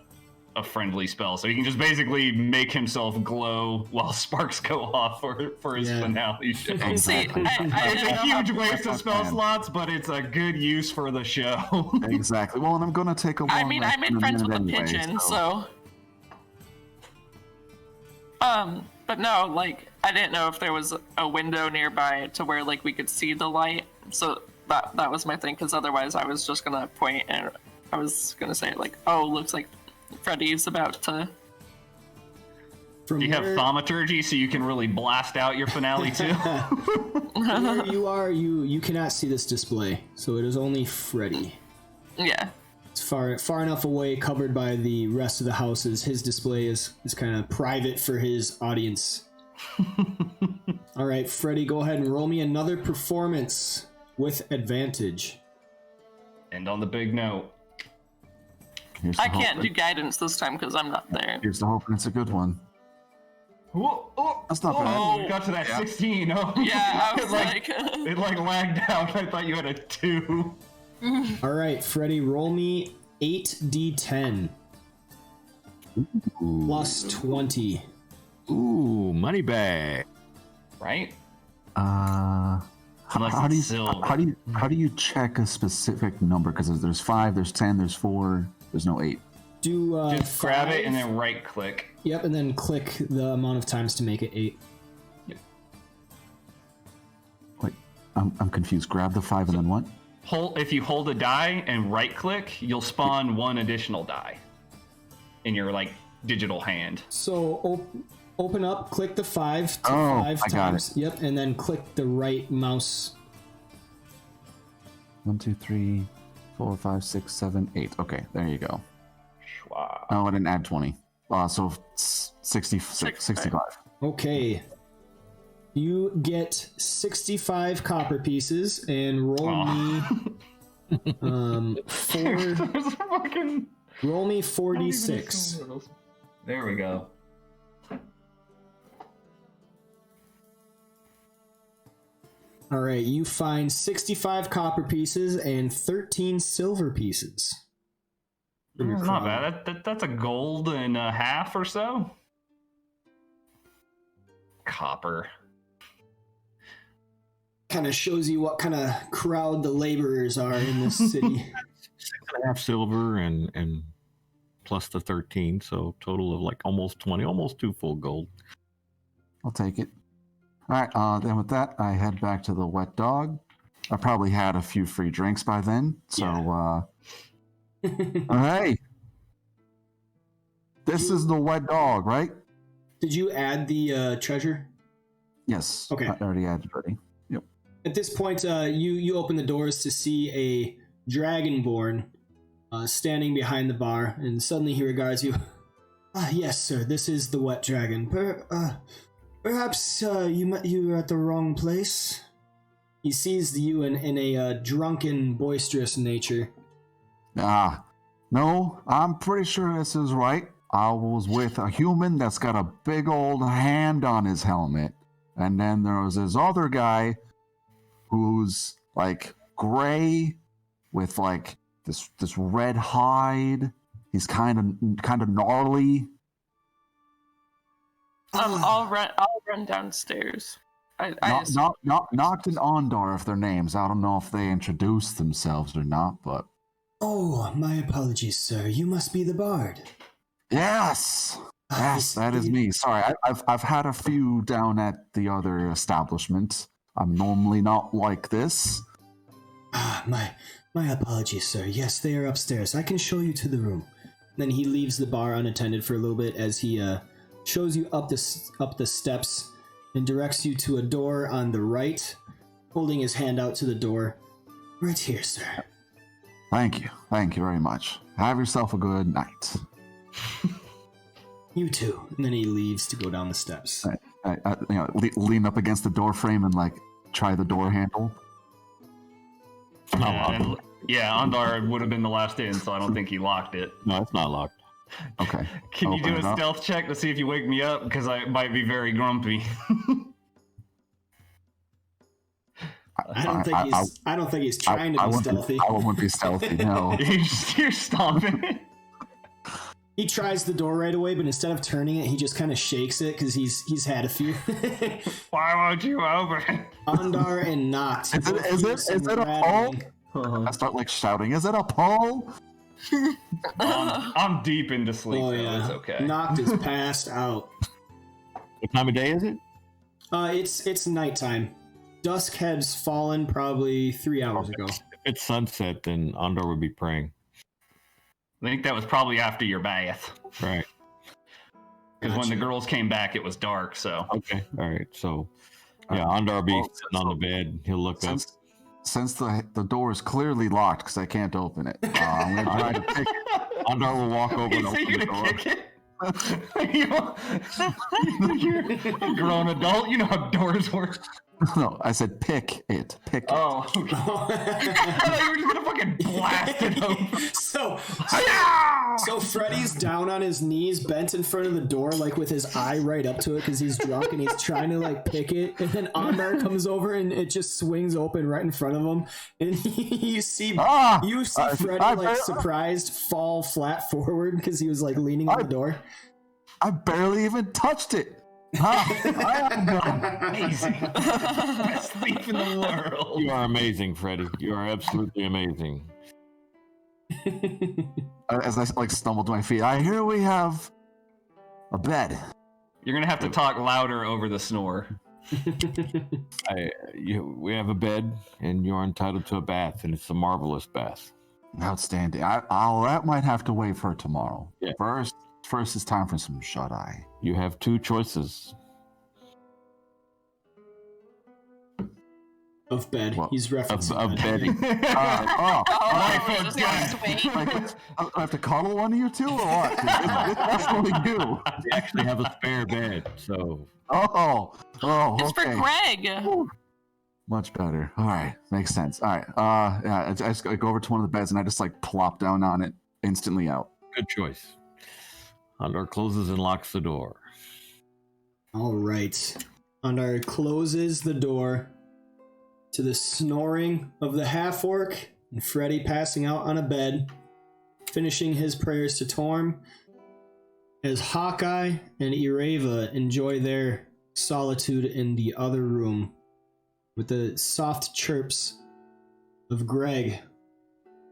friendly spell. So he can just basically make himself glow while sparks go off for his finale show. Exactly. It's a huge waste of spell slots, but it's a good use for the show. Exactly. Well, and I'm gonna take a. I mean, I made friends with a pigeon, so. But no, like I didn't know if there was a window nearby to where like we could see the light. So that was my thing, because otherwise I was just gonna point and I was gonna say like, oh, looks like Freddy's about to. From Do you have thaumaturgy so you can really blast out your finale too? where you are, you cannot see this display, so it is only Freddy. Yeah. It's far enough away, covered by the rest of the houses. His display is kind of private for his audience. All right, Freddy, go ahead and roll me another performance with advantage. And on the big note. I can't do guidance this time because I'm not there. Here's the hope, and it's a good one. Whoa, oh, That's not bad. Oh, we got to that 16. Oh, Yeah, I was it lagged out. I thought you had a 2. All right, Freddy, roll me 8d10 plus 20. Ooh, money bag. Right? How do you check a specific number? Because there's 5, there's 10, there's 4, there's no 8. Do Just grab it 5. and then right click. Yep, and then click the amount of times to make it 8. Yep. Wait, I'm confused. Grab the 5 and then what? If you hold a die and right click, you'll spawn 1 additional die in your like digital hand. So open up, click the 5 to 5 I got times. Yep, and then click the right mouse. 1, 2, 3, 4, 5, 6, 7, 8. Okay, there you go. Wow. Oh, I didn't add 20. So 65. Okay. You get 65 copper pieces and roll me 4d6. There we go. All right, you find 65 copper pieces and 13 silver pieces. That's not bad. That's a gold and a half or so. Copper. Kind of shows you what kind of crowd the laborers are in this city. 6.5 silver and plus the 13, so total of like almost 20, almost 2 full gold. I'll take it. All right, then with that, I head back to the wet dog. I probably had a few free drinks by then, so hey, this is the wet dog, right? Did you add the treasure? Yes. Okay. I already added ready. Yep. At this point, you open the doors to see a dragonborn standing behind the bar, and suddenly he regards you. Yes, sir. This is the wet dragon. Perhaps you're at the wrong place. He sees you in a drunken, boisterous nature. No, I'm pretty sure this is right. I was with a human that's got a big old hand on his helmet. And then there was this other guy who's like gray with like this red hide. He's kind of gnarly. I'll run downstairs. Noct and Ondar, if their names. I don't know if they introduced themselves or not, but. Oh, my apologies, sir. You must be the bard. Yes, that is me. Sorry, I've had a few down at the other establishment. I'm normally not like this. My apologies, sir. Yes, they are upstairs. I can show you to the room. Then he leaves the bar unattended for a little bit as he shows you up the steps and directs you to a door on the right, holding his hand out to the door. Right here, sir. Thank you very much. Have yourself a good night. You too. And then he leaves to go down the steps. I lean up against the door frame and like try the door handle. Yeah, Ondar would have been the last in, so I don't think he locked it. No, it's not locked. Okay. Can you do a Open it stealth check to see if you wake me up? Because I might be very grumpy. I don't think he's trying to be stealthy. I won't be stealthy, no. You're stomping it. He tries the door right away, but instead of turning it, he just kind of shakes it because he's had a few. Why won't you open? Ondar and Noct. Is it a poll? I start like shouting, is it a poll? I'm deep into sleep, Oh though. yeah, It's okay. Noct is passed out. What time of day is it? It's nighttime. Dusk has fallen probably 3 hours ago. If it's sunset, then Andor would be praying. I think that was probably after your bath. Right. Because when the Gotcha. girls came back, it was dark. So Okay. All right. So, yeah, Andor will be well, sitting on the bed. He'll look up. Since the door is clearly locked because I can't open it, I'm gonna try to pick it. Andor will walk over and Is open he the gonna door. kick it? You're a grown adult. You know how doors work. No, I said pick it. Pick it. Oh, okay. I thought you were just gonna fucking blast it open. So Freddy's down on his knees, bent in front of the door, like with his eye right up to it because he's drunk and he's trying to like pick it. And then Andar comes over and it just swings open right in front of him. And you see Freddy like surprised fall flat forward because he was like leaning on the door. I barely even touched it. I am Amazing. Best thief in the world. You are amazing, Freddy. You are absolutely amazing. As I like stumble to my feet, I hear we have a bed. You're gonna have to talk louder over the snore. We have a bed, and you are entitled to a bath, and it's a marvelous bath. Outstanding. That might have to wait for tomorrow. Yeah. First it's time for some shut-eye. You have two choices. Of bed. Well, He's referencing Of that. bedding. Oh, we just lost weight. Like, I have to cuddle one of you two, or what? That's what we do. We actually have a spare bed, so Oh, It's okay. for Greg. Much better. All right, makes sense. All right, yeah, I just go over to one of the beds and I just like plop down on it, instantly out. good choice. Andor closes and locks the door. All right. Andar closes the door to the snoring of the half-orc and Freddy passing out on a bed, finishing his prayers to Torm, as Hawkeye and Ireva enjoy their solitude in the other room with the soft chirps of Greg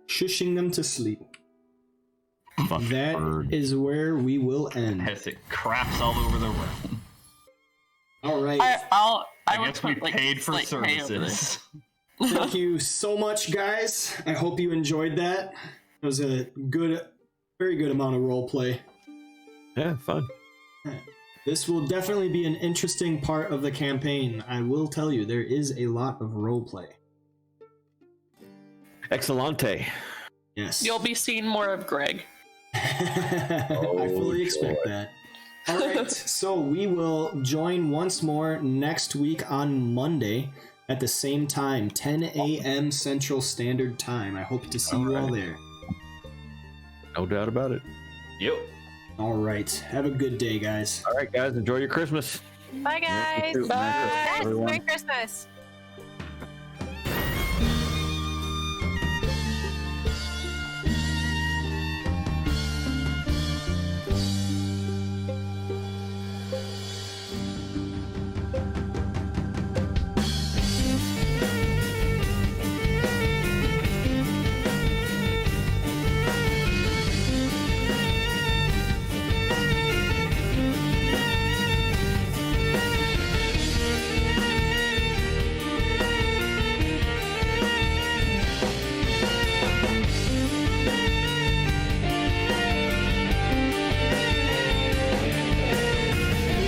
shushing them to sleep. Fucking That bird. is where we will end. As it craps all over the room. All right. I would guess we put, like, paid for slight pay over services. Thank you so much, guys. I hope you enjoyed that. It was a very good amount of role play. Yeah, fun. This will definitely be an interesting part of the campaign. I will tell you, there is a lot of role play. Excellente. Yes. You'll be seeing more of Greg. I fully expect that. All right, so we will join once more next week on Monday at the same time, 10 a.m. Central Standard Time. I hope to see you all there. No doubt about it. Yep. All right, have a good day, guys. All right, guys, enjoy your Christmas. Bye, guys. Bye. Yes, Everyone. Merry Christmas.